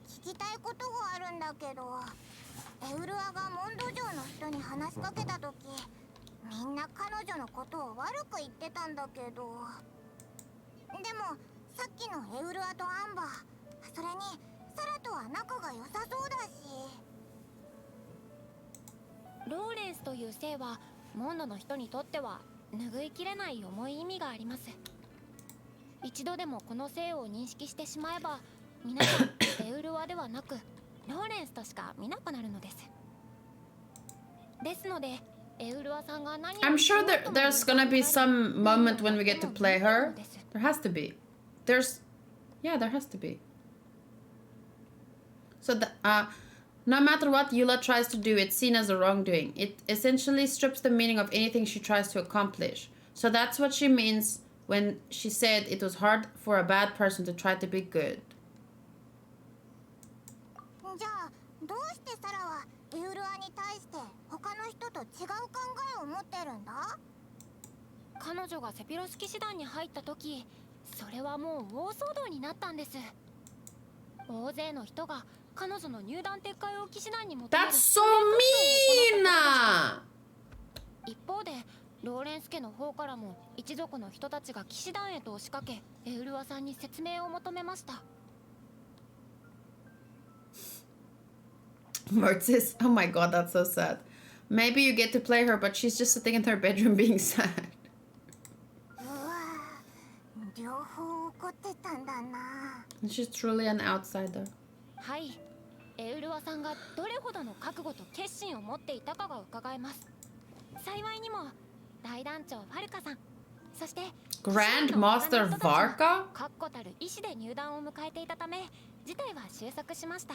[SPEAKER 3] 聞きたいことがあるんだけど、エエウルアがモンド城の人に話しかけた時、みんな彼女のことを悪く言ってたんだけど、でもさっきのエウルアとアンバー、それにサラとは仲が良さそうだし。
[SPEAKER 9] ローレンスという姓はモンドの人にとっては拭いきれない重い意味があります。一度でもこの姓を認識してしまえば、皆さんエウルアではなくローレンスとしか見なくなるのです。ですのでエウルアさんが何を
[SPEAKER 1] I'm sure there's gonna be some moment when we get to play her. There has to be. Yeah, there has to be. So no matter what Eula tries to do, it's seen as a wrongdoing. It essentially strips the meaning of anything she tries to accomplish. So that's what she means when she said it was hard for a bad person to try to be good.
[SPEAKER 3] じゃあどうしてサラはエウルアに対して他の人と違う考えを持ってるんだ？
[SPEAKER 9] 彼女がセピロス騎士団に入った時、それはもう大騒動になったんです。大勢の人が彼女の入団撤回を騎士団に求める。
[SPEAKER 1] That's so mean!
[SPEAKER 9] 一方でローレンス家の方からも一族の人たちが騎士団へと押しかけ、エウルアさんに説明を求めました。
[SPEAKER 1] Mortis, oh my god, that's so sad. Maybe you get to play her, but she's just sitting in her bedroom being sad.
[SPEAKER 3] うわ、両方怒ってたんだな。
[SPEAKER 1] She's truly an outsider.
[SPEAKER 9] はい、エウルアさんがどれほどの覚悟と決心を持っていたかが伺えます。幸いにも大団長ファルカさん、そして
[SPEAKER 1] Grand Master Varka?
[SPEAKER 9] 確固たる意志で入団を迎えていたため、事態は収束しました。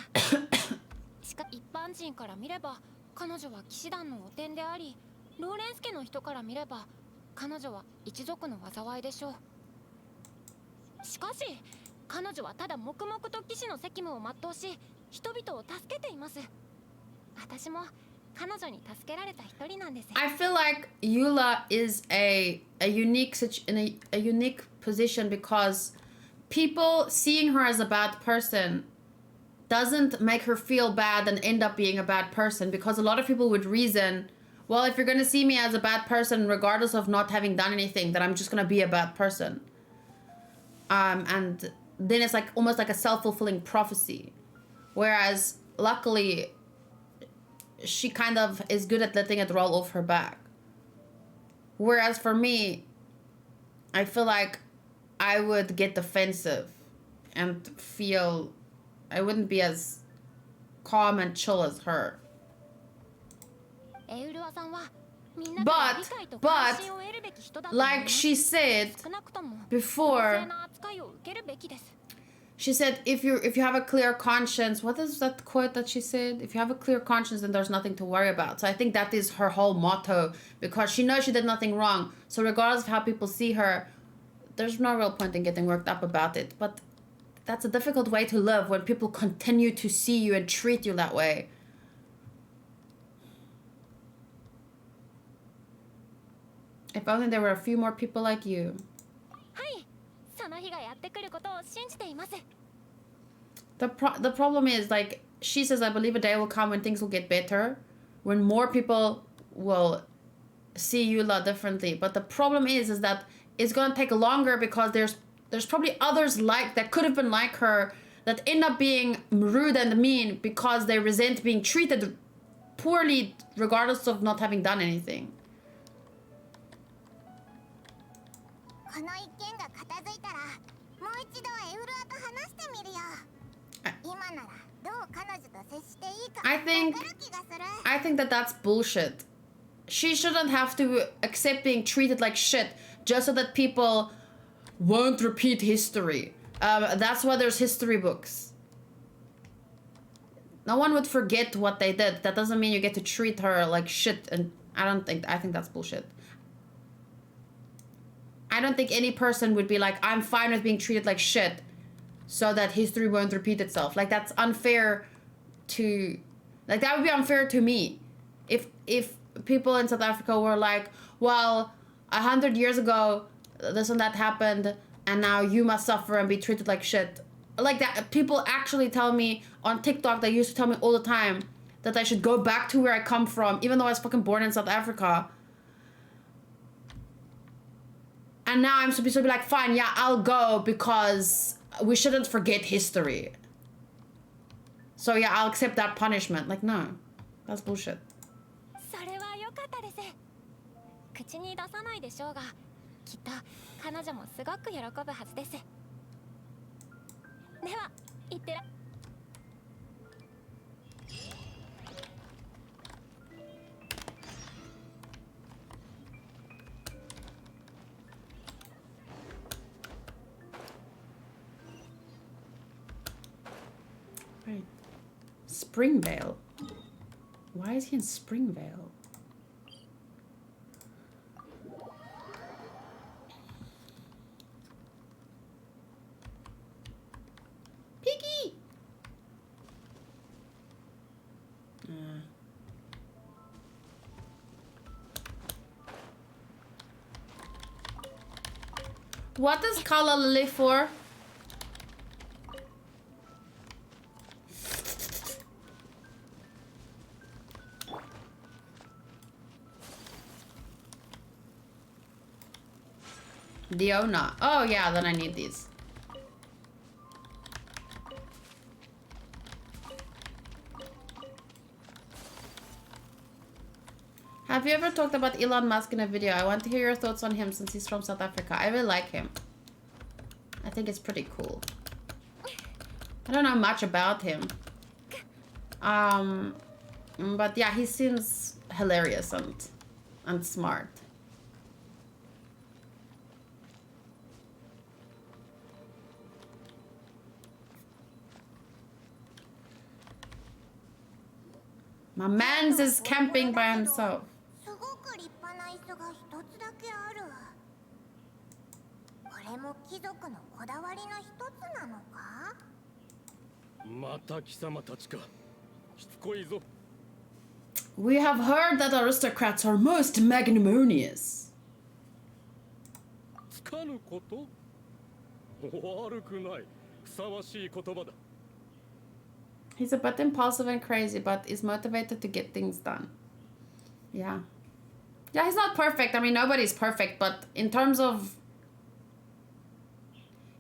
[SPEAKER 9] しかし一般人から見れば彼女は騎士団の汚点であり、ローレンス家の人から見れば彼女は一族の災いでしょう。しかし彼女はただ黙々と騎士の責務を全うし、人々を助けています。私も彼女に助けられた一人なんです。
[SPEAKER 1] I feel like Eula is a unique position because people seeing her as a bad person doesn't make her feel bad and end up being a bad person, because a lot of people would reason, well, if you're going to see me as a bad person regardless of not having done anything, then I'm just going to be a bad person. And then it's like almost like a self-fulfilling prophecy. Whereas luckily she kind of is good at letting it roll off her back. Whereas for me, I feel like I would get defensive and feel I wouldn't be as calm and chill as her. But like she said before, she said if you have a clear conscience, what is that quote that she said? If you have a clear conscience, then there's nothing to worry about. So I think that is her whole motto, because she knows she did nothing wrong. So regardless of how people see her, there's no real point in getting worked up about it. But that's a difficult way to live when people continue to see you and treat you that way. If only there were a few more people like you. The problem is, like, she says, I believe a day will come when things will get better, when more people will see Eula differently. But the problem is that it's gonna take longer, because there's probably others like that could have been like her that end up being rude and mean because they resent being treated poorly regardless of not having done anything. I think that that's bullshit. She shouldn't have to accept being treated like shit just so that people won't repeat history. That's why there's history books. No one would forget what they did. That doesn't mean you get to treat her like shit. And I think that's bullshit. I don't think any person would be like, I'm fine with being treated like shit so that history won't repeat itself. Like, that's unfair to, like, that would be unfair to me. If people in South Africa were like, well, 100 years ago, this and that happened, and now you must suffer and be treated like shit. Like that, people actually tell me on TikTok, they used to tell me all the time that I should go back to where I come from, even though I was fucking born in South Africa. And now I'm supposed to be like, fine, yeah, I'll go because we shouldn't forget history. So yeah, I'll accept that punishment. Like, no, that's bullshit.
[SPEAKER 9] それは良かったです。口に出さないでしょうが、きっと彼女もすごく喜ぶはずです。では、いってら。
[SPEAKER 1] Right. Springvale. Why is he in Springvale? Piggy! What is Kala Lily for? Diona. Oh yeah, then I need these. Have you ever talked about Elon Musk in a video? I want to hear your thoughts on him since he's from South Africa. I really like him. I think it's pretty cool. I don't know much about him. But yeah, he seems hilarious and smart. My man's is camping by himself.
[SPEAKER 3] すごく立派な椅子が一つだけある。これも貴族のこだわりの一つなのか？
[SPEAKER 4] また貴様たちか。しつこいぞ。
[SPEAKER 1] We have heard that aristocrats are most magnanimous.
[SPEAKER 4] つかぬこと？悪くない。ふさわしい言葉だ。
[SPEAKER 1] He's a bit impulsive and crazy, but is motivated to get things done. Yeah. Yeah, he's not perfect. I mean, nobody's perfect, but in terms of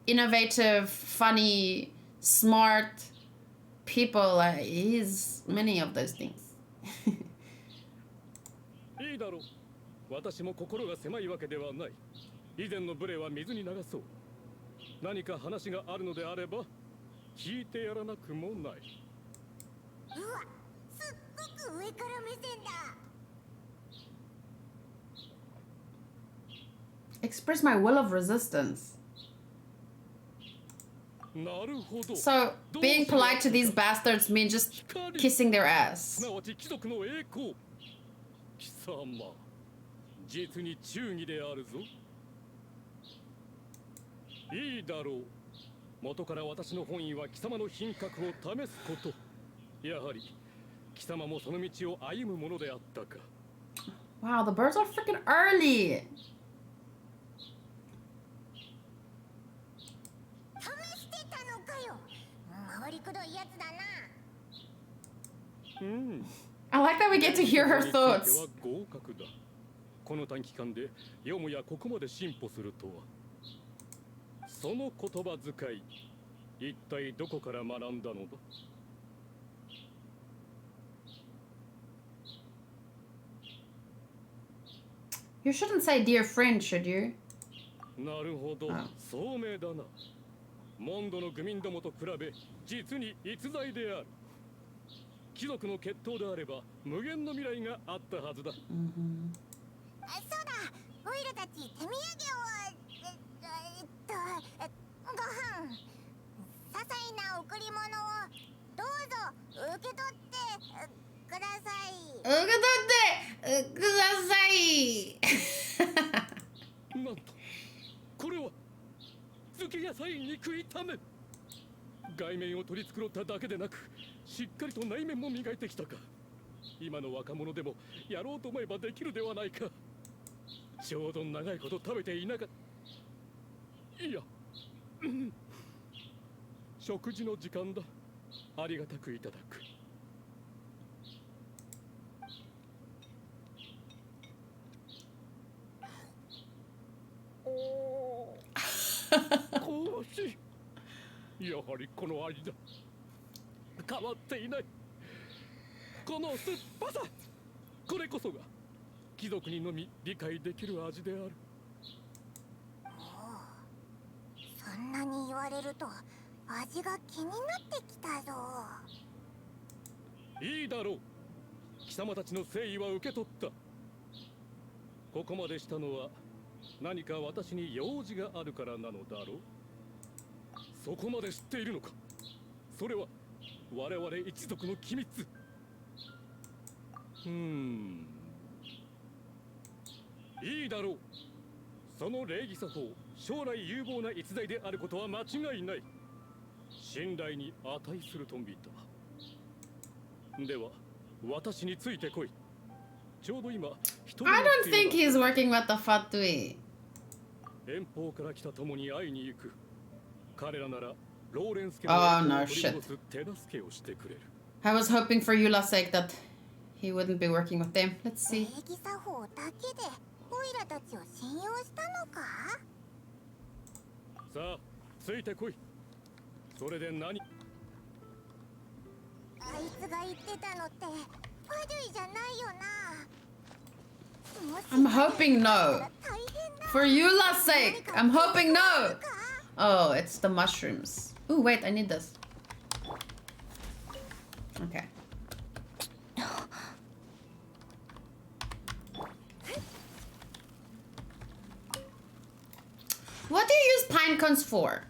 [SPEAKER 1] innovative, funny, smart people, he's many of those things.
[SPEAKER 4] いいだろう。私も心が狭いわけではない。以前の無礼は水に流そう。何か話があるのであれば、聞いてやらなくもない。
[SPEAKER 3] うわ、すっごく上から目線だ。
[SPEAKER 1] Express my will of resistance.
[SPEAKER 4] なるほど。
[SPEAKER 1] So, being polite to these bastards means just kissing their ass.
[SPEAKER 4] すなわち貴族の栄光。貴様、実に忠義であるぞ。いいだろう。元から私の本意は貴様の品格を試すこと。やはり貴様もその道を歩むものであったか。
[SPEAKER 1] Wow, the birds are freaking early.
[SPEAKER 3] 試してたのかよ。回りくどいやつだな。
[SPEAKER 1] I like that we get to hear her thoughts.
[SPEAKER 4] は合格だ。この短期間でよもやここまで進歩するとは。その言葉遣い、一体どこから学んだのだ？
[SPEAKER 1] You shouldn't say dear friend, should you?
[SPEAKER 4] なるほど、聡明だな。モンドの愚民どもと比べ、実に逸材である。貴族の血統であれば、無限の未来があったはずだ。
[SPEAKER 3] そうだ、オイラたち手土産をご飯、些細な贈り物をどうぞ受け取ってください。
[SPEAKER 1] 受け取ってください。
[SPEAKER 4] なんと、これは漬け野菜肉炒め。外面を取り繕っただけでなく、しっかりと内面も磨いてきたか。今の若者でもやろうと思えばできるではないか。ちょうど長いこと食べていなかった。いや、食事の時間だ。ありがたくいただく。こうしやはりこの味だ。変わっていない。この酸っぱさ、これこそが貴族にのみ理解できる味である。
[SPEAKER 3] そんなに言われると味が気になってきたぞ。
[SPEAKER 4] いいだろう。貴様たちの誠意は受け取った。ここまでしたのは何か私に用事があるからなのだろう。そこまで知っているのか。それは我々一族の機密。いいだろう。その礼儀作法、将来有望な逸材であることは間違いない。信頼に値すると見た。では私についてこい。ちょうど今人
[SPEAKER 1] I don't think he's working with the Fatui.
[SPEAKER 4] 遠方から来た友に会いに行く。彼らならローレンス家
[SPEAKER 1] Oh
[SPEAKER 4] の
[SPEAKER 1] no
[SPEAKER 4] 手
[SPEAKER 1] shit.
[SPEAKER 4] 助けをしてくれる。
[SPEAKER 1] I was hoping for Eula's sake that he wouldn't be working with them. Let's
[SPEAKER 3] 礼
[SPEAKER 1] see.
[SPEAKER 3] 儀作法だけでオイラたちを信用したのか。
[SPEAKER 4] さあついてこい。それで何。
[SPEAKER 3] あいつが言ってたのってファデュイじゃないよな。
[SPEAKER 1] I'm hoping no. For Eula's sake, I'm hoping no. Oh, it's the mushrooms. Ooh, wait, I need this. Okay. What do you use pine cones for?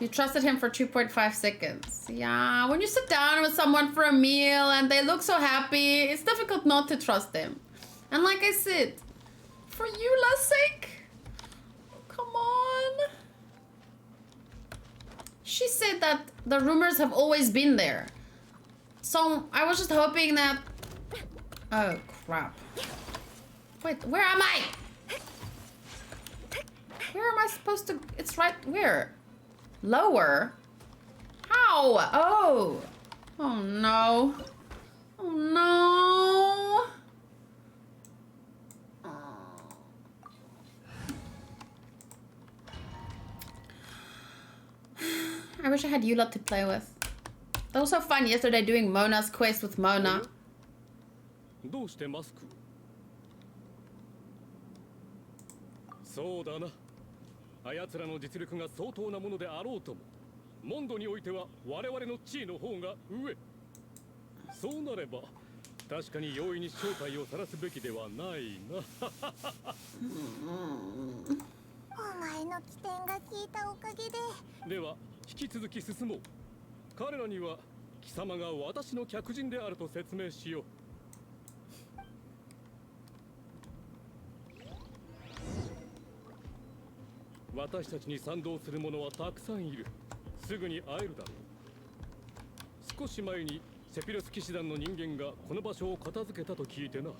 [SPEAKER 1] You trusted him for 2.5 seconds. Yeah, when you sit down with someone for a meal and they look so happy, it's difficult not to trust them. And like I said, for Eula's sake, come on. She said that the rumors have always been there. So I was just hoping that... Oh, crap. Wait, where am I? Where am I supposed to... It's right... Where? Lower? How? Oh. Oh, no. Oh, no. I wish I had Eula to play with. That was so fun yesterday doing Mona's quest with Mona.
[SPEAKER 4] どうしてマスクを。そうだな。あやつらの実力が相当なものであろうとも、モンドにおいては我々の地位の方が上。そうなれば確かに容易に正体を晒すべきではないな。
[SPEAKER 3] お前の起点が効いたおかげで。
[SPEAKER 4] では引き続き進もう。彼らには貴様が私の客人であると説明しよう。私たちに賛同する者はたくさんいる。すぐに会えるだろう。少し前にセピロス騎士団の人間がこの場所を片付けたと聞いてな。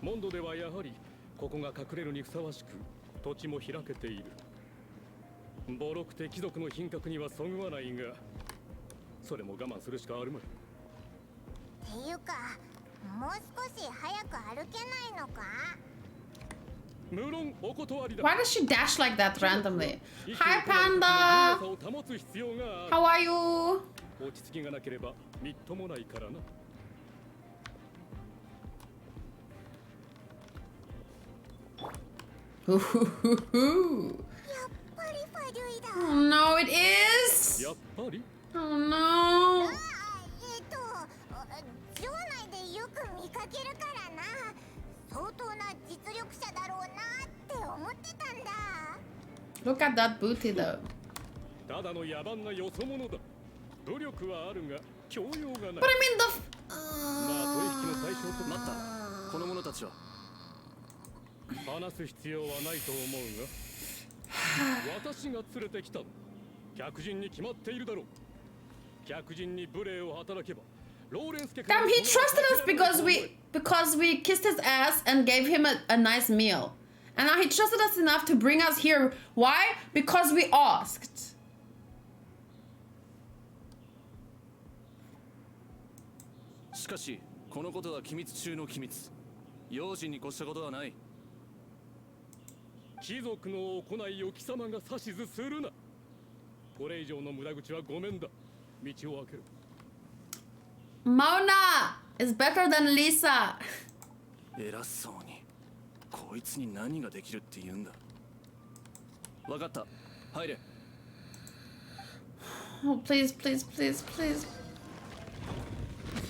[SPEAKER 4] モンドではやはりここが隠れるにふさわしく、土地も開けている。ボロくて貴族の品格にはそぐわないが、それも我慢するしかあるまい。
[SPEAKER 3] っていうか、もう少し早く歩けないのか。
[SPEAKER 4] 無論お断りだ。
[SPEAKER 1] Why does she dash like that randomly? Hi, Panda! How are you?
[SPEAKER 4] 落ち着きがなければみっともないからな。
[SPEAKER 1] Oh no, it is!
[SPEAKER 4] やっぱり
[SPEAKER 1] Oh no!
[SPEAKER 3] 城内でよく見かけるからな。相当な実力者だろうなって思ってたんだ。
[SPEAKER 1] Look at that booty though.
[SPEAKER 4] ただの野蛮なよそ者だ。努力はあるが教養がない。
[SPEAKER 1] But I mean the...
[SPEAKER 4] まあ取引の対象と。
[SPEAKER 6] 待った。この者たちは
[SPEAKER 4] 話す必要はないと思うが、私が連れてきた。客人に決まっているだろう。客人に無礼を働けば。
[SPEAKER 1] Damn, he trusted us because we kissed his ass and gave him a nice meal. And now he trusted us enough to bring us here. Why? Because we asked.
[SPEAKER 6] しかしこのことは機密中の機密。
[SPEAKER 4] 用心に越したことはない。貴族の行いを貴様が指図するな。これ以上の無駄口はごめんだ。道を開ける。
[SPEAKER 1] Mona is better than Lisa.
[SPEAKER 4] 偉そうに。こいつに何ができるって言うんだ。わかった。入れ。
[SPEAKER 1] Oh, please, please, please, please.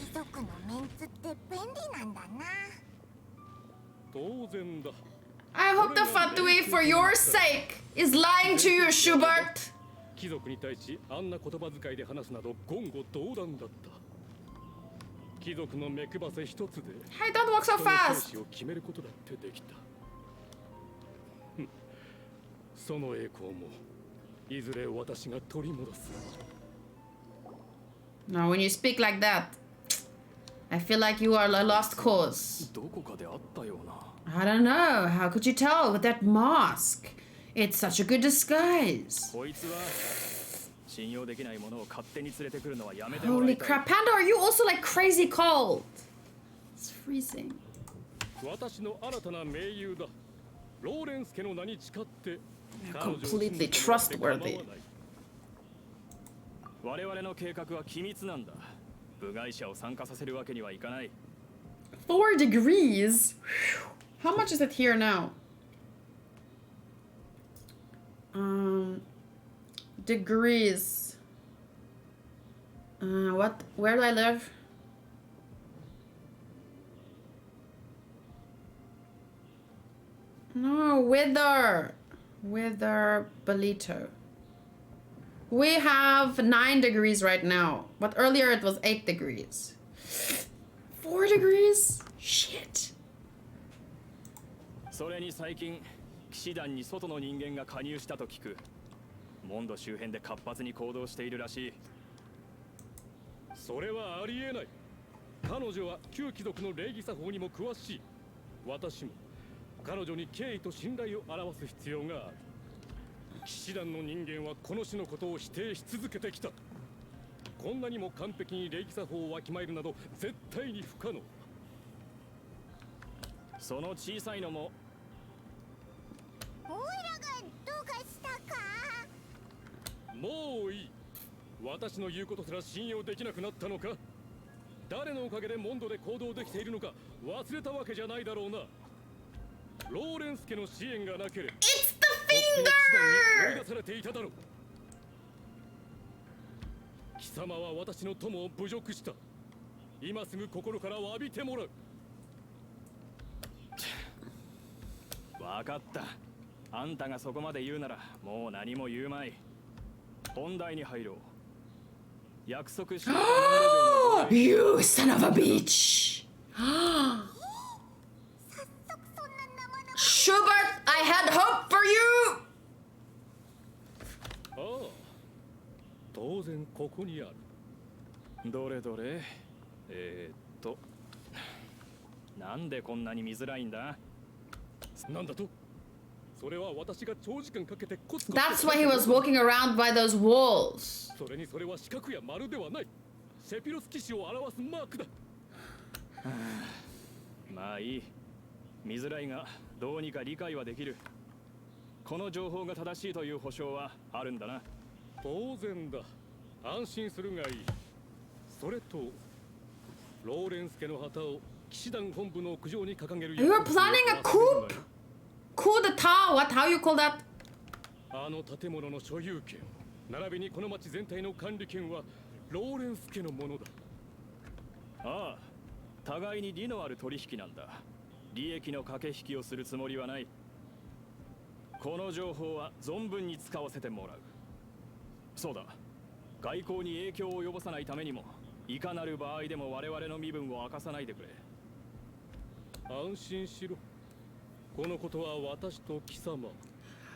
[SPEAKER 3] 貴族のメンツって便利なんだな。
[SPEAKER 4] 当然だ。
[SPEAKER 1] I hope the Fatui, for your sake, is lying to you, Schubert.
[SPEAKER 4] 貴族に対しあんな言葉遣いで話すなど言語道断だった。貴族の目くばせ一つで
[SPEAKER 1] Hey, don't walk so
[SPEAKER 4] 人の
[SPEAKER 1] fast.
[SPEAKER 4] 生死を決めることだってできた。その栄光もいずれ私が取り戻す。
[SPEAKER 1] Now, when you speak like that, I feel like you are a lost cause.
[SPEAKER 4] どこかであったような。
[SPEAKER 1] I don't know. How could you tell with that mask? It's such a good disguise.
[SPEAKER 8] こいつは信用できないものを勝手に連れてくるのはやめてもら
[SPEAKER 1] Holy
[SPEAKER 8] いたい。
[SPEAKER 1] crap. Panda, are you also like crazy cold? It's freezing.
[SPEAKER 4] 私の新たな盟友だ。ローレンス家の名に誓って
[SPEAKER 1] Completely trustworthy.
[SPEAKER 8] 我々の計画は機密なんだ。部外者を参加させるわけにはいかない。
[SPEAKER 1] 4 degrees? How much is it here now? Degrees. What? Where do I live? No, Wither. Wither Belito. We have 9 degrees right now, but earlier it was 8 degrees. 4 degrees? Shit.
[SPEAKER 8] それに最近騎士団に外の人間が加入したと聞く。モンド周辺で活発に行動しているらしい。
[SPEAKER 4] それはありえない。彼女は旧貴族の礼儀作法にも詳しい。私も彼女に敬意と信頼を表す必要がある。騎士団の人間はこの種のことを否定し続けてきた。こんなにも完璧に礼儀作法をわきまえるなど絶対に不可能。
[SPEAKER 8] その小さいのも
[SPEAKER 3] オイラがどうかしたか？
[SPEAKER 4] もういい。私の言うことすら信用できなくなったのか。誰のおかげでモンドで行動できているのか忘れたわけじゃないだろうな。ローレンス家の支援がなければ
[SPEAKER 1] It's the
[SPEAKER 4] 追い
[SPEAKER 1] finger!
[SPEAKER 4] 出されていただろう。貴様は私の友を侮辱した。今すぐ心から詫びてもらう。
[SPEAKER 8] わかった。あんたがそこまで言うならもう何も言うまい。本題に入ろう。約束したモンド城の
[SPEAKER 1] You son of a bitch! Schubert, I had hope for you!
[SPEAKER 4] ああ、当然ここにある。
[SPEAKER 8] どれどれ。なんでこんなに見づらいんだ。
[SPEAKER 4] なんだと。それは私が長時間かけてコツコツ。
[SPEAKER 1] That's why he was walking around by those walls.
[SPEAKER 4] それにそれは四角や丸ではない。セピロス騎士を表すマークだ。
[SPEAKER 8] まあいい。見づらいがどうにか理解はできる。この情報が正しいという保証はあるんだな。
[SPEAKER 4] 当然だ。安心するがいい。それとローレンス家の旗を騎士団本部の屋上に掲げる。
[SPEAKER 1] You were planning a coup? Coup d'etat? What? How you call that?
[SPEAKER 4] あの建物の所有権、並びにこの町全体の管理権はローレンス家のものだ。
[SPEAKER 8] ああ、互いに利のある取引なんだ。利益の駆け引きをするつもりはない。この情報は存分に使わせてもらう。そうだ、外交に影響を及ぼさないためにも、いかなる場合でも我々の身分を明かさないでくれ。
[SPEAKER 4] 安心しろ。このことは私と貴様。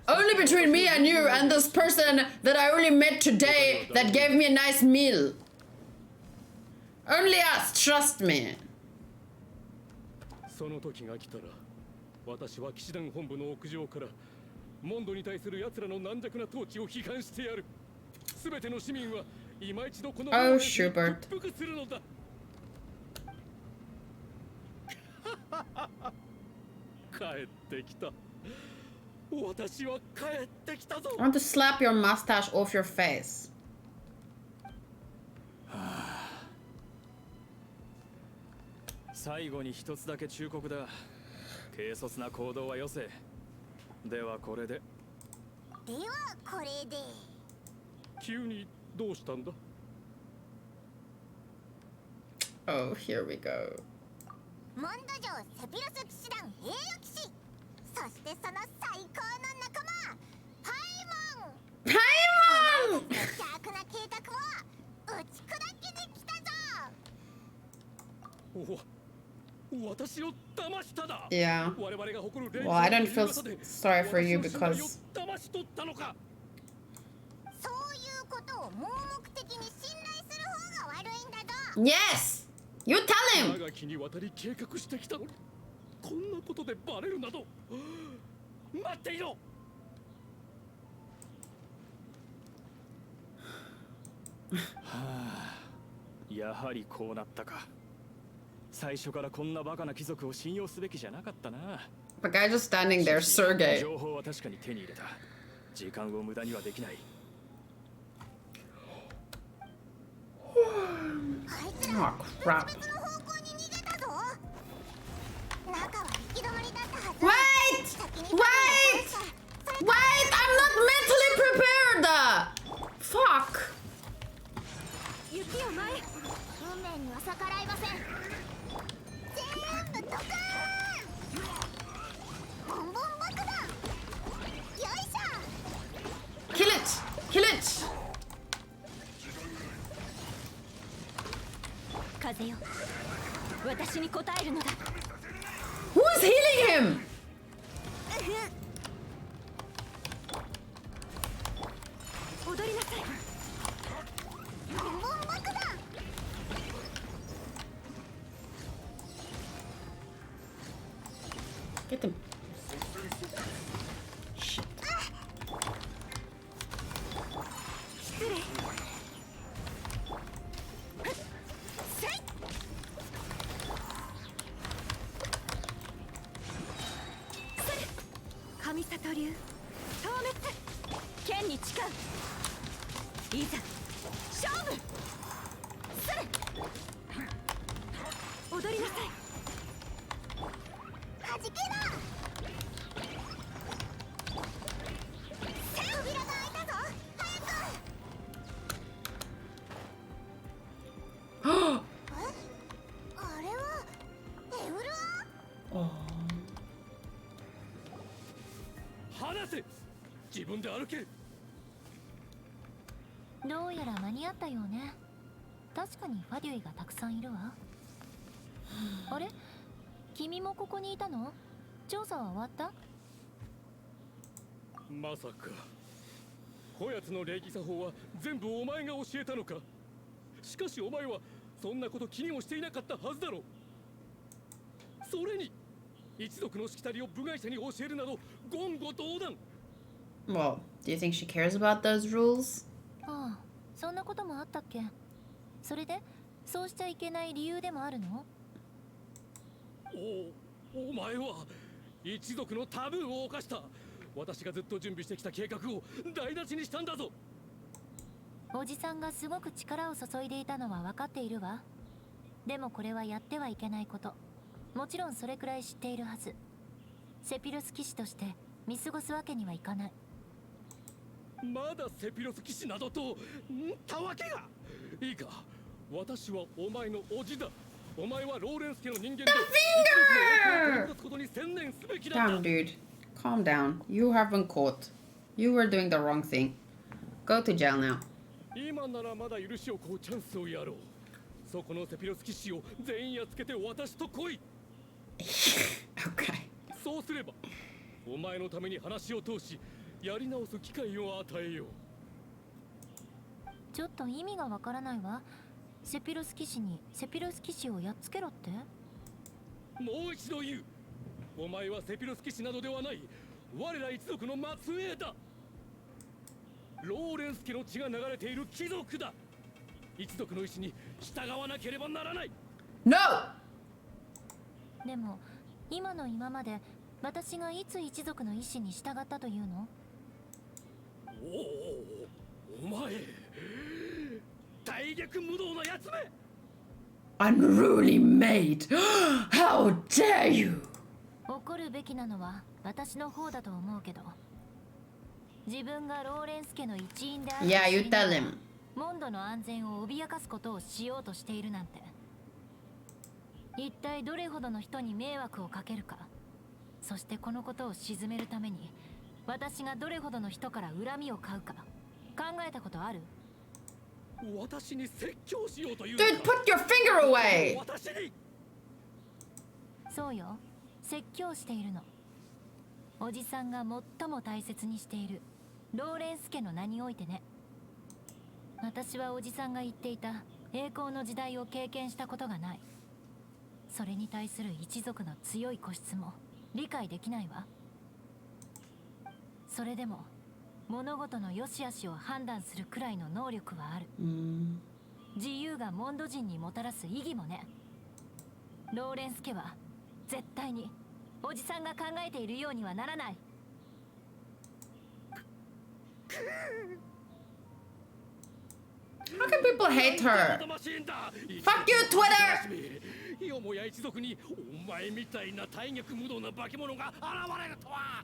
[SPEAKER 1] Only between me and you and this person that I only met today that gave me a nice meal. Only us, trust me.
[SPEAKER 4] その時が来たら、私は騎士団本部の屋上からモンドに対する奴らの軟弱な統治を批判してやる。すべての市民は今一度この
[SPEAKER 1] Oh, Schubert.
[SPEAKER 4] 屈服するのだ。ってきた。私は帰ってきたぞ。
[SPEAKER 1] I want to slap your mustache off your face.
[SPEAKER 4] 最後に一つだけ忠告だ。軽率な行動はよせ。ではこれで。
[SPEAKER 3] ではこれで。
[SPEAKER 4] 急にどうしたんだ？
[SPEAKER 1] Oh, here we go.
[SPEAKER 3] モンド城セピロス騎士団栄誉騎士、そしてその最高の仲間パイモン。
[SPEAKER 1] パイモン。
[SPEAKER 3] 邪悪な計画を打ち砕きに来たぞ。
[SPEAKER 4] 私を騙しただ。
[SPEAKER 1] Yeah.
[SPEAKER 4] 我々が誇る
[SPEAKER 1] Well, I don't feel sorry for you because
[SPEAKER 4] 騙し取ったのか。
[SPEAKER 3] そういうことを盲目的に信頼する方が悪いんだぞ。
[SPEAKER 1] Yes! You tell him!
[SPEAKER 4] 長きにわたり計画してきたのに、こんなことでバレるなど。待っていろ。やはりこうなったか。最初からこんなバカな貴族を信用すべきじゃなかったな。
[SPEAKER 1] The guy just standing there, Sergey.
[SPEAKER 4] 情報は確かに手に入れた。時間を無駄にはできない。
[SPEAKER 1] Oh, crap.
[SPEAKER 3] 別の方向に逃げたぞ。中は行き止まりだったはず。
[SPEAKER 1] Wait!
[SPEAKER 3] 先に
[SPEAKER 1] Wait! Wait! I'm not mentally prepared! Fuck!
[SPEAKER 9] 雪を前。
[SPEAKER 3] 運命には逆らいません。全部ドカーン。ボンボン爆弾。よいしょ。
[SPEAKER 1] Kill it! Kill it!
[SPEAKER 2] 風よ、私に応えるのだ。
[SPEAKER 1] Who is healing him?
[SPEAKER 2] 踊りなさい。
[SPEAKER 3] ボンボン爆弾。
[SPEAKER 1] Get him. Shit.
[SPEAKER 2] 失礼。神里流消滅。剣に誓う。いざ勝負。それ。踊りなさい。
[SPEAKER 3] 弾けろ。扉が開いたぞ。早く。あれはエウルア？
[SPEAKER 1] Oh.
[SPEAKER 4] 離せ。自分で歩け。
[SPEAKER 9] どうやら間に合ったようね。確かにファデュイがたくさんいるわ。あれ、君もここにいたの？調査は終わった？
[SPEAKER 4] まさかこやつの礼儀作法は全部お前が教えたのか。しかしお前はそんなこと気にもしていなかったはずだろう。それに一族のしきたりを部外者に教えるなど言語道断。
[SPEAKER 1] Well, do you think she cares about those rules?
[SPEAKER 9] ああ、そんなこともあったっけ？それで、そうしちゃいけない理由でもあるの？
[SPEAKER 4] お前は一族のタブーを犯した。私がずっと準備してきた計画を台無しにしたんだぞ。
[SPEAKER 9] おじさんがすごく力を注いでいたのは分かっているわ。でもこれはやってはいけないこと。もちろんそれくらい知っているはず。セピロス騎士として見過ごすわけにはいかない。
[SPEAKER 4] まだセピロス騎士などとたわけが。いいか、私はお前の叔父だ。お前はローレンス家の人間で一族の王国を立つことに専念すべきだ。
[SPEAKER 1] Damn, dude. Calm down. You have been caught. You were doing the wrong thing. Go to jail now.
[SPEAKER 4] 今ならまだ許しをこうチャンスをやろう。そこのセピロス騎士を全員やっつけて私と来い。
[SPEAKER 1] Okay.
[SPEAKER 4] そうすればお前のために話を通しやり直す機会を与えよう。
[SPEAKER 9] ちょっと意味がわからないわ。セピロス騎士にセピロス騎士をやっつけろって？
[SPEAKER 4] もう一度言う。お前はセピロス騎士などではない。我ら一族の末裔だ。ローレンス家の血が流れている貴族だ。一族の意志に従わなければならない。
[SPEAKER 1] No!
[SPEAKER 9] でも今の今まで
[SPEAKER 2] 私がいつ一族の意志に従ったというの？
[SPEAKER 4] お前大逆無道のやつめ。
[SPEAKER 1] Unruly maid! How dare you!
[SPEAKER 2] 怒るべきなのは私の方だと思うけど、自分がローレンス家の一員である
[SPEAKER 1] Yeah, you tell him.
[SPEAKER 2] モンドの安全を脅かすことをしようとしているなんて、一体どれほどの人に迷惑をかけるか、そしてこのことを鎮めるために私がどれほどの人から恨みを買うか考えたことある？
[SPEAKER 4] 私に説教しようという
[SPEAKER 1] Dude, put your finger away!
[SPEAKER 4] 私に。
[SPEAKER 2] そうよ、説教しているの。おじさんが最も大切にしているローレンス家の名においてね。私はおじさんが言っていた栄光の時代を経験したことがない。それに対する一族の強い固執も理解できないわ。それでも物事の良し悪しを判断するくらいの能力はある。自由がモンド人にもたらす意義もね。ローレンス家は絶対におじさんが考えているようにはならない。
[SPEAKER 1] How can people hate her? Fuck you, Twitter!
[SPEAKER 4] よもや一族にお前みたいな大逆無道な化け物が現れるとは。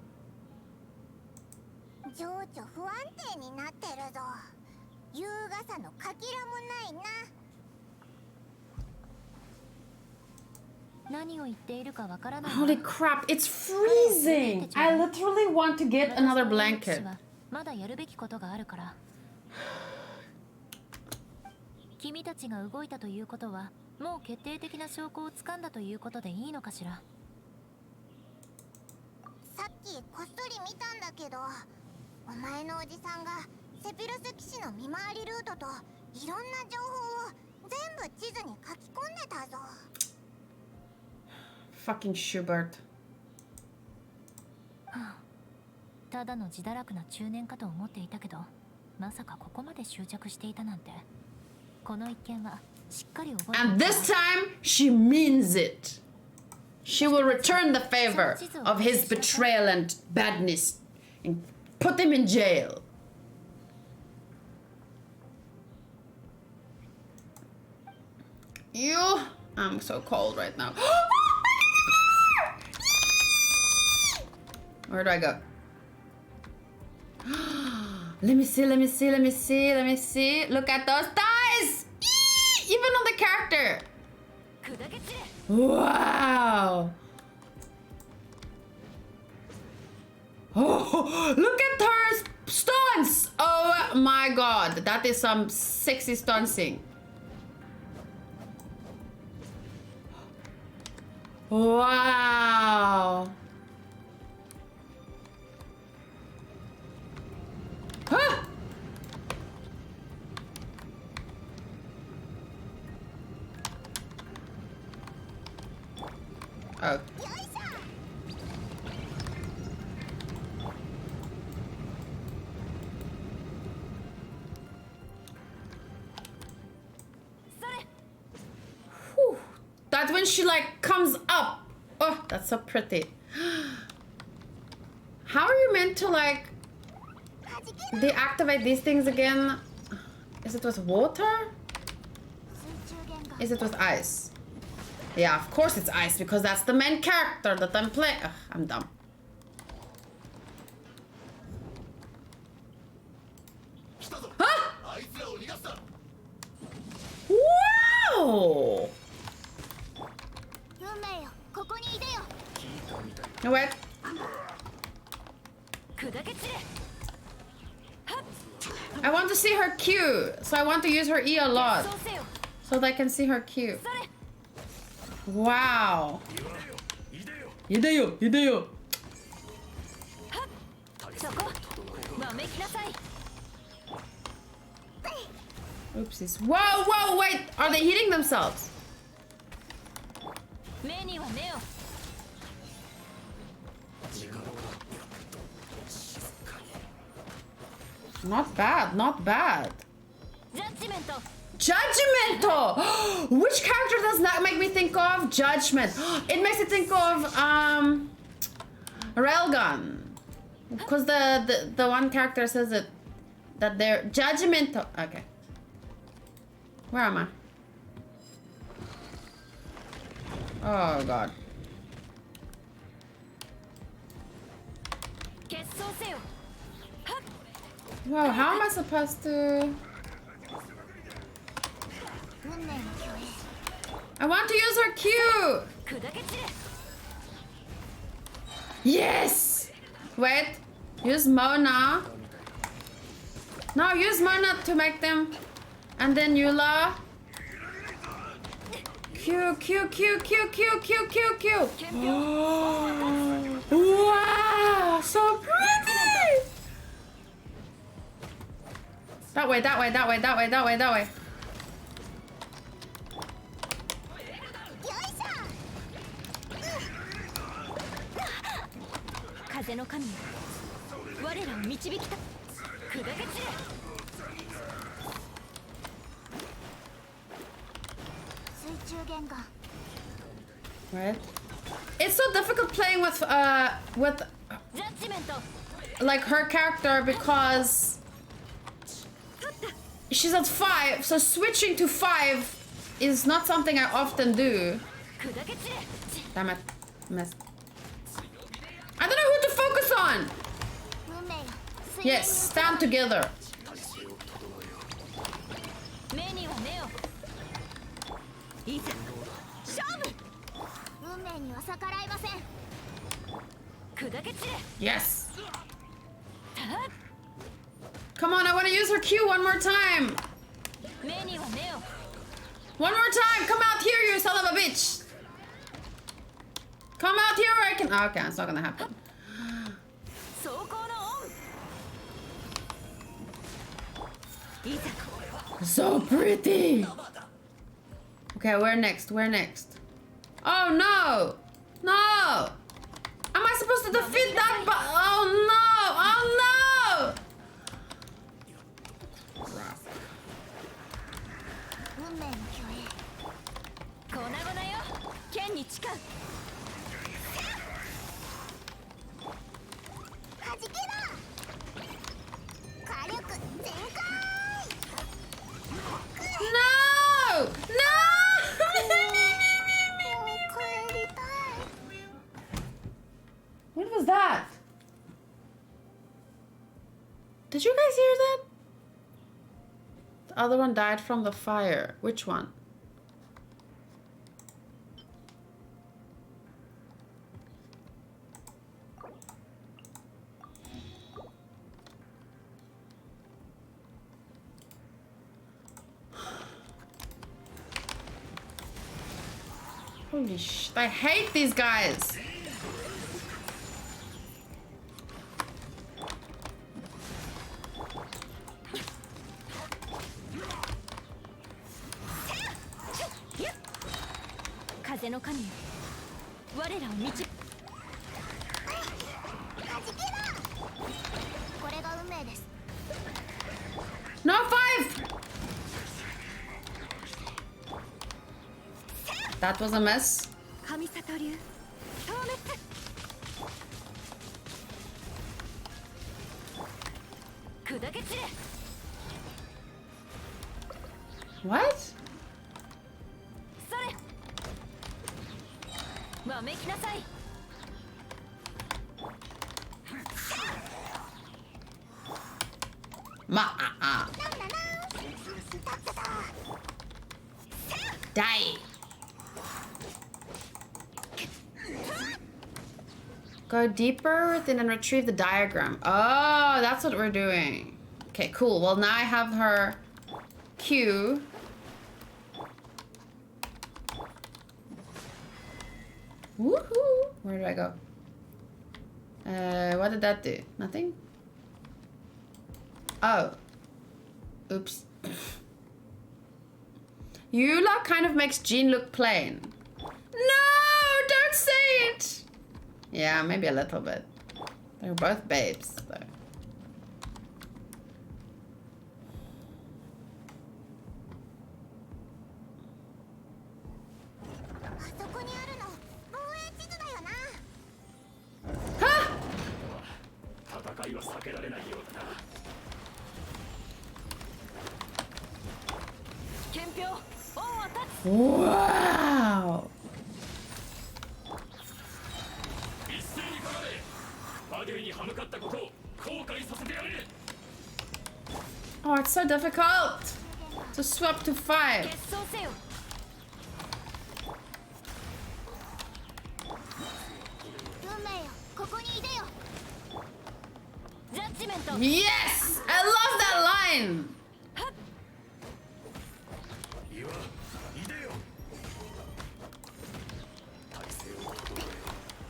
[SPEAKER 3] 情緒不安定になってるぞ。優雅さのかけらもないな。
[SPEAKER 2] 何を言っているかわからない。
[SPEAKER 1] Holy crap, it's freezing! I literally want to get another blanket.
[SPEAKER 2] まだやるべきことがあるから。君たちが動いたということはもう決定的な証拠をつかんだということでいいのかしら。
[SPEAKER 3] さっきこっそり見たんだけど、お前のおじさんがセピロス騎士の見回りルートといろんな情報を全部地図に書き込んでたぞ。
[SPEAKER 1] Fucking Schubert.
[SPEAKER 2] ただの自堕落な中年かと思っていたけど、まさかここまで執着していたなんて。この一件はしっかり覚えて。
[SPEAKER 1] And this time, she means it. She will return the favor of his betrayal and badness and put him in jail. I'm so cold right now. Where do I go? Let me see, let me see, let me see, let me see. Look at those thighs! Eee! Even on the character. Wow. Oh, look at her stunts. Oh my god. That is some sexy stunting. Wow. Huh? Oh. Whew. That's when she like comes up. Oh, that's so pretty. How are you meant to like deactivate these things again? Is it with water? Is it with ice? Yeah, of course it's ice because that's the main character that I'm playing. Ugh, I'm dumb. Huh? Wow! No, wait. I want to see her Q, so I want to use her E a lot, so that I can see her Q. Wow. 이대요. Oopsies. Whoa, wait. Are they hitting themselves? Not bad. Judgmental! Which character does that make me think of? Judgment. It makes me think of Railgun. Because the one character says it that they're judgmental. Okay. Where am I? Oh god. Whoa, how am I supposed to? I want to use her Q! Yes! Wait, use Mona. No, use Mona to make them. And then Eula. Q, Q, Q, Q, Q, Q, Q, Q. Wow, so pretty! That way, that way, that way, that way, that way, that way. Right? It's so difficult playing with like her character because she's at 5, so switching to 5 is not something I often do. Damn it. Missed. I don't know who to focus on! Yes, stand together. Yes! Come on, I want to use her Q one more time! One more time! Come out here, you son of a bitch! Come out here where I can... Okay, it's not gonna happen. So pretty! Okay, where next? Where next? Oh no! No! Am I supposed to defeat that? Oh no! Oh no! No! No! What was that? Did you guys hear that? The other one died from the fire. Which one? Holy shit, I hate these guys. No, 5! That was a mess. What? Die. Go deeper within and retrieve the diagram. Oh, that's what we're doing. Okay, cool. Well, now I have her Q. Woohoo! Where do I go? What did that do? Nothing? Oh. Oops. Eula kind of makes Jean look plain. No! Don't say it! Yeah, maybe a little bit. They're both babes, though. Huh? Wow. Oh, it's so difficult to swap to 5.
[SPEAKER 2] 決闘せよ。
[SPEAKER 3] 運命よ、ここにいでよ。
[SPEAKER 2] ジャッジメント。
[SPEAKER 1] Yes! I love that line!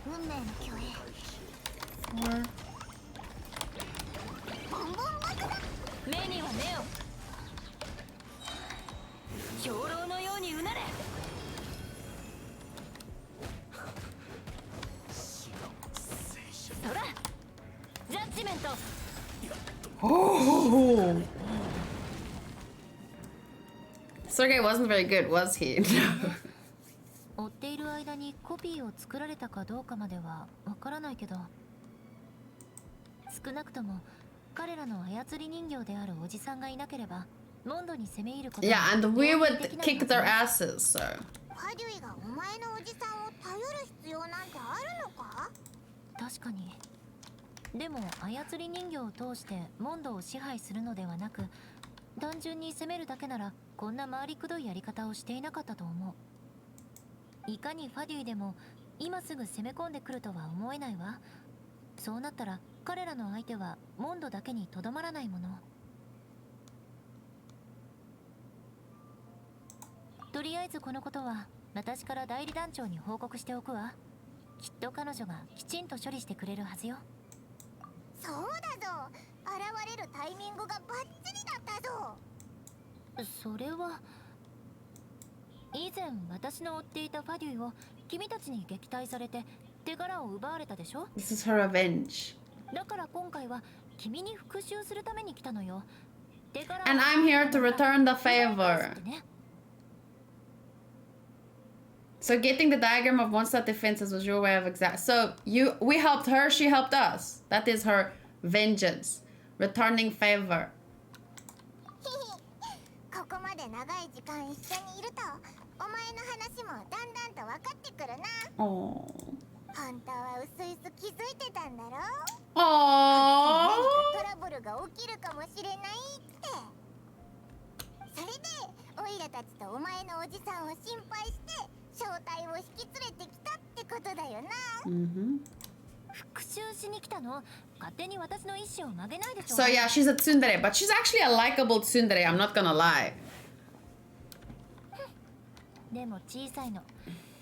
[SPEAKER 3] 運命の虚栄。
[SPEAKER 1] Or...
[SPEAKER 3] ボンボン爆弾。
[SPEAKER 2] 目には目を。兵糧のようにうなれ。そら。ジャッジメント。
[SPEAKER 1] Oh! Sergey wasn't very good, was he?
[SPEAKER 9] 追っている間にコピーを作られたかどうかまではわからないけど、少なくとも彼らの操り人形であるおじさんがいなければモンドに攻め入ることは
[SPEAKER 1] Yeah, and we
[SPEAKER 9] 容
[SPEAKER 1] would
[SPEAKER 9] 易できない
[SPEAKER 1] kick
[SPEAKER 9] はず
[SPEAKER 1] their asses, so.
[SPEAKER 3] ファデュイがお前のおじさんを頼る必要なんてあるのか？
[SPEAKER 9] 確かに。でも操り人形を通してモンドを支配するのではなく、単純に攻めるだけならこんな回りくどいやり方をしていなかったと思う。いかにファデュイでも今すぐ攻め込んでくるとは思えないわ。そうなったら彼らの相手はモンドだけにとどまらないもの。とりあえずこのことは私から代理団長に報告しておくわ。きっと彼女がきちんと処理してくれるはずよ。
[SPEAKER 3] そうだぞ。現れるタイミングがバッチリだったぞ。
[SPEAKER 9] それは以前私の追っていたファデュイを君たちに撃退されて手柄を奪われたでしょ。
[SPEAKER 1] This is her revenge.
[SPEAKER 9] だから今回は君に復讐するために来たのよ。手柄を
[SPEAKER 1] And I'm here to return the favor.
[SPEAKER 9] ね。
[SPEAKER 1] So getting the diagram of one-star defenses was your way of exact. So we helped her, she helped us. That is her vengeance, returning favor.
[SPEAKER 3] ここまで長い時間一緒にいると、お前の話もだんだんと分かってくるな。
[SPEAKER 1] Oh.
[SPEAKER 3] 本当はうすいす気づいてたんだろ。
[SPEAKER 1] Oh.
[SPEAKER 3] 何かトラブルが起きるかもしれないって。それでオイラたちとお前のおじさんを心配して正体を引き連れてきたってことだよな。
[SPEAKER 1] Mm-hmm.
[SPEAKER 9] 復讐しに来たの。勝手に私の意思を曲げないでしょ。
[SPEAKER 1] So yeah, she's a tsundere, but she's actually a likable tsundere, I'm not gonna lie.
[SPEAKER 9] でも小さいの。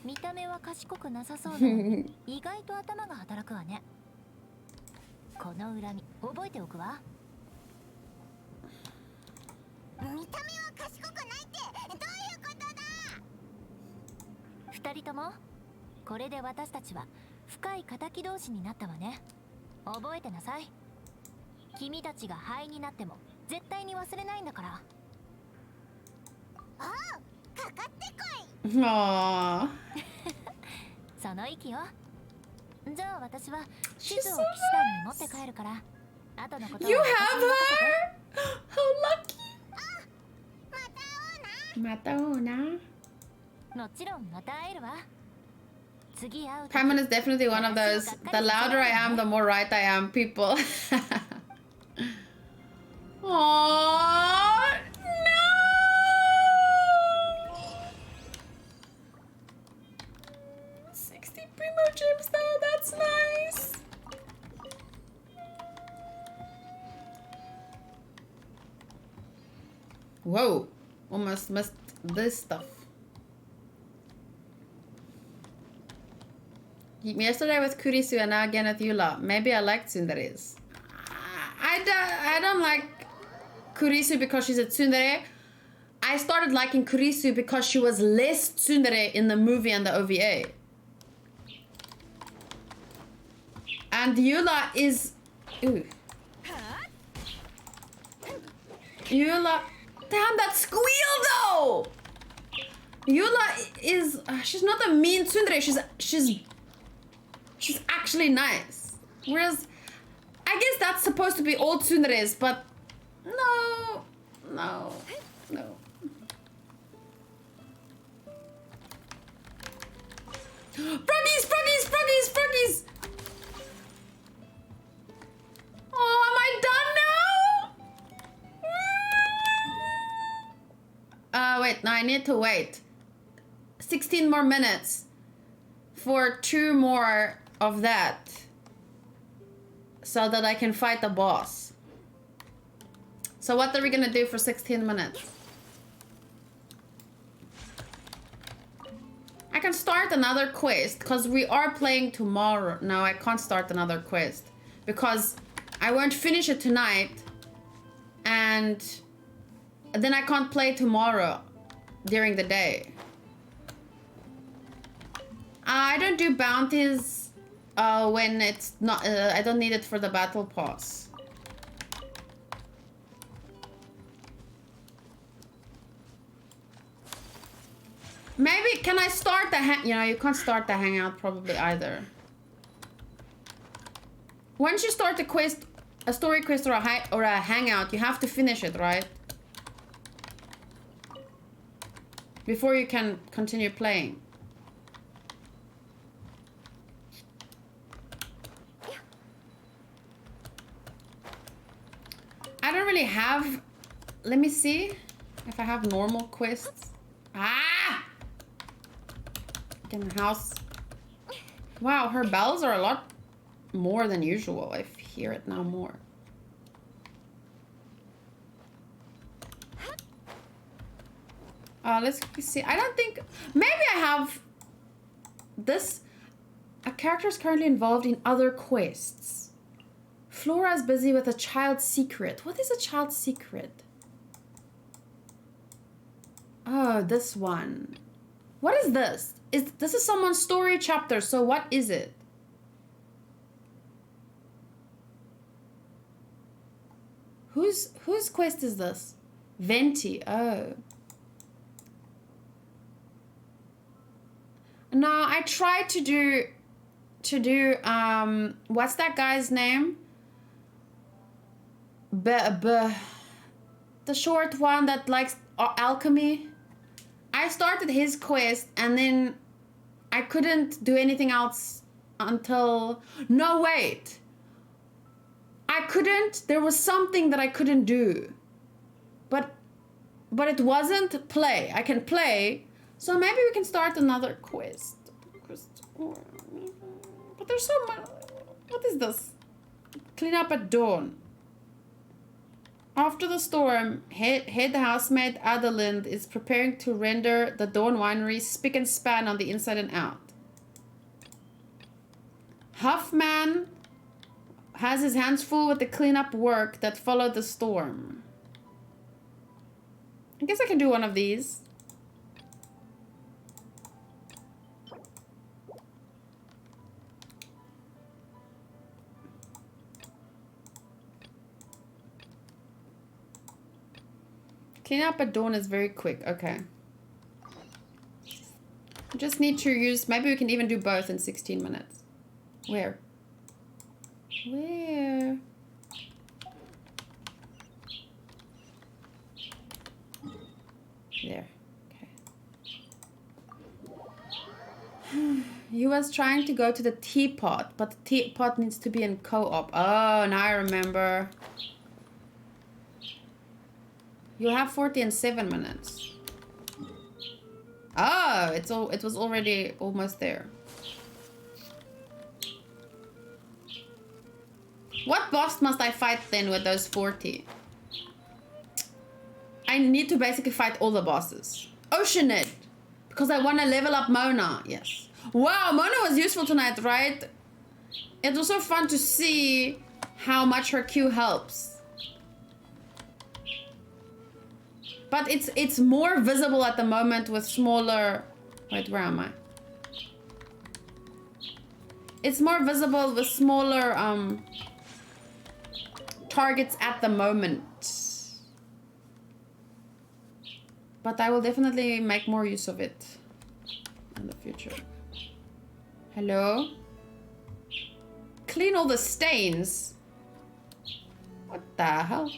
[SPEAKER 9] 見た目は賢くなさそうだの。意外と頭が働くわね。この恨み覚えておくわ。
[SPEAKER 3] 見た目は賢くないってどういうことだ。
[SPEAKER 9] 二人ともこれで私たちは深い敵同士になったわね。覚えてなさい。君たちが灰になっても絶対に忘れないんだから。
[SPEAKER 3] おう、かかってこい。
[SPEAKER 1] Aww.
[SPEAKER 9] その息よ。じゃあ私は地
[SPEAKER 1] She's
[SPEAKER 9] 図を
[SPEAKER 1] so
[SPEAKER 9] 騎士団に持って帰るから後のことは
[SPEAKER 1] You
[SPEAKER 9] 私
[SPEAKER 1] have
[SPEAKER 9] に任
[SPEAKER 1] her? How lucky.
[SPEAKER 3] また会おうな。
[SPEAKER 1] Mata una.
[SPEAKER 9] せて。もちろんまた会えるわ。次会うと
[SPEAKER 1] Paimon is definitely one of those, the louder I am, the more right I am people. Aww, no! $60 primo gems though, that's nice. Whoa, almost missed this stuff. Yesterday with Kurisu and now again with Eula. Maybe I like tsunderes. I don't like Kurisu because she's a tsundere. I started liking Kurisu because she was less tsundere in the movie and the OVA. And Eula is... Ooh. Eula... Damn, that squeal though! Eula is... she's not a mean tsundere. She's actually nice. Whereas I guess that's supposed to be all tsuneres, but no. Froggies! Oh, am I done now? Wait, no, I need to wait 16 more minutes for 2 more of that so that I can fight the boss. So what are we gonna do for 16 minutes? I can start another quest because we are playing tomorrow. No, I can't start another quest because I won't finish it tonight and then I can't play tomorrow during the day. I don't do bounties when it's not, I don't need it for the battle pass. Maybe, can I start the you know, you can't start the hangout probably either. Once you start a quest, a story quest or a hangout, you have to finish it, right? Before you can continue playing. I don't really have, let me see if I have normal quests. Ah! In the house. Wow, her bells are a lot more than usual. I hear it now more. Let's see. I don't think, maybe I have this. A character is currently involved in other quests. Flora is busy with a child's secret. What is a child's secret? Oh, this one. What is this? This is someone's story chapter, so what is it? Whose quest is this? Venti, oh. No, I tried to do what's that guy's name? The short one that likes alchemy. I started his quest and then I couldn't do anything else until, no wait. I couldn't, there was something that I couldn't do. But it wasn't play. I can play, so maybe we can start another quest. But there's so much, what is this? Clean up at dawn. After the storm, head housemaid Adelind is preparing to render the Dawn Winery spick and span on the inside and out. Huffman has his hands full with the cleanup work that followed the storm. I guess I can do one of these. Clean up at dawn is very quick. Okay. Just need to use, maybe we can even do both in 16 minutes. Where? Where? There. Okay. You was trying to go to the teapot, but the teapot needs to be in co-op. Oh, now I remember. You have 40 and 7 minutes. Oh, it was already almost there. What boss must I fight then with those 40? I need to basically fight all the bosses. Oceanid, because I want to level up Mona. Yes. Wow, Mona was useful tonight, right? It was so fun to see how much her Q helps. But it's more visible at the moment with smaller... Wait, where am I? It's more visible with smaller targets at the moment. But I will definitely make more use of it in the future. Hello? Clean all the stains. What the hell?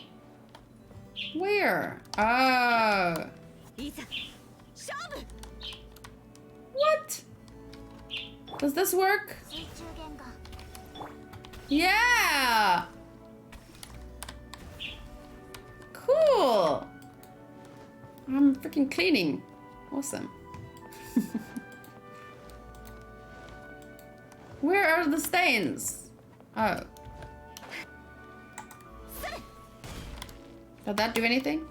[SPEAKER 1] Where? Oh.
[SPEAKER 2] いざ勝負
[SPEAKER 1] What? Does this work?
[SPEAKER 3] 水中弦が
[SPEAKER 1] Yeah! Cool! I'm freaking cleaning. Awesome. Where are the stains? Oh. Did that do anything?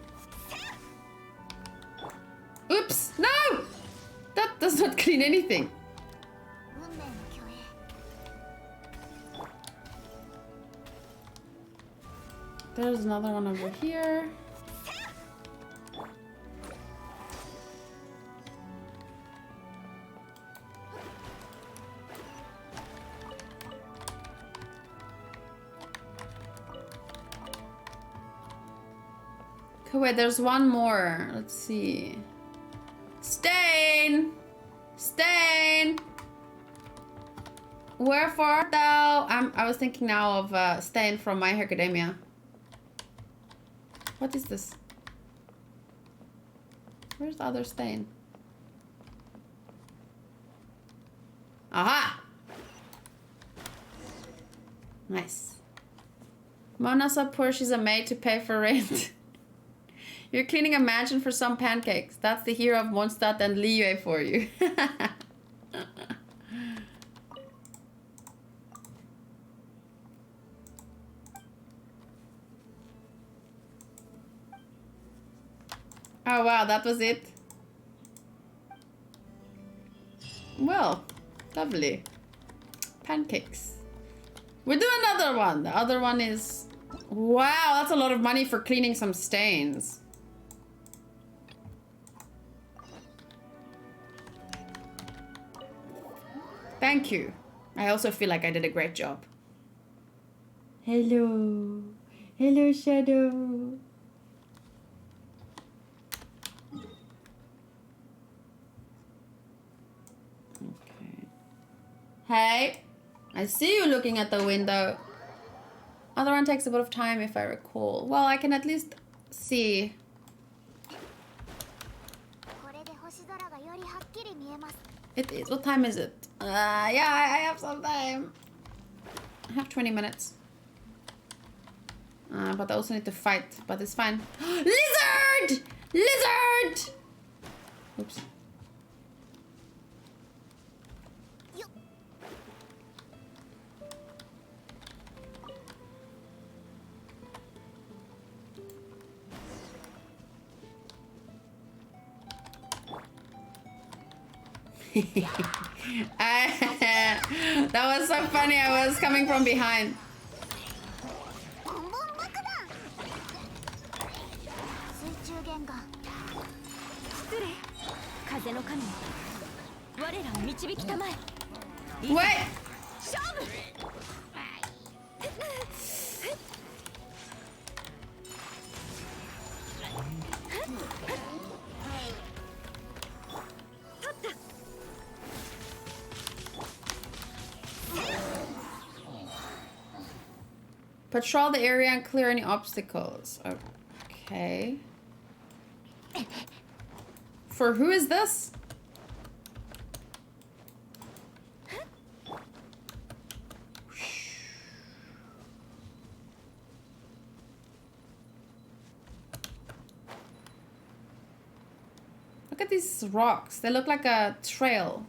[SPEAKER 1] Oops! No! That does not clean anything.
[SPEAKER 3] 運命の虚栄
[SPEAKER 1] There's another one over here. Okay, wait, there's one more. Let's see. Stain! Stain! Wherefore art thou? I was thinking now of Stain from My Hero Academia. What is this? Where's the other Stain? Aha! Nice. Mona so poor she's a maid to pay for rent. You're cleaning a mansion for some pancakes. That's the hero of Mondstadt and Liyue for you. Oh wow, that was it. Well, lovely. Pancakes. We'll do another one. The other one is... Wow, that's a lot of money for cleaning some stains. Thank you. I also feel like I did a great job. Hello. Hello, Shadow. Okay. Hey, I see you looking at the window. Other one takes a bit of time if I recall. Well, I can at least see.
[SPEAKER 3] これで星空がよりはっきり見えます
[SPEAKER 1] What time is it? Yeah, I have some time. I have 20 minutes. But I also need to fight, but it's fine. Lizard! Lizard! Oops. That was so funny. I was coming from behind.
[SPEAKER 3] ボンボン爆弾水中弦が
[SPEAKER 2] 失礼風の神よ我らを導きたまえ
[SPEAKER 1] Wait!
[SPEAKER 2] 勝負
[SPEAKER 1] Patrol the area and clear any obstacles. Okay. For who is this? Look at these rocks. They look like a trail.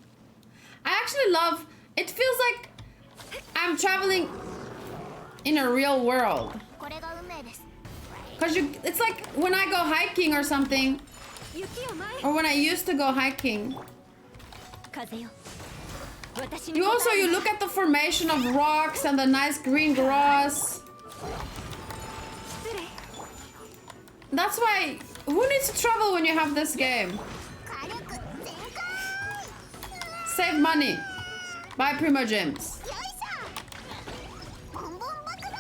[SPEAKER 1] I actually love... It feels like I'm traveling in a real world.
[SPEAKER 3] これが運命です
[SPEAKER 1] Cause it's like when I go hiking or something,
[SPEAKER 2] 雪よ前
[SPEAKER 1] or when I used to go hiking.
[SPEAKER 2] 風よ私に
[SPEAKER 1] You look at the formation of rocks and the nice green grass.
[SPEAKER 2] 失礼
[SPEAKER 1] That's why, who needs to travel when you have this game?
[SPEAKER 3] 火力全開
[SPEAKER 1] Save money. Buy Primo Gems.
[SPEAKER 3] よいしょボンボン爆弾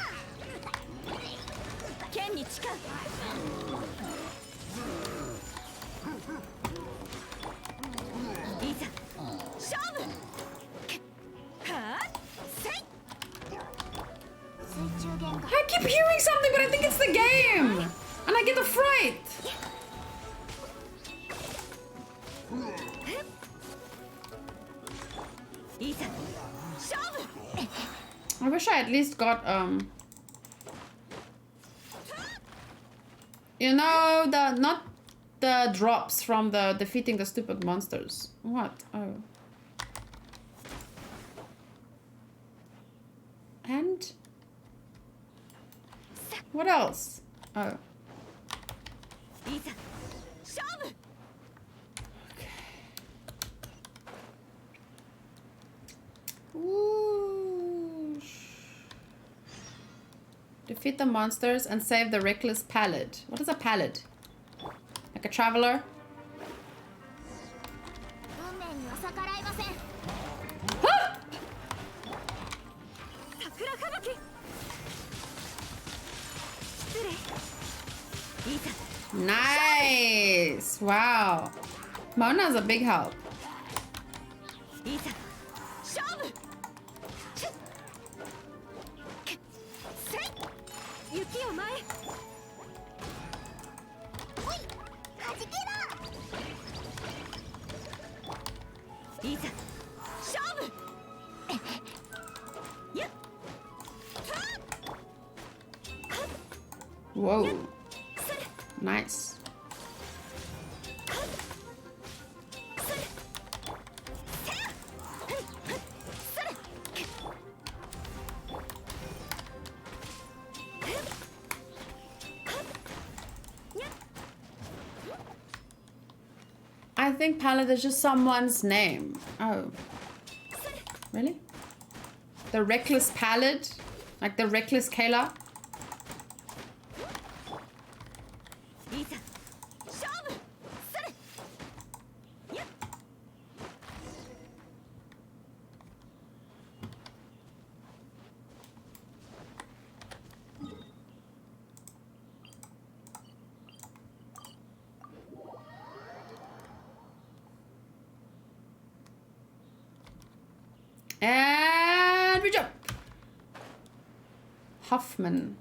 [SPEAKER 2] 剣に誓ういざ勝負はあせい
[SPEAKER 3] 水中弦が
[SPEAKER 1] Hypostasis! keep hearing something, but I think it's the game. And I get the fright. I wish I at least got, you know, not the drops from the defeating the stupid monsters. What? Oh. And? What else? Oh. Ooh. Defeat the monsters and save the reckless pallid. What is a pallid? Like a traveler? Huh? Nice! Wow. Mona's a big help. Whoa. Nice. I think Pallid is just someone's name. Oh. Really? The reckless Pallid? Like the reckless Kayla? And we jump. Huffman.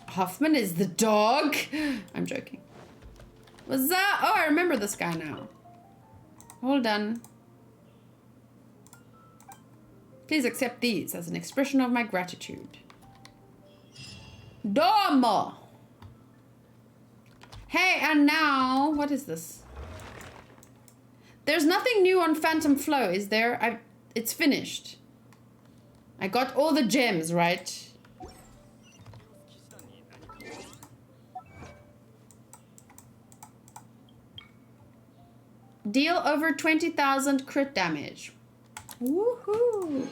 [SPEAKER 1] Huffman is the dog? I'm joking. Was that? Oh, I remember this guy now. Hold on. Please accept these as an expression of my gratitude. Domo. Hey, and now, what is this? There's nothing new on Phantom Flow, is there? It's finished. I got all the gems, right? Deal over 20,000 crit damage. Woohoo!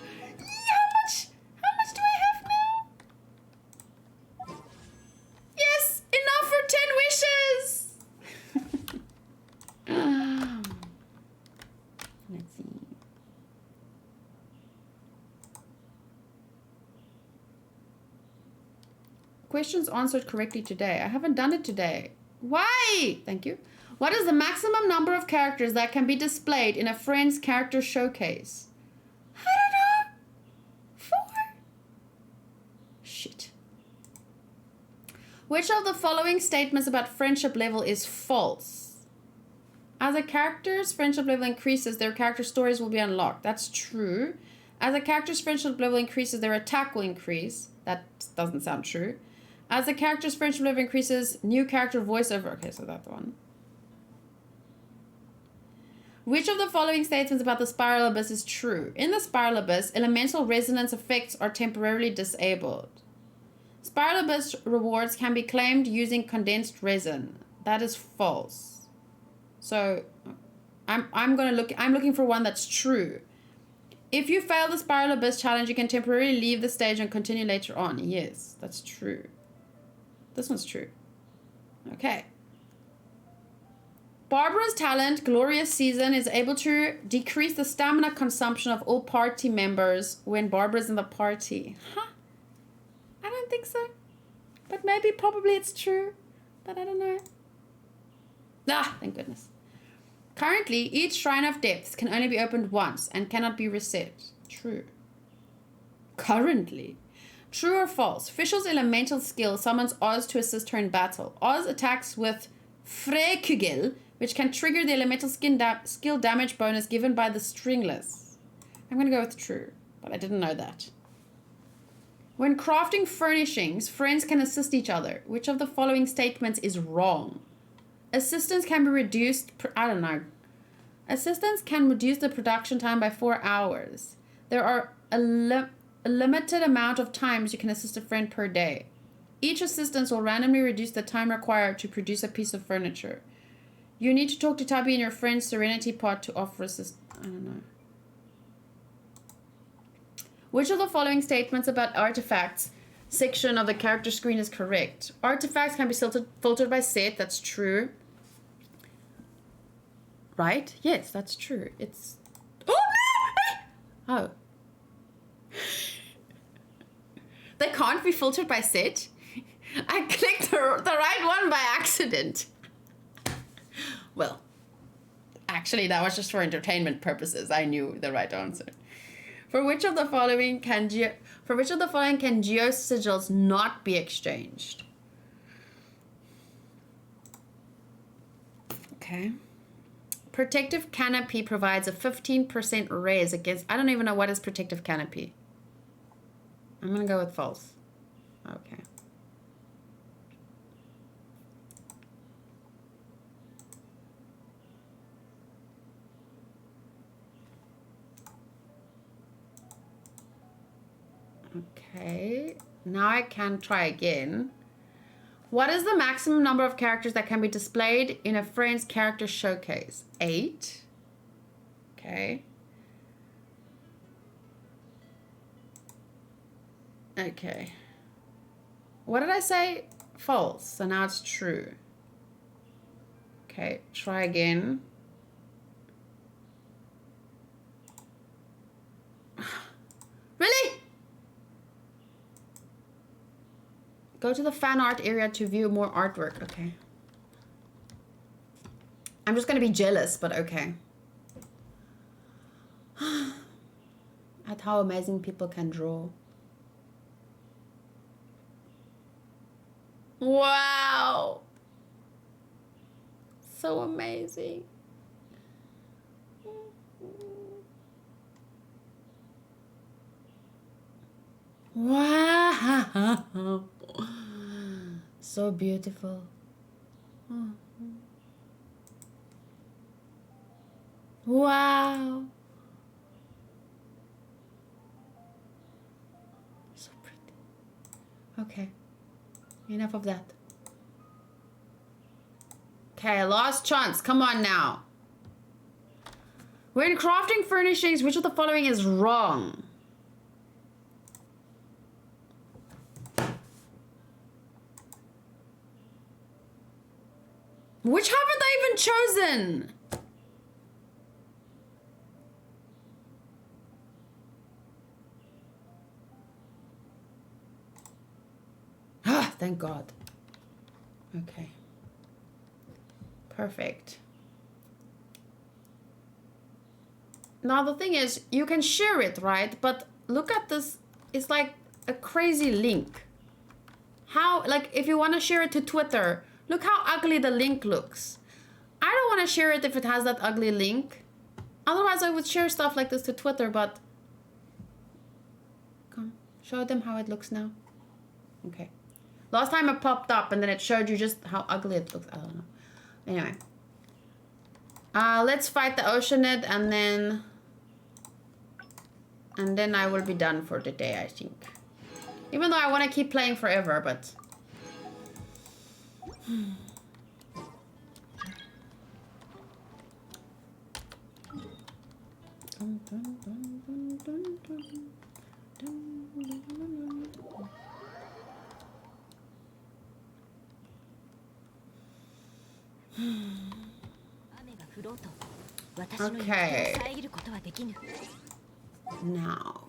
[SPEAKER 1] How much do I have now? Yes! Enough for 10 wishes! Let's see. Questions answered correctly today. I haven't done it today. Why? Thank you. What is the maximum number of characters that can be displayed in a friend's character showcase? I don't know. 4? Shit. Which of the following statements about friendship level is false? As a character's friendship level increases, their character stories will be unlocked. That's true. As a character's friendship level increases, their attack will increase. That doesn't sound true. As a character's friendship level increases, new character voiceover. Okay, so that one. Which of the following statements about the Spiral Abyss is true? In the Spiral Abyss, elemental resonance effects are temporarily disabled. Spiral Abyss rewards can be claimed using condensed resin. That is false. So I'm looking for one that's true. If you fail the Spiral Abyss challenge, you can temporarily leave the stage and continue later on. Yes, that's true. This one's true. Okay. Barbara's talent, Glorious Season, is able to decrease the stamina consumption of all party members when Barbara's in the party. Huh? I don't think so. But maybe, probably it's true. But I don't know. Ah, thank goodness. Currently, each Shrine of Depths can only be opened once and cannot be reset. True. Currently. True or false? Fischl's elemental skill summons Oz to assist her in battle. Oz attacks with Frekugel, which can trigger the elemental skill damage bonus given by the stringless. I'm going to go with true, but I didn't know that. When crafting furnishings, friends can assist each other. Which of the following statements is wrong? Assistance can be reduced... I don't know. Assistance can reduce the production time by 4 hours. There are a limited amount of times you can assist a friend per day. Each assistance will randomly reduce the time required to produce a piece of furniture. You need to talk to Tubby and your friend's Serenity Pot to offer assistance. I don't know. Which of the following statements about artifacts section of the character screen is correct? Artifacts can be filtered by set. That's true. Right? Yes, that's true. It's... Oh, no! Oh. They can't be filtered by set? I clicked the right one by accident. Well, actually, that was just for entertainment purposes. I knew the right answer. For which of the following can geosigils not be exchanged? Okay. Protective canopy provides a 15% raise against... I don't even know what is protective canopy. I'm going to go with false. Okay. Okay. Now I can try again. What is the maximum number of characters that can be displayed in a friend's character showcase? 8. Okay. Okay. What did I say? False. So now it's true. Okay, try again. Really? Go to the fan art area to view more artwork. Okay. I'm just gonna be jealous, but okay. At how amazing people can draw. Wow. So amazing. Wow. So beautiful. Wow. So pretty. Okay. Enough of that. Okay, last chance. Come on now. When crafting furnishings, which of the following is wrong? Which haven't I even chosen? Ah, thank God. Okay. Perfect. Now the thing is, you can share it, right? But look at this. It's like a crazy link. How, like, if you want to share it to Twitter, look how ugly the link looks. I don't want to share it if it has that ugly link. Otherwise, I would share stuff like this to Twitter, but... Come, show them how it looks now. Okay. Last time it popped up and then it showed you just how ugly it looks. I don't know. Anyway. Let's fight the Oceanid and then I will be done for the day, I think. Even though I want to keep playing forever, but... Okay. Now,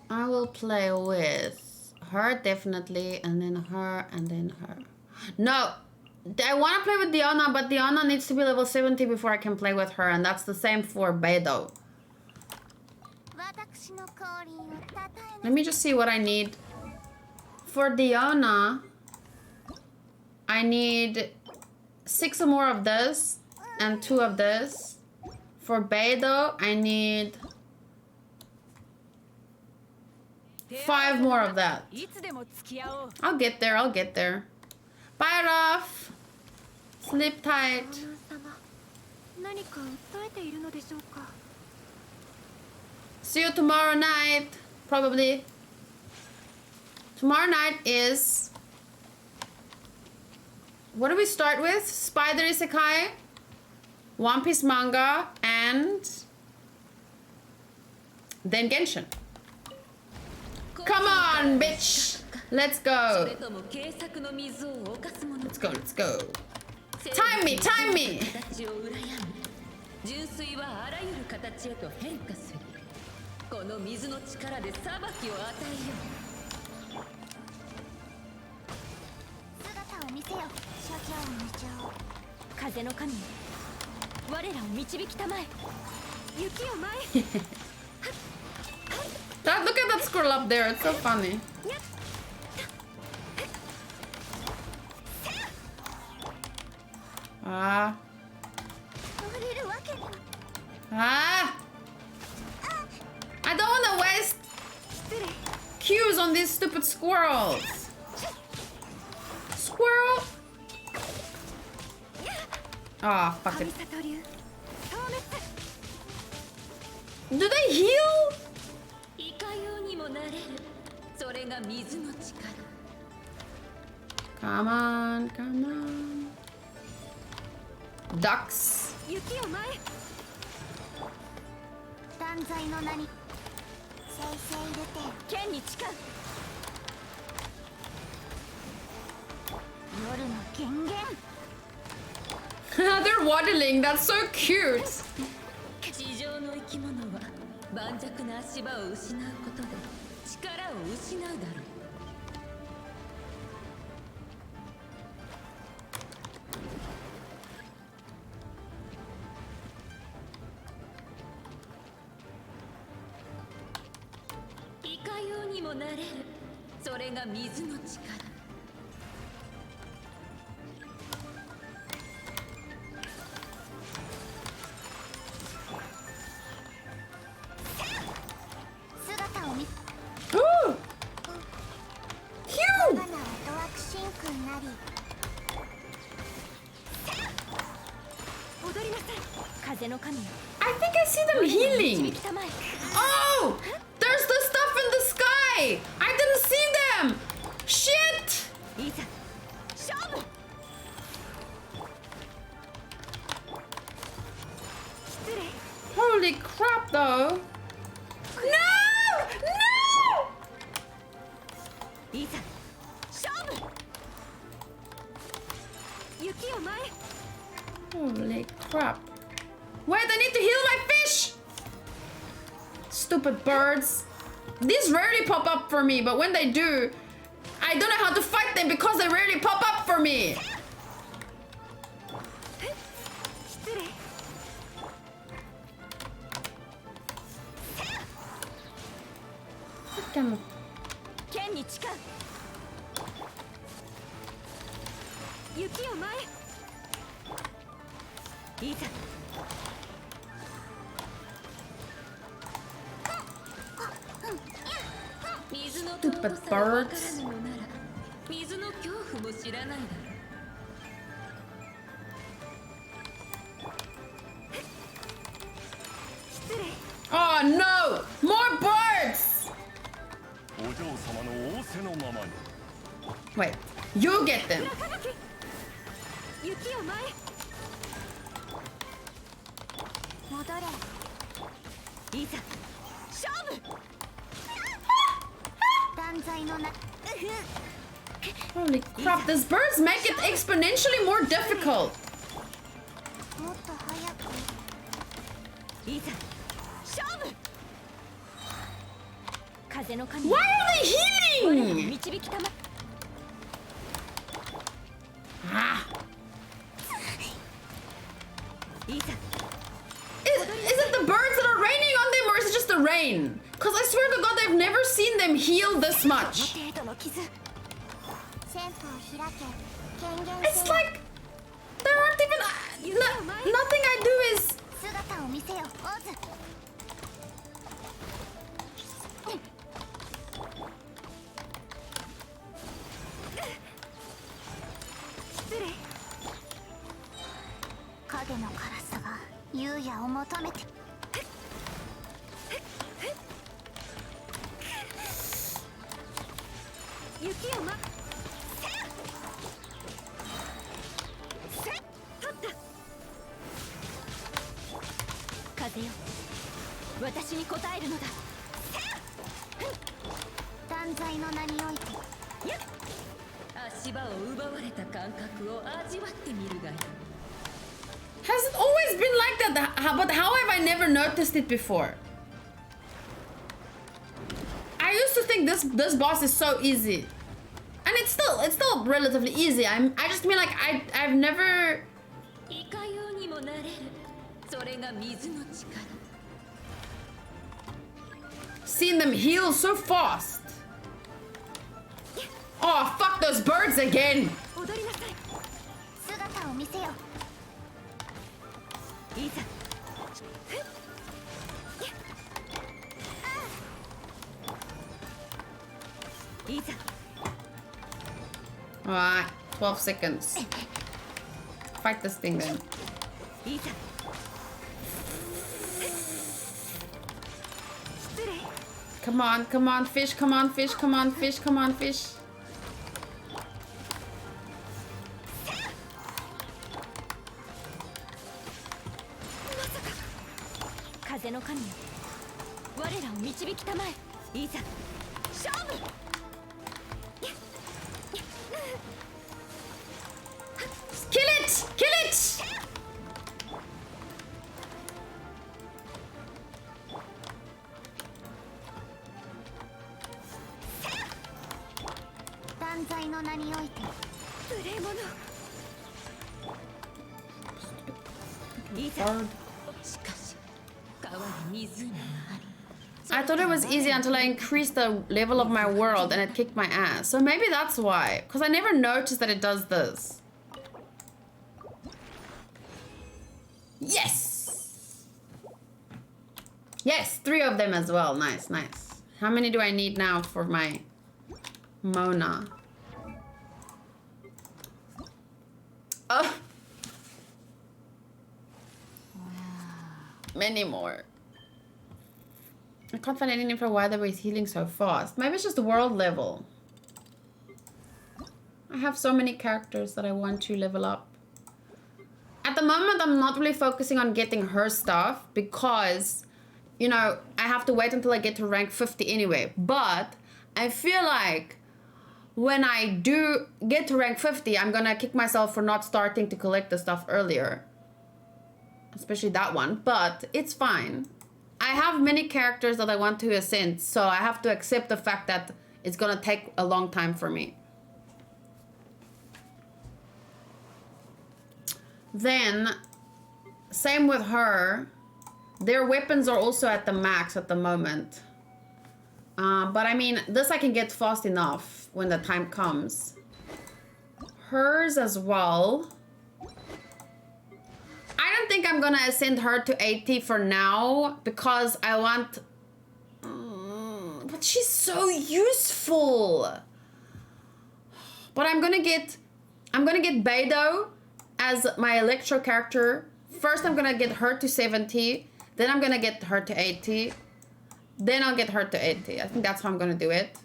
[SPEAKER 1] I will play with her definitely, and then her, and then her. No, I want to play with Diana, but Diana needs to be level 70 before I can play with her, and that's the same for Beidou. Let me just see what I need. For Diana, I need 6 more of this and 2 of this. For Beidou, I need 5 more of that. I'll get there, I'll get there. Bye, Ruff. Sleep tight. See you tomorrow night, probably. Tomorrow night is... What do we start with? Spider Isekai, One Piece manga, and then Genshin. Come on, bitch! Let's go. Let's go, let's go. Time me, time me!
[SPEAKER 2] この水の力で裁きを与えよう。
[SPEAKER 3] 姿を見せよ、諸行無常。
[SPEAKER 2] 風の神、我らを導きたまえ。雪を舞え。
[SPEAKER 1] That, look at that squirrel up there, it's so funny. Ah. Ah! I don't want to waste cues on these stupid squirrels. Squirrel! Ah, fuck it. Do they heal? Come on, come on. Ducks.
[SPEAKER 3] 断罪の名に生成ルテン
[SPEAKER 2] 剣に誓う。
[SPEAKER 3] 夜の権限
[SPEAKER 1] They're waddling, that's so cute.
[SPEAKER 2] 地上の生き物は盤石な足場を失うことで力を失うだろう。いかようにもなれる。それが水の力。
[SPEAKER 3] 姿を見
[SPEAKER 1] Ooh!
[SPEAKER 3] 我
[SPEAKER 1] Phew!
[SPEAKER 3] が名はドワクシンクになり
[SPEAKER 2] 踊りなさい。風の神よ。
[SPEAKER 1] I think I see them healing.
[SPEAKER 2] 導きたまえ。
[SPEAKER 1] Oh! There's the stuff in the sky! I didn't see them! Shit!
[SPEAKER 2] いざ勝負。失礼。
[SPEAKER 1] Holy crap though! No! No!
[SPEAKER 2] いざ勝負。雪を舞え。
[SPEAKER 1] Holy crap. Wait, I need to heal my fish! Stupid birds. These rarely pop up for me, but when they do, I don't know how to fight them because they rarely pop up for me.
[SPEAKER 2] 失礼。
[SPEAKER 1] Can-
[SPEAKER 2] 剣に誓う。雪を舞え。いざ。水の尊さが分からぬのなら、水の恐怖も知らないだろう。失礼。
[SPEAKER 1] Oh no! More birds!
[SPEAKER 4] お嬢様の仰せのままに。
[SPEAKER 1] Wait, you get them.
[SPEAKER 2] 雪を舞
[SPEAKER 3] 戻れ
[SPEAKER 2] え。いざ勝負。
[SPEAKER 3] 断罪の名
[SPEAKER 1] Holy crap, these birds make it exponentially more difficult.
[SPEAKER 3] もっと早く
[SPEAKER 2] いざ勝負。風の神
[SPEAKER 1] Why are
[SPEAKER 2] 我
[SPEAKER 1] they
[SPEAKER 2] らを
[SPEAKER 1] healing?
[SPEAKER 2] 導きたま
[SPEAKER 1] Ah.
[SPEAKER 2] いざ
[SPEAKER 1] Is it the birds that are raining on them or is it just the rain rain. Because I swear to God, I've never seen them heal this much.
[SPEAKER 3] 旋風を開け権限
[SPEAKER 1] It's
[SPEAKER 3] せよ
[SPEAKER 1] like there aren't even nothing I do is
[SPEAKER 3] 姿を見せよオズ
[SPEAKER 9] 失礼。
[SPEAKER 3] 影のカラスが優也を求めて
[SPEAKER 9] 雪をませ取った風よ私に応えるのだ
[SPEAKER 3] 断罪の名において
[SPEAKER 2] 足場を奪われた感覚を味わってみるがいい
[SPEAKER 1] Has it always been like that? But how have I never noticed it before? I used to think this boss is so easy, and it's still relatively easy. I just mean like I've never
[SPEAKER 2] いかようにもなれるそれが水の力
[SPEAKER 1] seen them heal so fast. Oh fuck those birds again!
[SPEAKER 9] 踊りなさい
[SPEAKER 3] 姿を見せよ
[SPEAKER 2] いざ いざ
[SPEAKER 1] Alright, 12 seconds. Fight this thing then.
[SPEAKER 2] いざ
[SPEAKER 1] Come on, come on, fish, come on, fish, come on, fish, come on, fish.
[SPEAKER 2] 風の神よ我らを導きたまえいざ勝負
[SPEAKER 1] Kill it! Kill it!
[SPEAKER 3] 断罪の名において
[SPEAKER 9] 無礼者
[SPEAKER 2] いざしかし川に湖があり
[SPEAKER 1] I thought it was easy until I increased the level of my world and it kicked my ass. So maybe that's why. Because I never noticed that it does this. Yes! Yes, 3 of them as well. Nice, nice. How many do I need now for my Mona? Oh! Many more. I can't find any info why they were healing so fast. Maybe it's just the world level. I have so many characters that I want to level up. At the moment, I'm not really focusing on getting her stuff because, you know, I have to wait until I get to rank 50 anyway. But I feel like when I do get to rank 50, I'm gonna kick myself for not starting to collect the stuff earlier. Especially that one, but it's fine. I have many characters that I want to ascend, so I have to accept the fact that it's gonna take a long time for me. Then, same with her. Their weapons are also at the max at the moment. But I mean, this I can get fast enough when the time comes. Hers as well. I don't think I'm gonna ascend her to 80 for now because I want... but she's so useful. But I'm gonna get Beidou as my Electro character. First I'm gonna get her to 70. Then I'm gonna get her to 80. Then I'll get her to 80. I think that's how I'm gonna do it.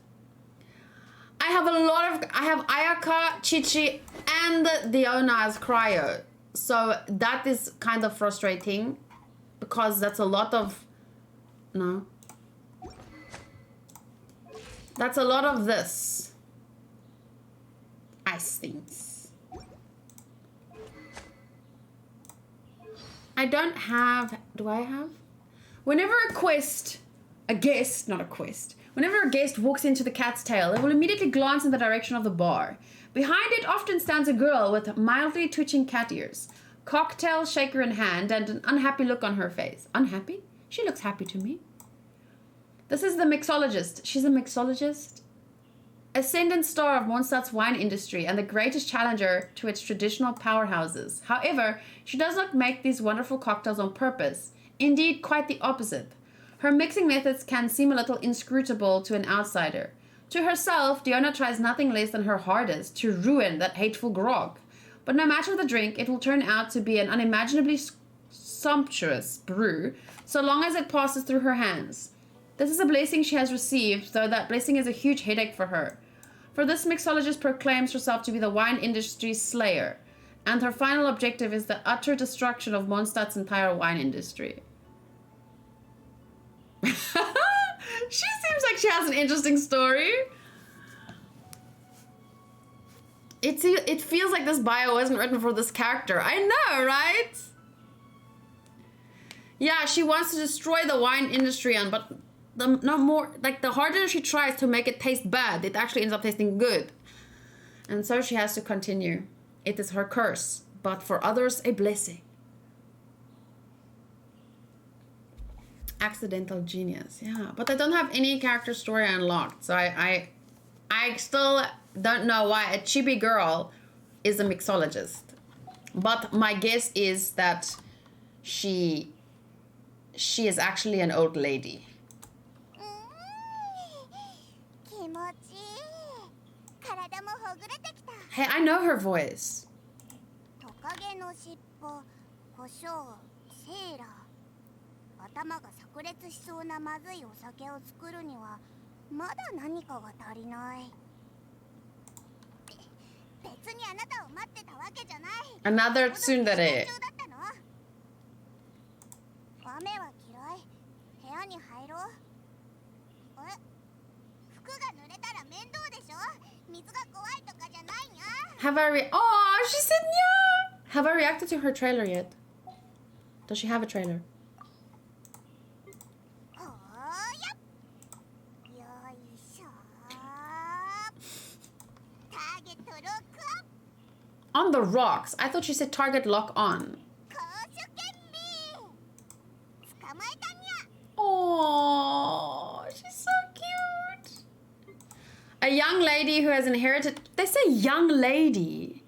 [SPEAKER 1] I have Ayaka, Chichi, and Diona as Cryo. So that is kind of frustrating because that's a lot of... No. That's a lot of this. Ice things. I don't have... Do I have? Whenever a guest walks into the cat's tail, it will immediately glance in the direction of the bar. Behind it often stands a girl with mildly twitching cat ears, cocktail shaker in hand, and an unhappy look on her face. Unhappy? She looks happy to me. This is the mixologist. She's a mixologist. Ascendant star of Mondstadt's wine industry and the greatest challenger to its traditional powerhouses. However, she does not make these wonderful cocktails on purpose. Indeed, quite the opposite. Her mixing methods can seem a little inscrutable to an outsider. To herself, Diona tries nothing less than her hardest to ruin that hateful grog. But no matter the drink, it will turn out to be an unimaginably sumptuous brew, so long as it passes through her hands. This is a blessing she has received, though that blessing is a huge headache for her. For this mixologist proclaims herself to be the wine industry's slayer, and her final objective is the utter destruction of Mondstadt's entire wine industry. She seems like she has an interesting story. It feels like this bio wasn't written for this character. I know, right? Yeah, she wants to destroy the wine industry, but the harder she tries to make it taste bad, it actually ends up tasting good. And so she has to continue. It is her curse, but for others, a blessing. Accidental genius, yeah. But I don't have any character story unlocked, so I still don't know why a chibi girl is a mixologist. But my guess is that she is actually an old lady. Hey, I know her voice. Another tsundere. Have I oh, she said yeah. Have I reacted to her trailer yet? Does she have a trailer? On the rocks. I thought she said target lock on. Oh, she's so cute. A young lady who has inherited... They say young lady.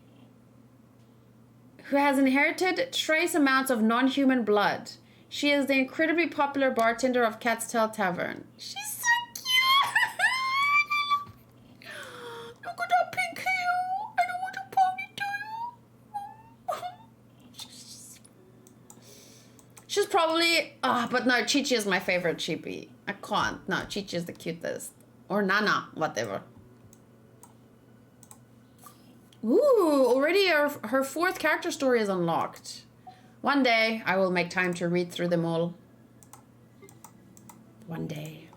[SPEAKER 1] Who has inherited trace amounts of non-human blood. She is the incredibly popular bartender of Cat's Tail Tavern. She's so cute. Look at that pink hair. I don't want a ponytail. She's probably... but no, Chi-Chi is my favorite chibi. I can't. No, Chi-Chi is the cutest. Or Nana, whatever. Ooh, already her fourth character story is unlocked. One day, I will make time to read through them all. One day.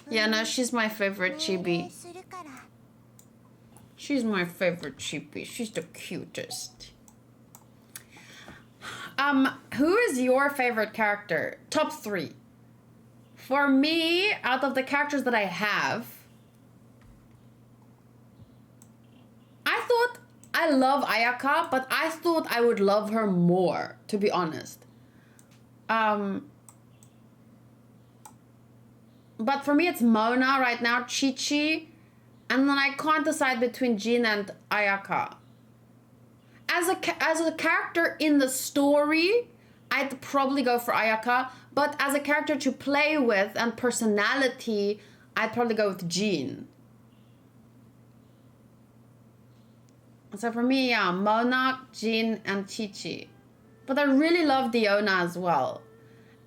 [SPEAKER 1] Yeah, no, she's my favorite chibi. She's my favorite chibi. She's the cutest. Who is your favorite character? Top 3. For me, out of the characters that I have, I love Ayaka, but I thought I would love her more, to be honest. But for me, it's Mona right now, Chi-Chi, and then I can't decide between Jin and Ayaka. As a character in the story, I'd probably go for Ayaka, but as a character to play with and personality, I'd probably go with Jin. So for me, yeah, Mona, Jin, and Chi-Chi. But I really love Diona as well.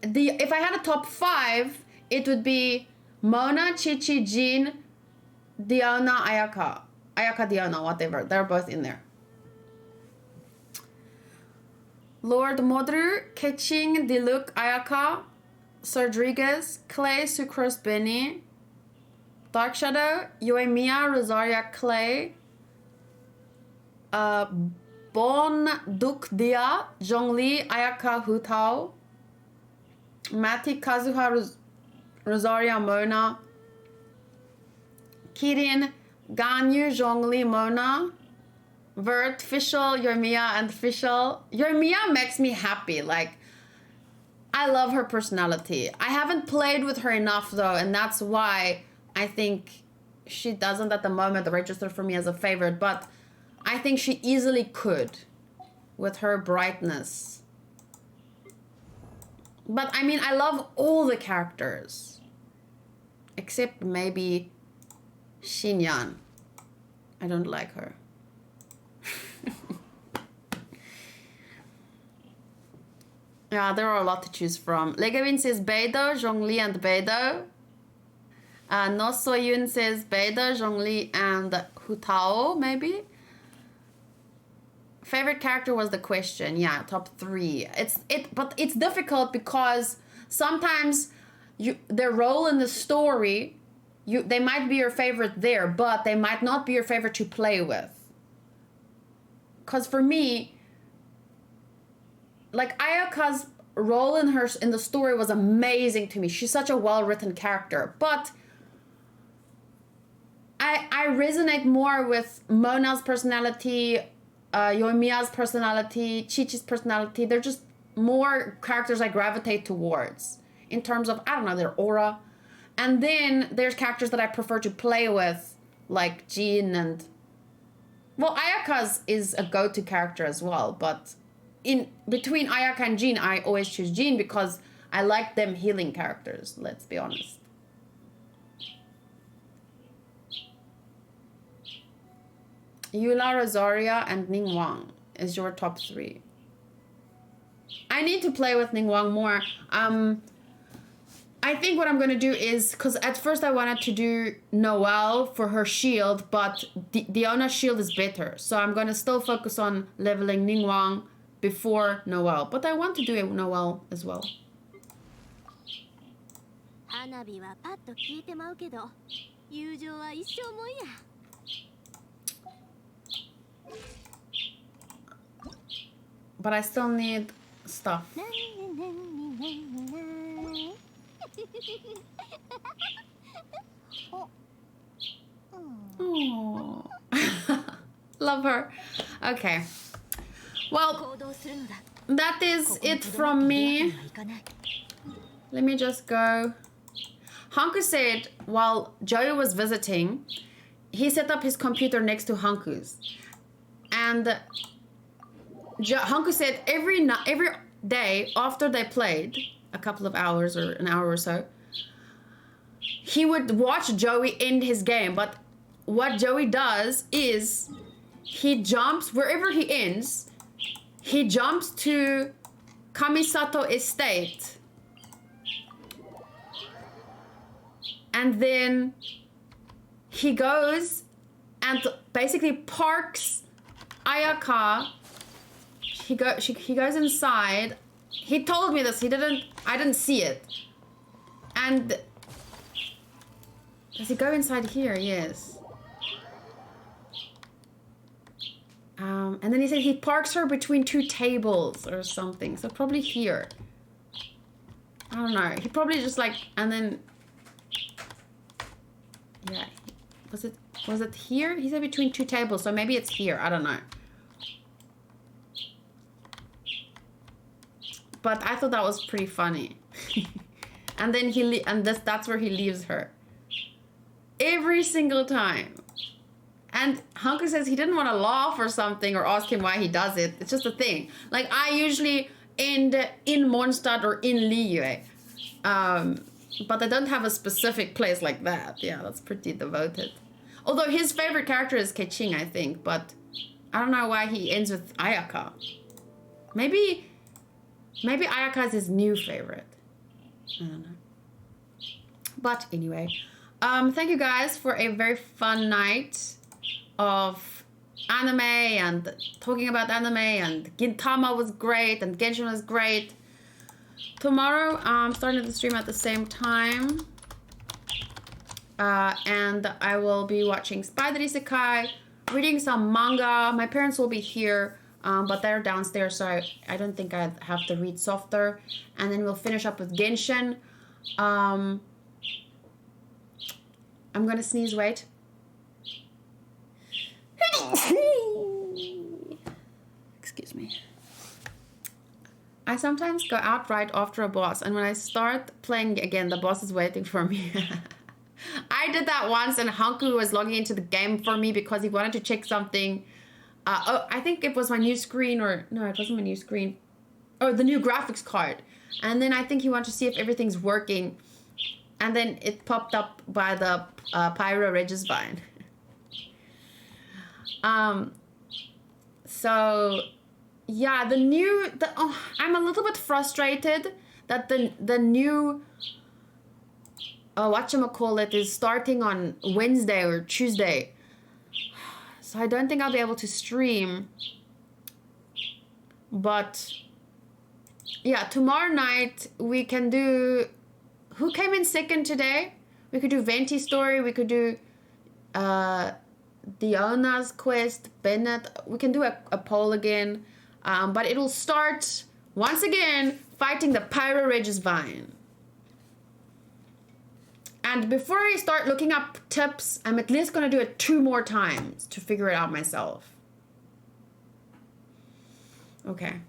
[SPEAKER 1] If I had a top 5, it would be Mona, Chi-Chi, Jin, Diona, Ayaka. Ayaka, Diona, whatever. They're both in there. Lord Modru, Keching, Diluc, Ayaka, Rodriguez, Clay, Sucrose, Benny, Dark Shadow, Yoimiya, Rosaria, Clay, Bon Duc Dia, Zhongli, Ayaka, Hu Tao, Mati, Kazuha, Rosaria, Mona, Kirin, Ganyu, Zhongli, Mona, Vert, Fischl, Yoimiya, and Fischl. Yoimiya makes me happy. Like, I love her personality. I haven't played with her enough though, and that's why I think she doesn't at the moment register for me as a favorite, but I think she easily could with her brightness. But I mean, I love all the characters except maybe Xinyan. I don't like her. Yeah, there are a lot to choose from. Legawin says Beidou, Zhongli, and Beidou. No Soyun says Beidou, Zhongli, and Hu Tao, maybe. Favorite character was the question. Yeah, top 3. But it's difficult because sometimes their role in the story, they might be your favorite there, but they might not be your favorite to play with. Because for me, like, Ayaka's role in the story was amazing to me. She's such a well-written character. But I resonate more with Mona's personality, Yoimiya's personality, Chi-Chi's personality. They're just more characters I gravitate towards in terms of, I don't know, their aura. And then there's characters that I prefer to play with, like Jin and... Well, Ayaka's is a go-to character as well, but in between Ayaka and Jin, I always choose Jin because I like them healing characters, let's be honest. Eula, Rosaria, and Ningguang is your top 3. I need to play with Ningguang more. I think what I'm going to do is, because at first I wanted to do Noelle for her shield, but Diona's shield is better. So I'm going to still focus on leveling Ningguang before Noelle. But I want to do a Noelle as well. But I still need stuff. Oh. Love her. Okay. Well, that is it from me. Let me just go. Hanku said while Joey was visiting, he set up his computer next to Hanku's. And Hanku said every day after they played, a couple of hours or an hour or so, he would watch Joey end his game. But what Joey does is he jumps wherever he ends. He jumps to Kamisato Estate, and then he goes and basically parks Ayaka. He goes inside. He told me this. I didn't see it. And does he go inside here? Yes. And then he said he parks her between 2 tables or something. So probably here. I don't know. He probably just like, and then, yeah. Was it here? He said between 2 tables. So maybe it's here. I don't know. But I thought that was pretty funny. And then that's where he leaves her. Every single time. And Hanku says he didn't want to laugh or something or ask him why he does it. It's just a thing. Like, I usually end in Mondstadt or in Liyue. But I don't have a specific place like that. Yeah, that's pretty devoted. Although his favorite character is Keqing, I think. But I don't know why he ends with Ayaka. Maybe Ayaka is his new favorite. I don't know. But anyway, thank you guys for a very fun night of anime and talking about anime, and Gintama was great and Genshin was great. Tomorrow I'm starting the stream at the same time. And I will be watching Spider Isekai, reading some manga. My parents will be here, but they're downstairs, so I don't think I have to read softer. And then we'll finish up with Genshin. I'm gonna sneeze, wait. Excuse me. I sometimes go out right after a boss, and when I start playing again, the boss is waiting for me. I did that once, and Hanku was logging into the game for me because he wanted to check something. I think it was my new screen, or no, it wasn't my new screen. Oh, the new graphics card. And then I think he wanted to see if everything's working. And then it popped up by the Pyro Regisvine. So yeah, I'm a little bit frustrated that the new whatchamacallit is starting on Wednesday or Tuesday. So I don't think I'll be able to stream. But yeah, tomorrow night we can do... Who came in second today? We could do Venti story. We could do Diona's quest, Bennett. We can do a poll again. But it'll start, once again, fighting the Pyro Regisvine. And before I start looking up tips, I'm at least going to do it 2 more times to figure it out myself. Okay.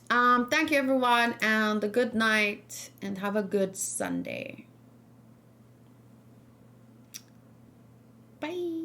[SPEAKER 1] Thank you, everyone, and a good night, and have a good Sunday. Bye.